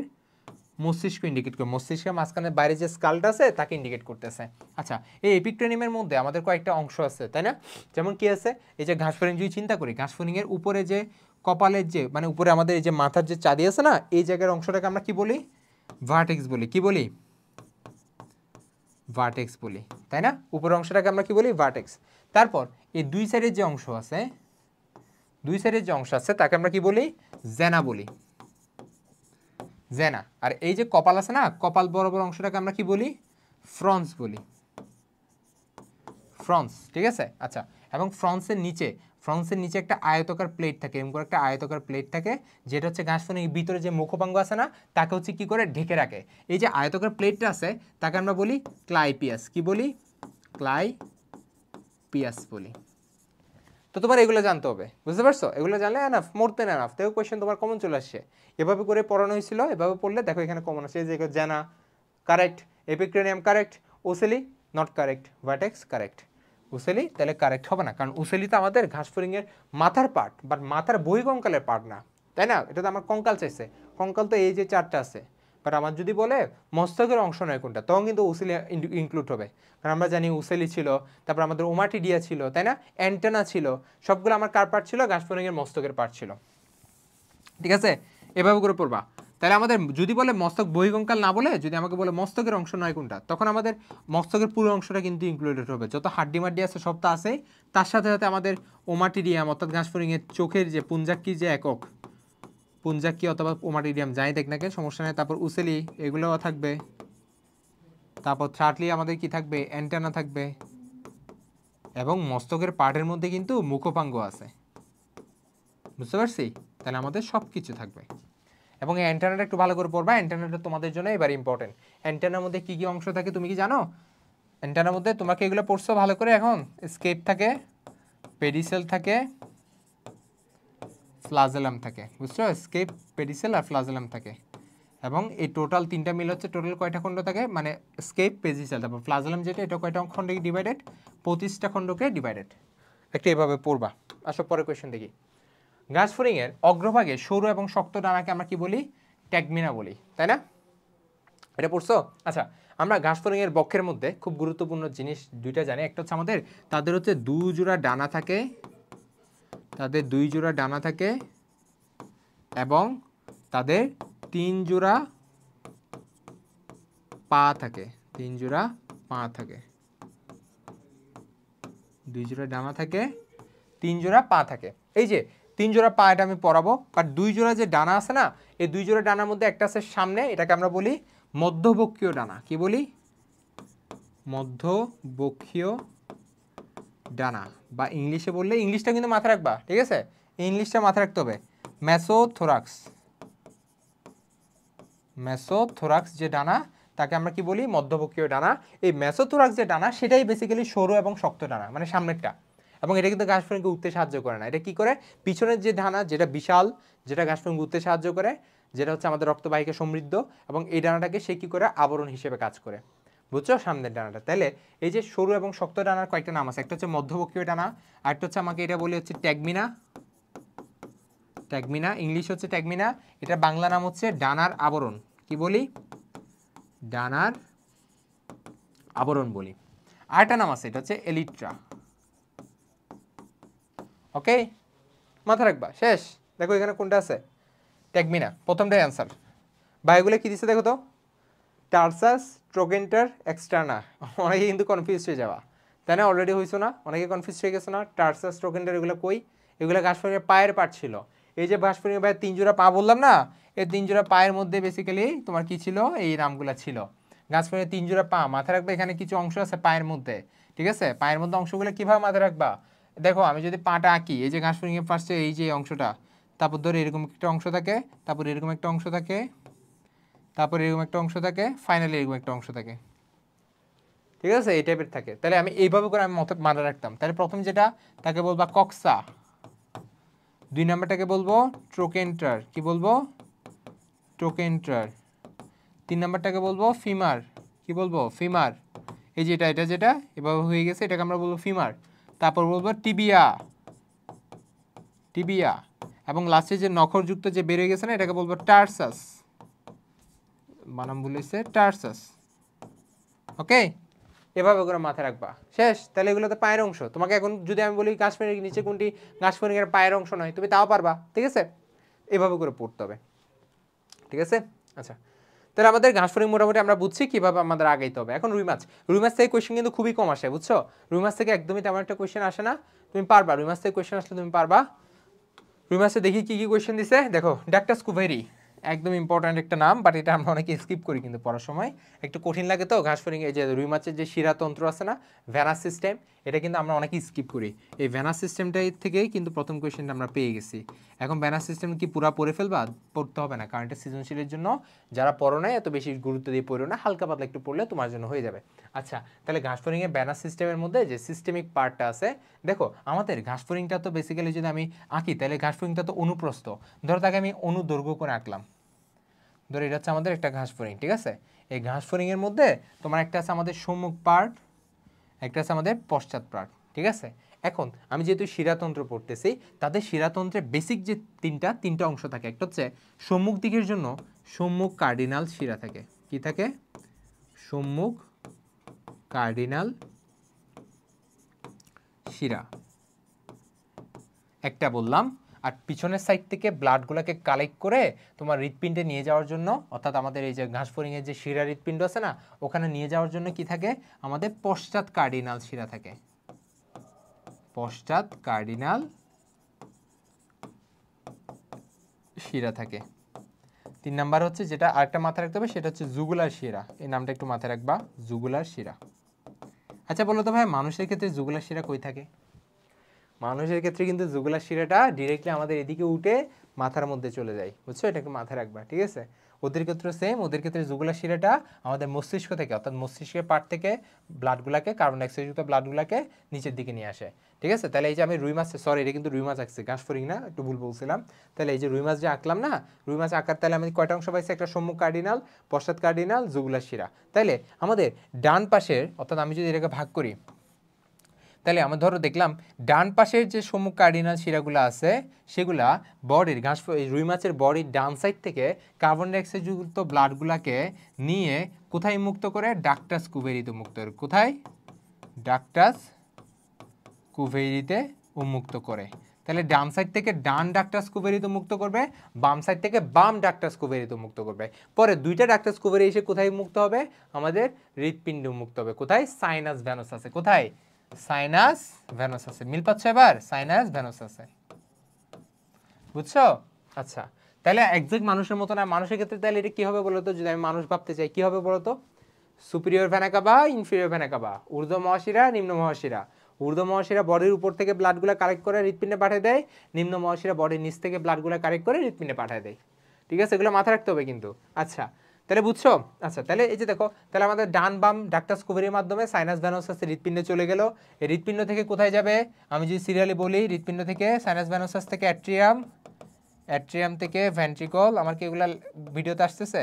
মস্তিষ্ক ইন্ডিকেট করে, মস্তিষ্কের মাঝখানে বাইরে যে স্কালটা আছে তাকে ইন্ডিকেট করতেছে। আচ্ছা, এই এপিক্রেনিয়ামের মধ্যে আমাদের কয়েকটা অংশ আছে, তাই না? যেমন কি আছে, এই যে ঘাসফড়িং যদি চিন্তা করি, ঘাসফড়িংয়ের উপরে যে কপালের যে মানে উপরে আমাদের এই যে মাথার যে চাঁদি আছে না, এই জায়গার অংশটাকে আমরা কি বলি? ভার্টেক্স বলি। কি বলি? ভার্টেক্স বলি, তাই না? উপরের অংশটাকে আমরা কি বলি? ভার্টেক্স। তারপর এই দুই সাইডের যে অংশ আছে, দুই সাইডের যে অংশ আছে তাকে আমরা কি বলি? জেনা বলি, জেনা। আর এই যে কপাল আছে না, কপাল বরাবর অংশটাকে আমরা কি বলি? ফ্রন্স বলি, ফ্রন্স। ঠিক আছে? আচ্ছা, এবং ফ্রন্সের নিচে একটা আয়তাকার প্লেট থাকে, এরকম করে একটা আয়তাকার প্লেট থাকে, যেটা হচ্ছে ঘাসফড়িংয়ের ভিতরে যে মুখপাঙ্গ আছে না, তাকে হচ্ছে কি করে ঢেকে রাখে। এই যে আয়তাকার প্লেটটা আছে তাকে আমরা বলি ক্লাইপিয়াস। কি বলি? ক্লাইপিয়াস বলি। তো তোমার এগুলো জানতে হবে, বুঝতে পারছো? এগুলো জানলে এনাফ, মোর দেন এনাফ। দেখো কোয়েশ্চেন তোমার কমন চলে আসছে। এভাবে করে পড়ানো হয়েছিল, এভাবে পড়লে দেখো এখানে কমন আসছে। যে gena correct, epicranium correct, ocelli not correct, vertex correct. Ocelli তাহলে কারেক্ট হবে না, কারণ উসেলি তো আমাদের ঘাসফড়িংয়ের মাথার পার্ট, বাট মাথার বহিঃকঙ্কালের পার্ট না, তাই না? এটা তো আমার কঙ্কাল চাইছে, কঙ্কাল তো এই যে চারটা আছে। বাট আমার যদি বলে মস্তকের অংশ নয় কোনটা, তখন কিন্তু উসেলি ইনক্লুড হবে। কারণ আমরা জানি উসেলি ছিল, তারপর আমাদের ওমাটিডিয়া ছিল, তাই না? অ্যান্টেনা ছিল, সবগুলো আমার কার পার্ট ছিল? ঘাসফড়িংয়ের মস্তকের পার্ট ছিল। ঠিক আছে? এভাবে করে পড়বা। তাহলে আমাদের যদি বলে মস্তক বহিঃকঙ্কাল না বলে, যদি আমাকে বলে মস্তকের অংশ নয় কোনটা, তখন আমাদের মস্তকের পুরো অংশটা কিন্তু ইনক্লুডেড হবে। যত হাড্ডি মাড্ডি আছে সব তো আছে, তার সাথে সাথে আমাদের ওমাটিডিয়াম অর্থাৎ ঘাসফড়িংয়ের চোখের যে পুঞ্জাক্কি যে একক, পুঞ্জাক্কি অথবা ওমাটিডিয়াম যাই দেখ না কেন, সমস্যা নেই। তারপর উসেলি এগুলোও থাকবে। তারপর থার্ডলি আমাদের কি থাকবে? অ্যান্টেনা থাকবে। এবং মস্তকের পার্টের মধ্যে কিন্তু মুখপাঙ্গ আছে, বুঝতে পারছি? তাহলে আমাদের সব কিছু থাকবে। এবং এই অ্যান্টেনাটা একটু ভালো করে পড়বা, অ্যান্টেনাটা তোমাদের জন্য এবার ইম্পর্টেন্ট। অ্যান্টেনার মধ্যে কী কী অংশ থাকে তুমি কি জানো? অ্যান্টেনার মধ্যে তোমাকে এগুলো পড়ছো ভালো করে এখন? স্কেপ থাকে, পেডিসেল থাকে, ফ্লাজেলাম থাকে, বুঝছো? স্কেপ, পেডিসেল আর ফ্লাজেলাম থাকে। এবং এই টোটাল তিনটা মিল হচ্ছে টোটাল কয়টা খণ্ড থাকে? মানে স্কেপ, পেডিসেল, তারপর ফ্লাজেলাম যেটা, এটা কয়টা খণ্ডে ডিভাইডেড? 25টা খণ্ডকে ডিভাইডেড। একটু এভাবে পড়বা। আসো পরের কোয়েশ্চেন দেখি। ঘাসফড়িংয়ের অগ্রভাগে সরু এবং শক্ত ডানাকে আমরা কি বলি? ট্যাগমিনা বলি, তাই না? এটা পড়ছো? আচ্ছা, আমরা ঘাসফড়িংয়ের বক্ষের মধ্যে খুব গুরুত্বপূর্ণ জিনিস দুইটা জানি। একটা হচ্ছে আমাদের তাদের হচ্ছে দুই জোড়া ডানা থাকে, তাদের দুই জোড়া ডানা থাকে, এবং তাদের 3 জোড়া পা থাকে, 3 জোড়া পা থাকে। 2 জোড়া ডানা থাকে, 3 জোড়া পা থাকে। এই যে 3 জোড়া পা, এটা আমি পড়াবো, বাট 2 জোড়া যে ডানা আছে না, এই 2 জোড়া ডানার মধ্যে একটা আছে সামনে, এটাকে আমরা বলি মধ্যবক্ষীয় ডানা। কি বলি? মধ্যবক্ষীয় ডানা, বা ইংলিশে বললে, ইংলিশটা কিন্তু মাথায় রাখবা, ঠিক আছে? ইংলিশটা মাথায় রাখতে হবে, মেসোথোরাক্স। মেসোথোরাক্স যে ডানা, তাকে আমরা কি বলি? মধ্যবক্ষীয় ডানা। এই মেসোথোরাক্স যে ডানা, সেটাই বেসিক্যালি সরু এবং শক্ত ডানা, মানে সামনেরটা। এবং এটা কিন্তু ঘাসফড়িংকে উঠতে সাহায্য করে না। এটা কি করে? পিছনের যে ডানা, যেটা বিশাল, যেটা ঘাসফড়িংকে উঠতে সাহায্য করে, যেটা হচ্ছে আমাদের রক্তবাহিকা সমৃদ্ধ, এবং এই ডানাটাকে সে কি করে? আবরণ হিসেবে কাজ করে, বুঝছো? সামনের ডানাটা। তাহলে এই যে সরু এবং শক্ত ডানার কয়েকটা নাম আছে। একটা হচ্ছে মধ্যবক্ষীয় ডানা, আর একটা হচ্ছে আমাকে এটা বলি হচ্ছে ট্যাগমিনা। ট্যাগমিনা, ইংলিশ হচ্ছে ট্যাগমিনা, এটা বাংলা নাম হচ্ছে ডানার আবরণ। কি বলি? ডানার আবরণ বলি। আরেকটা নাম আছে, এটা হচ্ছে এলিট্রা। ওকে, মাথা রাখবা। শেষ। দেখো এখানে কোনটা আছে? ট্যাগমিনা, প্রথমটাই অ্যান্সার। বা এগুলো কি দিচ্ছে দেখো তো? টার্সাস, ট্রোগেন্টার, এক্সটার্না। অনেকে কিন্তু কনফিউজ হয়ে যাওয়া, তাই না? অলরেডি হয়েছো না? অনেকে কনফিউজ হয়ে গেছো না? টার্সাস, ট্রোগেন্টার এগুলো কই? এগুলো ঘাসফড়িংয়ের পায়ের পার্ট ছিল। এই যে ঘাসফড়িংয়ের পায়ের 3 জোড়া পা বললাম না, এই 3 জোড়া পায়ের মধ্যে বেসিক্যালি তোমার কি ছিল? এই নামগুলো ছিল। ঘাসফড়িংয়ের 3 জোড়া পা, মাথায় রাখবে এখানে কিছু অংশ আছে পায়ের মধ্যে, ঠিক আছে? পায়ের মধ্যে অংশগুলো কিভাবে মাথায় রাখবা? দেখো আমি যদি পাটা আঁকি, এই যে ঘাসফড়িংয়ের ফার্স্টে এই যে অংশটা, তারপর ধরে এরকম একটা অংশ থাকে, তারপর এরকম একটা অংশ থাকে, তারপর এরকম একটা অংশ থাকে, ফাইনালি এরকম একটা অংশ থাকে, ঠিক আছে? এই টাইপের থাকে। তাহলে আমি এইভাবে করে আমি মাথা রাখতাম। তাহলে প্রথম যেটা, তাকে বলবা কক্সা। 2 নাম্বারটাকে বলবো ট্রোকেন্টার। কি বলবো? ট্রোকেন্টার। 3 নাম্বারটাকে বলবো ফিমার। কি বলবো? ফিমার। এই যে এটা যেটা এভাবে হয়ে গেছে, এটাকে আমরা বলবো ফিমার। তারপর বলবো টিবিয়া। টিবিয়া। এবং লাস্টে যে নখরযুক্ত যে বেরিয়ে গেছে না, এটাকে বলবো টার্সাস। বানাম ভুল হয়েছে, টার্সাস। ওকে, এভাবে করে মাথায় রাখবা, শেষ। তাহলে এগুলো তো পায়ের অংশ। তোমাকে এখন যদি আমি বলি ঘাস ফড়িং নিচে কোনটি ঘাস ফড়িংয়ের পায়ের অংশ নয়, তুমি তাও পারবা, ঠিক আছে? এভাবে করে পড়তে হবে, ঠিক আছে? আচ্ছা, তাহলে আমাদের ঘাস ফড়িং মোটামুটি আমরা বুঝছি কিভাবে আমাদের আগাইতে হবে। এখন রুই মাছ, রুই মাছ থেকে কোয়েশ্চেন কিন্তু খুবই কম আসে, বুঝছো? রুই মাছ থেকে একদমই তেমন একটা কোয়েশ্চেন আসে না, তুমি পারবা। রুই মাছ থেকে কোয়েশ্চেন আসলে তুমি পারবা। রুই মাছে দেখি কি কি কোয়েশ্চেন দিছে, দেখো। ডাক্টাস কুভেরি একদম ইম্পর্ট্যান্ট একটা নাম, বাট এটা আমরা অনেকে স্কিপ করি কিন্তু পড়ার সময়, একটু কঠিন লাগে তো। ঘাস ফড়িং, এই যে রুই মাছের যে শিরাতন্ত্র আছে না, ভ্যানাস সিস্টেম, এটা কিন্তু আমরা অনেকেই স্কিপ করি। এই ভ্যানাস সিস্টেমটাই থেকেই কিন্তু প্রথম কোয়েশ্চেনটা আমরা পেয়ে গেছি। এখন ভ্যানাস সিস্টেম কি পুরা পড়ে ফেলবা? পড়তে হবে না, কারণ এটা সৃজনশীলের জন্য। যারা পড়ো নাই এত বেশি গুরুত্ব দিয়ে পড়ো না, হালকা পাতলা একটু পড়লে তোমার জন্য হয়ে যাবে। আচ্ছা, তাহলে ঘাস ফড়িংয়ের ভ্যানাস সিস্টেমের মধ্যে যে সিস্টেমিক পার্টটা আছে, দেখো আমাদের ঘাস ফড়িংটা তো বেসিক্যালি যদি আমি আঁকি, তাহলে ঘাস ফড়িংটা তো অনুপ্রস্থ। ধরো তাকে আমি অনুদৈর্ঘ্য করে আঁকলাম, ধরো এটা হচ্ছে আমাদের একটা ঘাস ফড়িং, ঠিক আছে? এই ঘাস ফড়িংয়ের মধ্যে তোমার একটা আছে আমাদের সম্মুখ পার্ট, একটা আছে আমাদের পশ্চাৎ পার্ট, ঠিক আছে? এখন আমি যেহেতু শিরাতন্ত্র পড়তেছি, তাদের শিরাতন্ত্রের বেসিক যে তিনটা অংশ থাকে। একটা হচ্ছে সম্মুখ দিকের জন্য সম্মুখ কার্ডিনাল শিরা থাকে। কি থাকে? সম্মুখ কার্ডিনাল শিরা একটা বললাম। আর পিছনের সাইড থেকে ব্লাডগুলোকে কালেক্ট করে তোমার হৃৎপিণ্ডে নিয়ে যাওয়ার জন্য, অর্থাৎ আমাদের এই যে ঘাস ফড়িংয়ের যে শিরা হৃৎপিণ্ড আছে না, ওখানে নিয়ে যাওয়ার জন্য কি থাকে? আমাদের পশ্চাৎ কার্ডিনাল শিরা থাকে। পশ্চাৎ কার্ডিনাল শিরা থাকে। 3 নাম্বার হচ্ছে যেটা আরেকটা মাথায় রাখতে হবে, সেটা হচ্ছে জুগুলার শিরা। এই নামটা একটু মাথায় রাখবা, জুগুলার শিরা। আচ্ছা বলো তো ভাই, মানুষের ক্ষেত্রে জুগুলার শিরা কই থাকে? মানুষের ক্ষেত্রে কিন্তু জুগুলার শিরাটা ডিরেক্টলি আমাদের এদিকে উঠে মাথার মধ্যে চলে যায়, বুঝছো? এটা একটু মাথায় রাখবা, ঠিক আছে? ওদের ক্ষেত্রে সেম, ওদের ক্ষেত্রে জুগুলার শিরাটা আমাদের মস্তিষ্ক থেকে, অর্থাৎ মস্তিষ্কের পার্ট থেকে ব্লাডগুলোকে, কার্বন ডাইঅক্সাইডযুক্ত ব্লাডগুলোকে নিচের দিকে নিয়ে আসে, ঠিক আছে? তাহলে এই যে আমি রুই মাছ, সরি এটা কিন্তু রুই মাছ আঁকছি, ঘাস ফড়িং না, একটু ভুল বলছিলাম। তাহলে এই যে রুই মাছ যে আঁকলাম না, রুই মাছ আঁকার তাহলে আমি কয়টা অংশ পাইছি? একটা সম্মুখ কার্ডিনাল, পশ্চাৎ কার্ডিনাল, জুগুলার শিরা। তাইলে আমাদের ডান পাশের, অর্থাৎ আমি যদি এটাকে ভাগ করি, তাহলে আমরা ধরো দেখলাম ডান পাশের যে সম্মুখ কার্ডিনাল শিরাগুলো আছে, সেগুলা বডির রুই মাছের বডির ডান সাইড থেকে কার্বন ডাইঅক্সাইডযুক্ত ব্লাডগুলোকে নিয়ে কোথায় মুক্ত করে? ডাক্টাস কুভেরিতে মুক্ত করে। কোথায়? ডাক্টাস কুভেরিতে উন্মুক্ত করে। তাহলে ডান সাইড থেকে ডান ডাক্টাস কুভেরিতে মুক্ত করবে, বাম সাইড থেকে বাম ডাক্টাস কুভেরিতে মুক্ত করবে। পরে দুইটা ডাক্টাস কুভেরি এসে কোথায় মুক্ত হবে? আমাদের হৃৎপিণ্ডে মুক্ত হবে। কোথায়? সাইনাস ভ্যানাসাসে। কোথায়? সাইনাস ভ্যানাসাসে। মিল পাচ্ছ এবার? সাইনাস ভ্যানাসাসে, বুঝছো? আচ্ছা, তাহলে একজ্যাক্ট মানুষের মতো না। মানুষের ক্ষেত্রে তাহলে এটা কি হবে বলো তো? যদি আমি মানুষ ভাবতে চাই, কি হবে বলো তো? Superior vena CAVA, inferior vena CAVA, ঊর্ধ্ব মহাশিরা, নিম্ন মহাশিরা। ঊর্ধ্ব মহাশিরা বডির উপর থেকে ব্লাডগুলো কালেক্ট করে হৃৎপিণ্ডে পাঠিয়ে দেয়, নিম্ন মহাশিরা বডির নিচ থেকে ব্লাডগুলো কালেক্ট করে হৃৎপিণ্ডে পাঠিয়ে দেয়, ঠিক আছে? এগুলো মাথায় রাখতে হবে কিন্তু। আচ্ছা, তাহলে বুঝছো? আচ্ছা, তাহলে এই যে দেখো, তাহলে আমাদের ডান বাম ডাক্টাস কুভেরির মাধ্যমে সাইনাস ভ্যানোসাস হৃৎপিণ্ডে চলে গেল। এই হৃৎপিণ্ড থেকে কোথায় যাবে? আমি যদি সিরিয়ালি বলি, হৃৎপিণ্ড থেকে সাইনাস ভ্যানোসাস থেকে অ্যাট্রিয়াম, অ্যাট্রিয়াম থেকে ভেন্ট্রিকল। আমার কি এগুলা ভিডিওতে আসতেছে?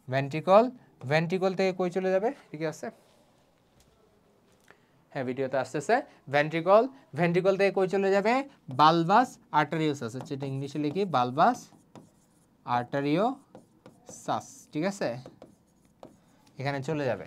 ভেন্ট্রিকল, ভেন্ট্রিকল থেকে কই চলে যাবে? ঠিক আছে, হ্যাঁ ভিডিওতে আসতেছে। ভেন্ট্রিকল, ভেন্ট্রিকল থেকে কই চলে যাবে? বালবাস আর্টারিওসাস, হচ্ছে এটা ইংলিশে লিখি, বালবাস আর্টারিওসাস, ঠিক আছে? এখানে চলে যাবে,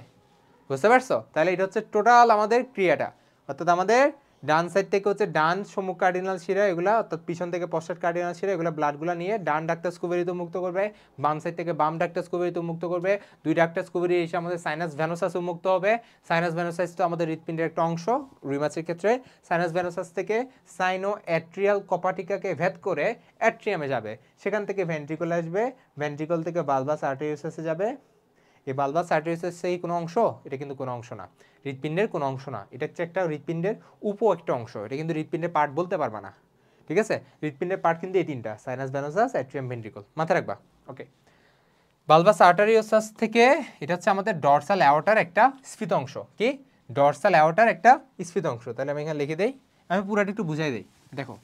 বুঝতে পারছো? তাহলে এটা হচ্ছে টোটাল আমাদের ক্রিয়াটা। অর্থাৎ আমাদের ডান সাইড থেকে হচ্ছে ডান সম্মুখ কার্ডিনাল শিরা, এগুলা অর্থাৎ পিছন থেকে পশ্চাৎ কার্ডিনাল শিরা, এগুলো ব্লাডগুলো নিয়ে ডান ডাক্টাস কুভেরিতে মুক্ত করবে, বাম সাইড থেকে বাম ডাক্টাস কুভেরিতে মুক্ত করবে। দুই ডাক্টাস কুভেরি এসে আমাদের সাইনাস ভ্যানোসাস মুক্ত হবে। সাইনাস ভ্যানোসাস তো আমাদের হৃৎপিণ্ডের একটা অংশ রুই মাছের ক্ষেত্রে। সাইনাস ভ্যানোসাস থেকে সাইনো অ্যাট্রিয়াল কপাটিকাকে ভেদ করে অ্যাট্রিয়ামে যাবে, সেখান থেকে ভেন্ট্রিকল আসবে, ভেন্ট্রিকল থেকে বালবাস আর্টেরিওসাসে যাবে। এই বালবাস আর্টেরিওসাস সেই কোনো অংশ? এটা কিন্তু কোনো অংশ না, হৃৎপিণ্ডের কোনো অংশ না। এটা হচ্ছে একটা হৃৎপিণ্ডের একটা অংশ, এটা কিন্তু হৃৎপিণ্ডের পার্ট বলতে পারবা না, ঠিক আছে? হৃৎপিণ্ডের পার্ট কিন্তু এই তিনটা, সাইনাস ভ্যানোসাস, অ্যাট্রিয়াম, ভেন্ট্রিকল, মাথায় রাখবা। ওকে, বালবাস আর্টারিওসাস থেকে এটা হচ্ছে আমাদের ডরসাল অ্যাওর্টার একটা স্ফীত অংশ। কি? ডরসাল অ্যাওর্টার একটা স্ফীত অংশ। তাহলে আমি এখানে লিখে দেই, আমি পুরাটা একটু বুঝাই দেই। দেখো,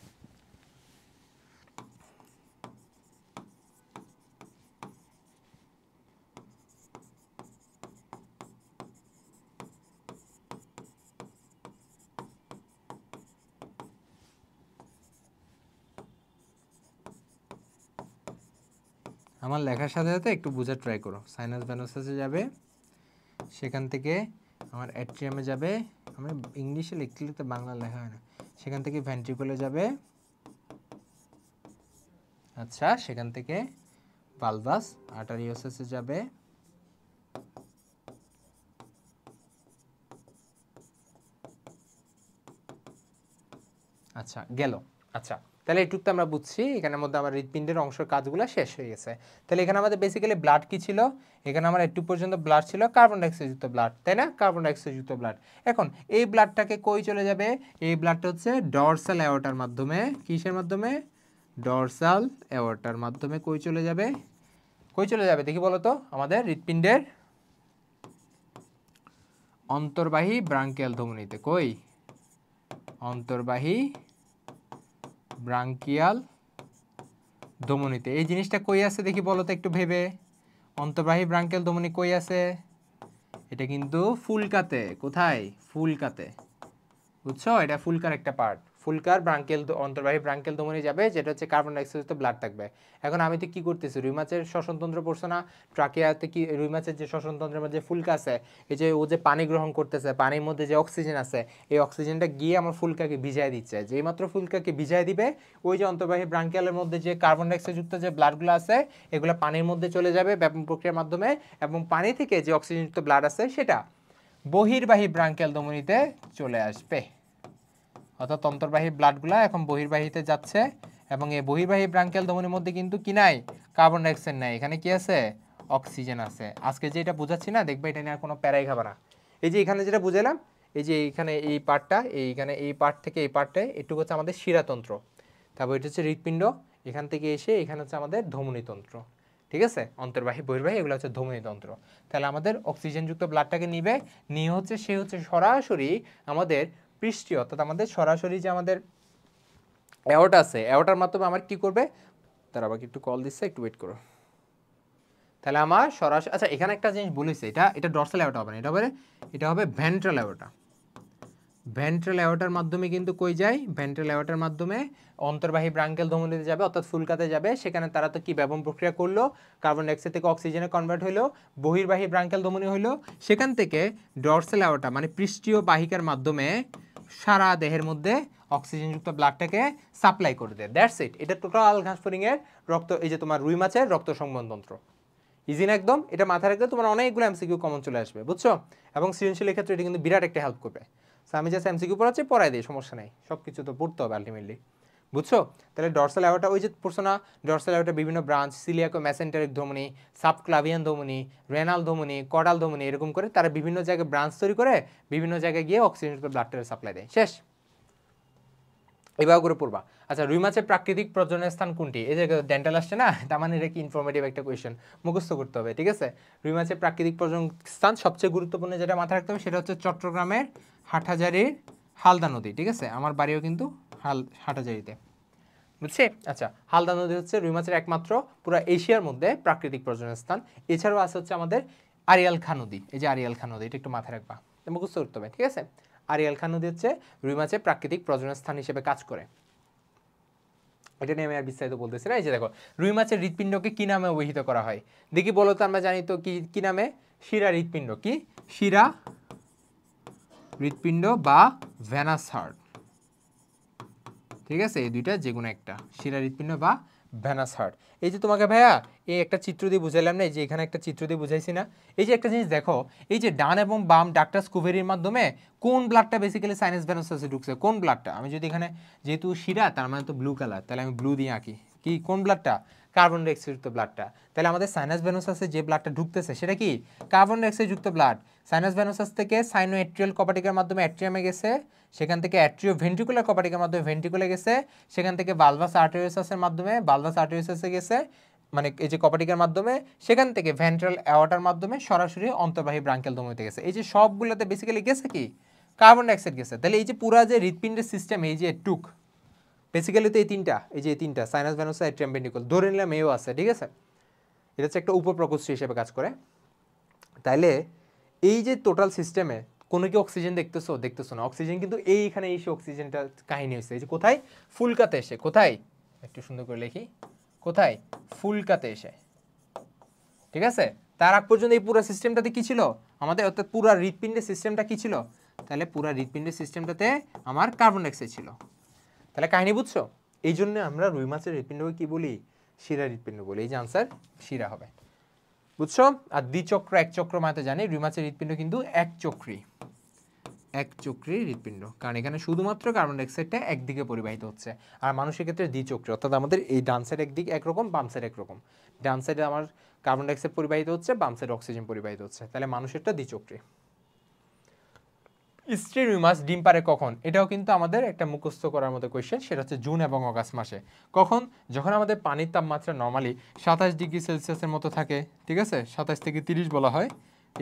আমার লেখার সাথে সাথে একটু বোঝার ট্রাই করো। সাইনাস ভেনোসাসে যাবে, সেখান থেকে আমার অ্যাট্রিয়ামে যাবে, আমরা ইংলিশে লিখলে তো বাংলা লেখা হয় না, সেখান থেকে ভেন্ট্রিকলে যাবে, আচ্ছা সেখান থেকে ভালভাস আর্টারিওসাসে যাবে, আচ্ছা গেল। আচ্ছা তাহলে এইটুকু আমরা বুঝছি, এখানের মধ্যে আমার হৃৎপিণ্ডের অংশের কাজগুলো শেষ হয়ে গেছে। তাহলে এখানে আমাদের বেসিক্যালি ব্লাড কি ছিল, এখানে আমার একটু পর্যন্ত ব্লাড ছিল কার্বন ডাইঅক্সাইড যুক্ত ব্লাড, তাই না, কার্বন ডাইঅক্সাইড যুক্ত ব্লাড। এখন এই ব্লাডটাকে কই চলে যাবে, এই ব্লাডটা হচ্ছে ডরসাল অ্যাওর্টার মাধ্যমে, কিসের মাধ্যমে, ডরসাল অ্যাওর্টার মাধ্যমে কই চলে যাবে, কই চলে যাবে দেখি বলো তো, আমাদের হৃৎপিণ্ডের অন্তর্বাহী ব্রাঙ্কিয়াল ধমনীতে, কই, অন্তর্বাহী ব্রাঙ্কিয়াল ধমনীতে। এই জিনিসটা কই আছে দেখি বলো তো একটু ভেবে, অন্তর্বাহী ব্রাঙ্কিয়াল ধমনী কই আছে, এটা কিন্তু ফুলকাতে, কোথায়, ফুলকাতে, বুঝছো, এটা ফুলকার একটা পার্ট, ফুলকার ব্রাঙ্কিয়াল অন্তর্বাহী ব্রাঙ্কিয়াল ধমনী যাবে, যেটা হচ্ছে কার্বন ডাইঅক্সাইড ব্লাড থাকবে। এখন আমি তো কি করতেছি, রুই মাছের শ্বসনতন্ত্র পড়ছো না, ট্রাকিয়াতে কি রুই মাছের যে শ্বসনতন্ত্রের মধ্যে ফুলকা আছে, এই যে ও যে পানি গ্রহণ করতেছে, পানির মধ্যে যে অক্সিজেন আছে, এই অক্সিজেনটা গিয়ে আমার ফুলকাকে ভিজায় দিচ্ছে, যেই মাত্র ফুলকাকে ভিজায় দিবে, ওই যে অন্তর্বাহী ব্রাঙ্কিয়ালের মধ্যে যে কার্বন ডাইঅক্সাইড যুক্ত যে ব্লাডগুলো আছে, এগুলো পানির মধ্যে চলে যাবে ব্যাপন প্রক্রিয়ার মাধ্যমে, এবং পানি থেকে যে অক্সিজেনযুক্ত ব্লাড আছে সেটা বহির্বাহী ব্রাঙ্কিয়াল ধমনীতে চলে আসবে। অর্থাৎ অন্তর্বাহী ব্লাডগুলো এখন বহির্বাহীতে যাচ্ছে, এবং এই বহির্বাহী ব্রাঙ্কিয়াল ধমনীর মধ্যে কিন্তু কি নাই, কার্বন ডাইঅক্সাইড নাই, এখানে কি আছে, অক্সিজেন আছে। আজকে যে এটা বুঝাচ্ছি না, দেখবে এটা নিয়ে আর কোনো প্যারাই খাবে না। এই যে এখানে যেটা বুঝালাম, এই যে এইখানে এই পার্টটা, এইখানে এই পার্ট থেকে এই পার্টে একটু হচ্ছে আমাদের শিরাতন্ত্র, তারপর এটা হচ্ছে হৃৎপিণ্ড, এখান থেকে এসে এখানে হচ্ছে আমাদের ধমনীতন্ত্র, ঠিক আছে, অন্তর্বাহী বহির্বাহী এগুলো হচ্ছে ধমনীতন্ত্র। তাহলে আমাদের অক্সিজেনযুক্ত ব্লাডটাকে নিবে, নিয়ে হচ্ছে সে হচ্ছে সরাসরি আমাদের পৃষ্ঠীয়, অর্থাৎ আমাদের সরাসরি যে আমাদের অ্যাওর্টা আছে, অ্যাওর্টার মাধ্যমে আমার কি করবে, তার আবার একটু কল দিচ্ছে, একটু ওয়েট করো। তাহলে আমার সরাসরি, আচ্ছা এখানে একটা জিনিস বলেছে, এটা ডরসাল অ্যাওর্টা হবে না, এটা হবে ভেন্ট্রাল অ্যাওর্টা। ভেন্ট্রাল অ্যাওর্টার মাধ্যমে কিন্তু কই যায়, ভেন্ট্রাল অ্যাওর্টার মাধ্যমে অন্তর্বাহী ব্রাঙ্কিয়াল ধমনীতে যাবে, অর্থাৎ ফুলকাতে যাবে। সেখানে তারা তো কি ব্যাপন প্রক্রিয়া করলো, কার্বন ডাইঅক্সাইড থেকে অক্সিজেনে কনভার্ট হইলো, বহির্বাহী ব্রাঙ্কিয়াল ধমনী হইলো, সেখান থেকে ডরসাল অ্যাওর্টা মানে পৃষ্ঠীয় বাহিকার মাধ্যমে সারা দেহের মধ্যে অক্সিজেনযুক্ত ব্লাডটাকে সাপ্লাই করে দেয়। That's it. এটা টোটাল ঘাসফড়িংয়ের রক্ত, এই যে তোমার রুই মাছের রক্ত সংবহনতন্ত্র। ইজি না একদম, এটা মাথায় রাখলে তোমার অনেকগুলো এমসিকিউ কমন চলে আসবে, বুঝছো, এবং সৃজনশীলের ক্ষেত্রে এটা কিন্তু বিরাট একটা হেল্প করবে। আমি জাস্ট এমসিকিউ পড়াচ্ছি, পড়াই দিই, সমস্যা নেই, সব কিছু তো পড়তে হবে আলটিমেটলি, বুঝছো। তাহলে ডরসাল অ্যাওর্টা, ওই যে পড়ছো না, ডরসাল অ্যাওর্টা বিভিন্ন ব্রাঞ্চ, সিলিয়াকো মেসেন্টারিক ধমনী, সাবক্লাভিয়ান ধমনী, রেনাল ধমনী, কডাল ধমনী, এরকম করে তারা বিভিন্ন জায়গায় ব্রাঞ্চ তৈরি করে বিভিন্ন জায়গায় গিয়ে অক্সিজেন ব্লাডটাকে সাপ্লাই দেয়। শেষ, এবার করে পড়বা। আচ্ছা, রুই মাছের প্রাকৃতিক প্রজননের স্থান কোনটি, এই যে ডেন্টাল আসছে না, তার মানে এটা কি ইনফরমেটিভ একটা কোয়েশ্চেন, মুখস্থ করতে হবে, ঠিক আছে। রুই মাছের প্রাকৃতিক প্রজনন স্থান সবচেয়ে গুরুত্বপূর্ণ যেটা মাথায় রাখতে হবে সেটা হচ্ছে চট্টগ্রামের হাটহাজারীর হালদা নদী, ঠিক আছে, আমার বাড়িও কিন্তু হাটহাজারীতে, বুঝছি। আচ্ছা, হালদা নদী হচ্ছে রুই মাছের একমাত্র পুরো এশিয়ার মধ্যে প্রাকৃতিক প্রজননের স্থান। এছাড়াও আছে হচ্ছে আমাদের আরিয়াল খাঁ নদী, এই যে আরিয়াল খাঁ নদী, এটা একটু মাথায় রাখবা, মুখস্থ করতে হবে, ঠিক আছে। আরিয়াল খাঁ নদী হচ্ছে রুই মাছের প্রাকৃতিক প্রজনন স্থান হিসেবে কাজ করে। এটা নিয়ে আমি আর বিস্তারিত বলতেছি না। এই যে দেখো, রুই মাছের হৃৎপিণ্ডকে কি নামে অভিহিত করা হয় দেখি বলো তো, আমরা জানি তো কি নামে, শিরা হৃৎপিণ্ড, কি শিরা হৃৎপিণ্ড বা ভেনাস হার্ট, ঠিক আছে, এই দুইটা যে কোনো একটা, শিরা হৃৎপিণ্ড বা ভেনাস হার্ট। এই যে তোমাকে ভাইয়া এই একটা চিত্র দিয়ে বুঝাইলাম না, এই যে এখানে একটা চিত্র দিয়ে বুঝাইছি না, এই যে একটা জিনিস দেখো, এই যে ডান এবং বাম ডাক্তার স্কুভেরির মাধ্যমে কোন ব্লাডটা বেসিক্যালি সাইনাস ভেনোসাসে ঢুকছে, কোন ব্লাডটা, আমি যদি এখানে যেহেতু শিরা তার মানে তো ব্লু কালার, তাহলে আমি ব্লু দিয়ে আঁকি, কি কোন ব্লাডটা, কার্বন ডাইঅক্সাইড যুক্ত ব্লাডটা। তাহলে আমাদের সাইনাস ভেনোসাসে যে ব্লাডটা ঢুকতেছে সেটা কি কার্বন ডাইঅক্সাইড যুক্ত ব্লাড। সাইনাস ভেনোসাস থেকে সাইনো এট্রিয়াল কপাটিকার মাধ্যমে অ্যাট্রিয়ামে গেছে, সেখান থেকে অ্যাট্রিও ভেন্ট্রিকুলার কপাটিকার মাধ্যমে ভেন্ট্রিকুলে গেছে, সেখান থেকে ভালভাস আর্টেরিওসাসের মাধ্যমে ভালভাস আর্টেরিওসাসে গেছে, মানে এই যে কপাটিকার মাধ্যমে, সেখান থেকে ভেন্ট্রাল অ্যাওর্টার মাধ্যমে সরাসরি অন্তর্বাহী ব্রাঙ্কিয়াল ধমনীতে গেছে। এই যে সবগুলোতে বেসিক্যালি গেছে কি কার্বন ডাইঅক্সাইড গেছে। তাহলে এই যে পুরা যে হৃৎপিণ্ডের সিস্টেম, এই যে টুক বেসিক্যালি তো এই তিনটা, এই যে এই তিনটা সাইনাস ভেনোসা অ্যাট্রিয়াম ভেন্ট্রিকল, ধরে নিলাম এও আছে, ঠিক আছে, এটা হচ্ছে একটা উপপ্রকোষ্ঠ হিসেবে কাজ করে। তাইলে এই যে টোটাল সিস্টেমে কোনো কি অক্সিজেন দেখতেছো না, অক্সিজেন কিন্তু এইখানে এসে অক্সিজেনটা কাহিনী হয়েছে, এই যে কোথায় ফুলকাতে এসে, কোথায় একটু সুন্দর করে লিখি, কোথায় ফুলকাতে এসে, ঠিক আছে? তার আগ পর্যন্ত এই পুরো সিস্টেমটাতে কি ছিল আমাদের, অর্থাৎ পুরো হৃৎপিণ্ডের সিস্টেমটা কি ছিল? তাহলে পুরো হৃৎপিণ্ডের সিস্টেমটাতে আমার কার্বন ডাইঅক্সাইড ছিল। তাহলে কাহিনী বুঝছো? এই জন্য আমরা রুই মাছের হৃৎপিণ্ডকে কি বলি? শিরা হৃৎপিণ্ড বলি। এই যে আনসার শিরা হবে, বুঝছো? আর দ্বিচক্র এক চক্র মাতে জানি রুই মাছের হৃৎপিণ্ড কিন্তু এক চক্রী হৃৎপিণ্ড, কারণ এখানে শুধুমাত্র কার্বন ডাইঅক্সাইডটা একদিকে পরিবাহিত হচ্ছে। আর মানুষের ক্ষেত্রে দ্বিচক্রী, অর্থাৎ আমাদের এই ডান সাইড একদিক একরকম, বাম সাইড একরকম। ডান সাইডে আমার কার্বন ডাইঅক্সাইড পরিবাহিত হচ্ছে, বাম সাইডে অক্সিজেন পরিবাহিত হচ্ছে। তাহলে মানুষেরটা দ্বিচক্রী। স্ত্রী রুই মাছ ডিম পারে কখন? এটাও কিন্তু আমাদের একটা মুখস্থ করার মতো কোয়েশ্চেন। সেটা হচ্ছে জুন এবং অগাস্ট মাসে। কখন? যখন আমাদের পানির তাপমাত্রা নর্মালি 27 ডিগ্রি সেলসিয়াসের মতো থাকে, ঠিক আছে? 27 থেকে 30 বলা হয়,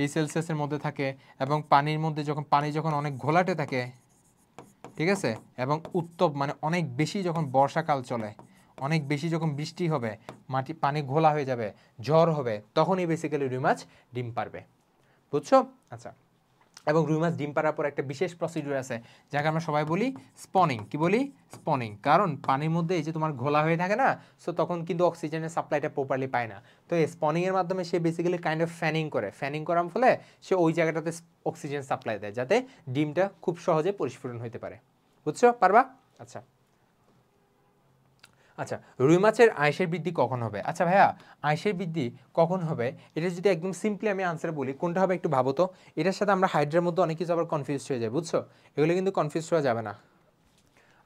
এই সেলসিয়াসের মধ্যে থাকে। এবং পানির মধ্যে পানি যখন অনেক ঘোলাটে থাকে, ঠিক আছে, এবং উত্তপ মানে অনেক বেশি যখন বর্ষাকাল চলে, অনেক বেশি যখন বৃষ্টি হবে, পানি ঘোলা হয়ে যাবে, ঝড় হবে, তখনই বেসিক্যালি রুই মাছ ডিম পারবে, বুঝছো? আচ্ছা, এবং রুই মাছ ডিম পাড়ার পর একটা বিশেষ প্রসিডিউর আছে যাকে আমরা সবাই বলি স্পনিং। কি বলি? স্পনিং। কারণ পানির মধ্যে এই যে তোমার ঘোলা হয়ে থাকে না, সো তখন কিন্তু অক্সিজেনের সাপ্লাইটা প্রপারলি পায় না। তো এই স্পনিংয়ের মাধ্যমে সে বেসিক্যালি কাইন্ড অফ ফ্যানিং করে, ফ্যানিং করার ফলে সে ওই জায়গাটাতে অক্সিজেন সাপ্লাই দেয়, যাতে ডিমটা খুব সহজে পরিস্ফুটন হতে পারে, বুঝছো? পারবা? আচ্ছা আচ্ছা, রুই মাছের আঁশের বৃদ্ধি কখন হবে? আচ্ছা ভাইয়া, আঁশের বৃদ্ধি কখন হবে এটা যদি একদম সিম্পলি আমি আনসার বলি, কোনটা হবে একটু ভাবো তো। এটার সাথে আমরা হাইড্রার মধ্যে অনেক কিছু আবার কনফিউজ হয়ে যায়, বুঝছো? এগুলো কিন্তু কনফিউজ হওয়া যাবে না।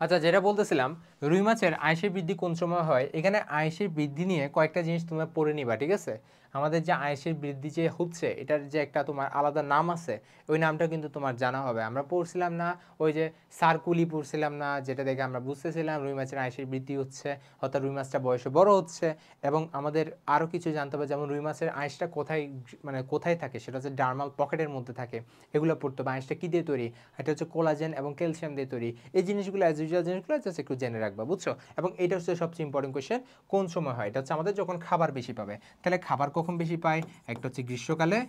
আচ্ছা, যেটা বলতেছিলাম, রুই মাছের আঁশের বৃদ্ধি কোন সময় হয়, এখানে আঁশের বৃদ্ধি নিয়ে কয়েকটা জিনিস তোমরা পড়ে নিবা, ঠিক আছে? আমাদের যে আঁশের বৃদ্ধি যে হচ্ছে, এটার যে একটা তোমার আলাদা নাম আছে, ওই নামটা কিন্তু তোমার জানা হবে। আমরা পড়ছিলাম না ওই যে সার্কুলি পড়ছিলাম না, যেটা দেখে আমরা বুঝতেছিলাম রুই মাছের আঁশের বৃদ্ধি হচ্ছে, অর্থাৎ রুই মাছটা বয়সে বড় হচ্ছে। এবং আমাদের আরও কিছু জানতে হবে, যেমন রুই মাছের আঁশটা কোথায় মানে কোথায় থাকে, সেটা হচ্ছে ডার্মাল পকেটের মধ্যে থাকে, এগুলো পড়তে হবে। আঁশটা কী দিয়ে তৈরি? এটা হচ্ছে কোলাজেন এবং ক্যালসিয়াম দিয়ে তৈরি। এই জিনিসগুলো অ্যাজ ইউজুয়াল জিনিসগুলো জাস্ট একটু জেনে রাখবা, বুঝছো? এবং এটা হচ্ছে সবচেয়ে ইম্পর্টেন্ট কোয়েশ্চেন, কোন সময় হয়? এটা হচ্ছে আমাদের যখন খাবার বেশি পাবে। তাহলে খাবার কখন বেশি পায়? একটা হচ্ছে গ্রীষ্মকালে,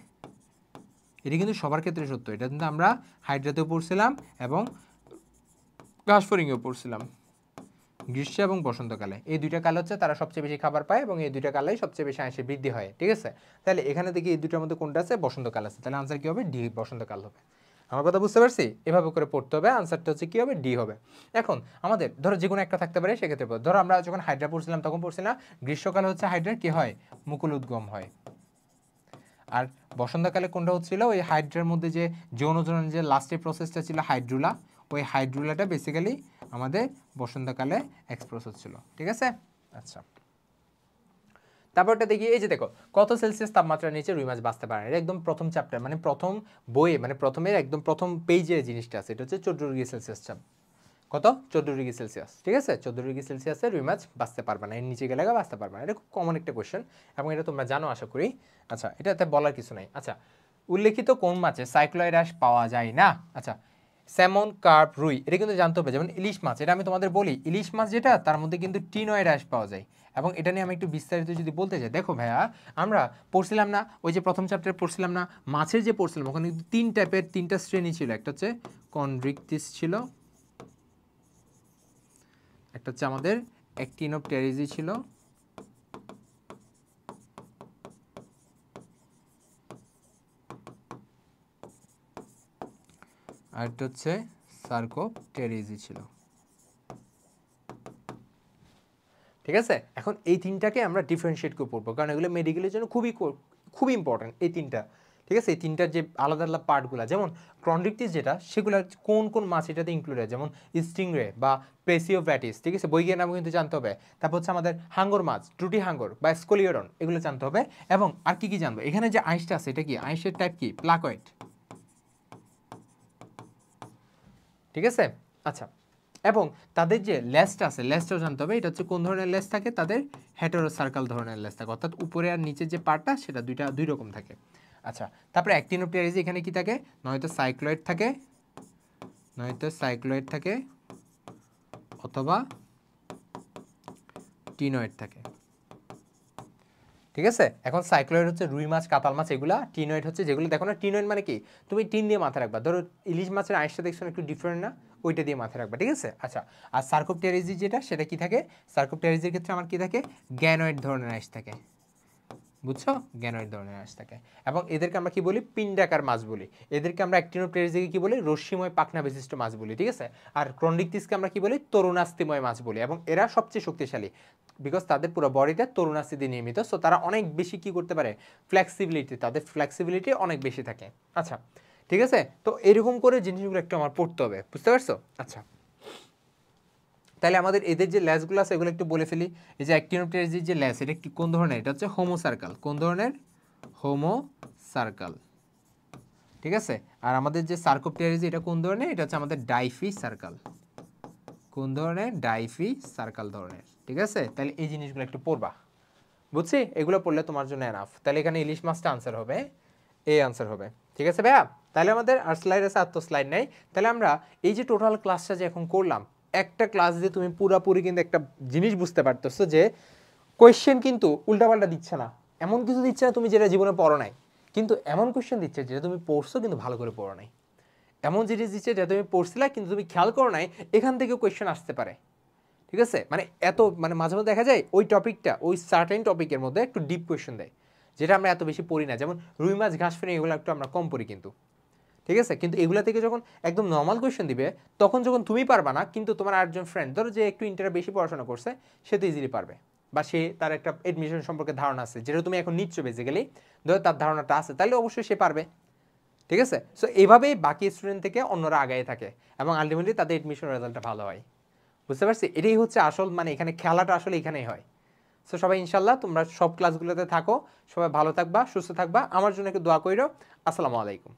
এটা কিন্তু সবার ক্ষেত্রে সত্য, এটা কিন্তু আমরা হাইড্রাতেও পড়ছিলাম এবং ঘাসফড়িংয়েও পড়ছিলাম। গ্রীষ্ম এবং বসন্তকালে, এই দুইটা কালে হচ্ছে তারা সবচেয়ে বেশি খাবার পায় এবং এই দুইটা কালেই সবচেয়ে বেশি আঁশের বৃদ্ধি হয়, ঠিক আছে? তাহলে এখানে দেখি এই দুইটার মধ্যে কোনটা আছে? বসন্তকাল আছে। তাহলে আনসার কী হবে? ডি, বসন্তকাল হবে। আমার কথা বুঝতে পারছি? এভাবে করে পড়তে হবে, আনসারটা হচ্ছে কী হবে? ডি হবে। এখন আমাদের ধরো যে কোনো একটা থাকতে পারে, সেক্ষেত্রে ধরো আমরা যখন হাইড্রা পড়ছিলাম তখন পড়ছিলাম গ্রীষ্মকালে হচ্ছে হাইড্রার কী হয়? মুকুল উদ্গম হয়। আর বসন্তকালে কোনটা হচ্ছিল? ওই হাইড্রার মধ্যে যে যৌনজননের যে লাস্টের প্রসেসটা ছিল হাইড্রুলা, ওই হাইড্রুলাটা বেসিক্যালি আমাদের বসন্তকালে এক্সপ্রেস হচ্ছিল, ঠিক আছে? আচ্ছা, তারপরটা দেখি, এই যে দেখো, কত সেলসিয়াস তাপমাত্রার নিচে রুই মাছ বাঁচতে পারে না। এটা একদম প্রথম চ্যাপ্টার, মানে প্রথম বইয়ে, মানে প্রথমের একদম প্রথম পেজে জিনিসটা আছে। এটা হচ্ছে 14 ডিগ্রি সেলসিয়াস চাপ। কত? 14 ডিগ্রি সেলসিয়াস, ঠিক আছে? 14 ডিগ্রি সেলসিয়াসে রুই মাছ বাঁচতে পারবে না, এর নিচে গেলে বাঁচতে পারবে না। এটা খুব কমন একটা কোয়েশ্চেন এবং এটা তোমরা জানো আশা করি। আচ্ছা, এটাতে বলার কিছু নাই। আচ্ছা, উল্লেখিত কোন মাছে সাইক্লোয়েড হ্রাস পাওয়া যায় না? আচ্ছা, স্যামন, কার্প, রুই, এটা কিন্তু জানতে হবে। যেমন ইলিশ মাছ, এটা আমি তোমাদের বলি, ইলিশ মাছ যেটা, তার মধ্যে কিন্তু টিনয়েড হ্রাস পাওয়া যায়। এবং এটা নিয়ে আমি একটু বিস্তারিত যদি বলতে চাই, দেখো ভাইয়া, আমরা পড়ছিলাম না ওই যে প্রথম চ্যাপ্টারে পড়ছিলাম না মাছের যে পড়ছিলাম, ওখানে কিন্তু তিন টাইপের, তিনটা শ্রেণী ছিল। একটা হচ্ছে কনড্রিকটিস ছিল, একটা হচ্ছে আমাদের অ্যাক্টিনোপটেরিজি ছিল, আর একটা হচ্ছে সার্কোপটেরিজি ছিল, ঠিক আছে? এখন এই তিনটাকে আমরা ডিফারেন্সিয়েট করে পড়বো, কারণ এগুলো মেডিকেলের জন্য খুবই ইম্পর্টেন্ট এই তিনটা, ঠিক আছে? এই তিনটার যে আলাদা আলাদা পার্টগুলো, যেমন ক্রন্ড্রিকটিস যেটা, সেগুলো কোন কোন মাছ এটাতে ইনক্লুড হয়, যেমন স্টিংরে বা প্লেসিওভ্যাটিস, ঠিক আছে? বইয়ের নাম কিন্তু জানতে হবে। তারপর হচ্ছে আমাদের হাঙ্গর মাছ, ট্রুটি হাঙ্গর বা স্কোলিওডন, এগুলো জানতে হবে। এবং আর কি কি জানবো, এখানে যে আইসটা আছে, এটা কি আইসের টাইপ? কি প্লাকয়েড, ঠিক আছে? আচ্ছা, এবং তাদের যে লেজটা আছে, লেজটাও জানতে হবে। এটা হচ্ছে কোন ধরনের লেজ থাকে? তাদের হেটেরো সার্কেল ধরনের লেজ থাকে, অর্থাৎ উপরে আর নিচের যে পার্টটা, সেটা দুই রকম থাকে। আচ্ছা, তারপরে অ্যাক্টিনোপটেরিজি, এখানে কি থাকে? নয়তো সাইক্লয়েড থাকে অথবা টিনয়েড থাকে, ঠিক আছে? এখন সাইক্লয়েড হচ্ছে রুই মাছ, কাতাল মাছ, এগুলা। টিনয়েড হচ্ছে যেগুলো দেখো না, টিনয়েড মানে কি? তুমি টিন দিয়ে মাথায় রাখবা। ধরো ইলিশ মাছের আইসটা দেখছো না, একটু ডিফারেন্ট না? ওইটা দিয়ে মাথায় রাখবা, ঠিক আছে? আচ্ছা, আর সার্কোপটেরিজি যেটা, সেটা কি থাকে? সার্কোপটেরিজির ক্ষেত্রে আমার কি থাকে? গ্যানয়েড ধরনের আইস থাকে, বুঝছো, গ্যানোইড ধরনের আঁশ থাকে। এবং এদেরকে আমরা কি বলি, পিণ্ডাকার মাছ বলি। এদেরকে আমরা অ্যাক্টিনোপটেরিজকে কি বলি, রশ্মিময় পাখনা বিশিষ্ট মাছ বলি, ঠিক আছে। আর ক্রন্ডিকটিসকে আমরা কি বলি, তরুণাস্থিময় মাছ বলি। এবং এরা সবচেয়ে শক্তিশালী, বিকজ তাদের পুরো বডিটা তরুণাস্থি দিয়ে নির্মিত, সো তারা অনেক বেশি কি করতে পারে, ফ্লেক্সিবিলিটি, তাদের ফ্লেক্সিবিলিটি অনেক বেশি থাকে। আচ্ছা ঠিক আছে, তো এরকম করে জিনিসগুলো একটু আমার পড়তে হবে, বুঝতে পারছো? আচ্ছা তাহলে আমাদের এদের যে ল্যাসগুলো আছে এগুলো একটু বলে ফেলি। এই যে অ্যাক্টিনোপটেরিজের যে ল্যাস, এটা কি কোন ধরনের, এটা হচ্ছে হোমো সার্কাল। কোন ধরনের, হোমো সার্কাল, ঠিক আছে। আর আমাদের যে সার্কোপটেরিজ, এটা কোন ধরনের, এটা হচ্ছে আমাদের ডাইফি সার্কাল। কোন ধরনের, ডাইফি সার্কাল ধরনের, ঠিক আছে। তাহলে এই জিনিসগুলো একটু পড়বা, বুঝছি? এগুলো পড়লে তোমার জন্য এনাফ। তাহলে এখানে ইলিশ মাছটা আনসার হবে, এই আনসার হবে, ঠিক আছে ভাইয়া। তাহলে আমাদের আর স্লাইড আছে, আর তো স্লাইড নেই। তাহলে আমরা এই যে টোটাল ক্লাসটা যে এখন করলাম, একটা ক্লাস দিয়ে তুমি পুরাপুরি কিন্তু একটা জিনিস বুঝতে পারতেছো যে কোয়েশ্চেন কিন্তু উল্টাপাল্টা দিচ্ছে না, এমন কিছু দিচ্ছে না তুমি যেটা জীবনে পড়ো নাই, কিন্তু এমন কোয়েশ্চেন দিচ্ছে যেটা তুমি পড়ছো কিন্তু ভালো করে পড়ো নাই। এমন জিনিস দিচ্ছে যেটা তুমি পড়ছিলা কিন্তু তুমি খেয়াল করো নাই, এখান থেকে কোয়েশ্চেন আসতে পারে, ঠিক আছে। মানে এত মানে মাঝে মধ্যে দেখা যায় ওই টপিকটা, ওই সার্টেন টপিকের মধ্যে একটু ডিপ কোয়েশ্চেন দেয়, যেটা আমরা এত বেশি পড়ি না। যেমন রুই মাছ, ঘাস ফেনে, এগুলো একটু আমরা কম পড়ি কিন্তু, ঠিক আছে। কিন্তু এগুলা থেকে যখন একদম নর্মাল কোয়েশ্চেন দিবে, তখন যখন তুমি পারবা না, কিন্তু তোমার আরেকজন ফ্রেন্ড, ধরো যে একটু ইন্টারে বেশি পড়াশোনা করছে, সে তো ইজিলি পারবে, বা সে তার একটা এডমিশন সম্পর্কে ধারণা আছে, যেটা তুমি এখন নিচ্ছ বেসিক্যালি, ধরো তার ধারণাটা আছে, তাহলে অবশ্যই সে পারবে, ঠিক আছে। সো এইভাবেই বাকি স্টুডেন্ট থেকে অন্যরা আগায় থাকে এবং আলটিমেটলি তাদের এডমিশন রেজাল্টটা ভালো হয়, বুঝতে পারছি? এটাই হচ্ছে আসল, মানে এখানে খেলাটা আসলে এখানেই হয়। সো সবাই ইনশাল্লাহ তোমরা সব ক্লাসগুলোতে থাকো, সবাই ভালো থাকবা, সুস্থ থাকবা, আমার জন্য একটু দোয়া কইরো। আসসালামু আলাইকুম।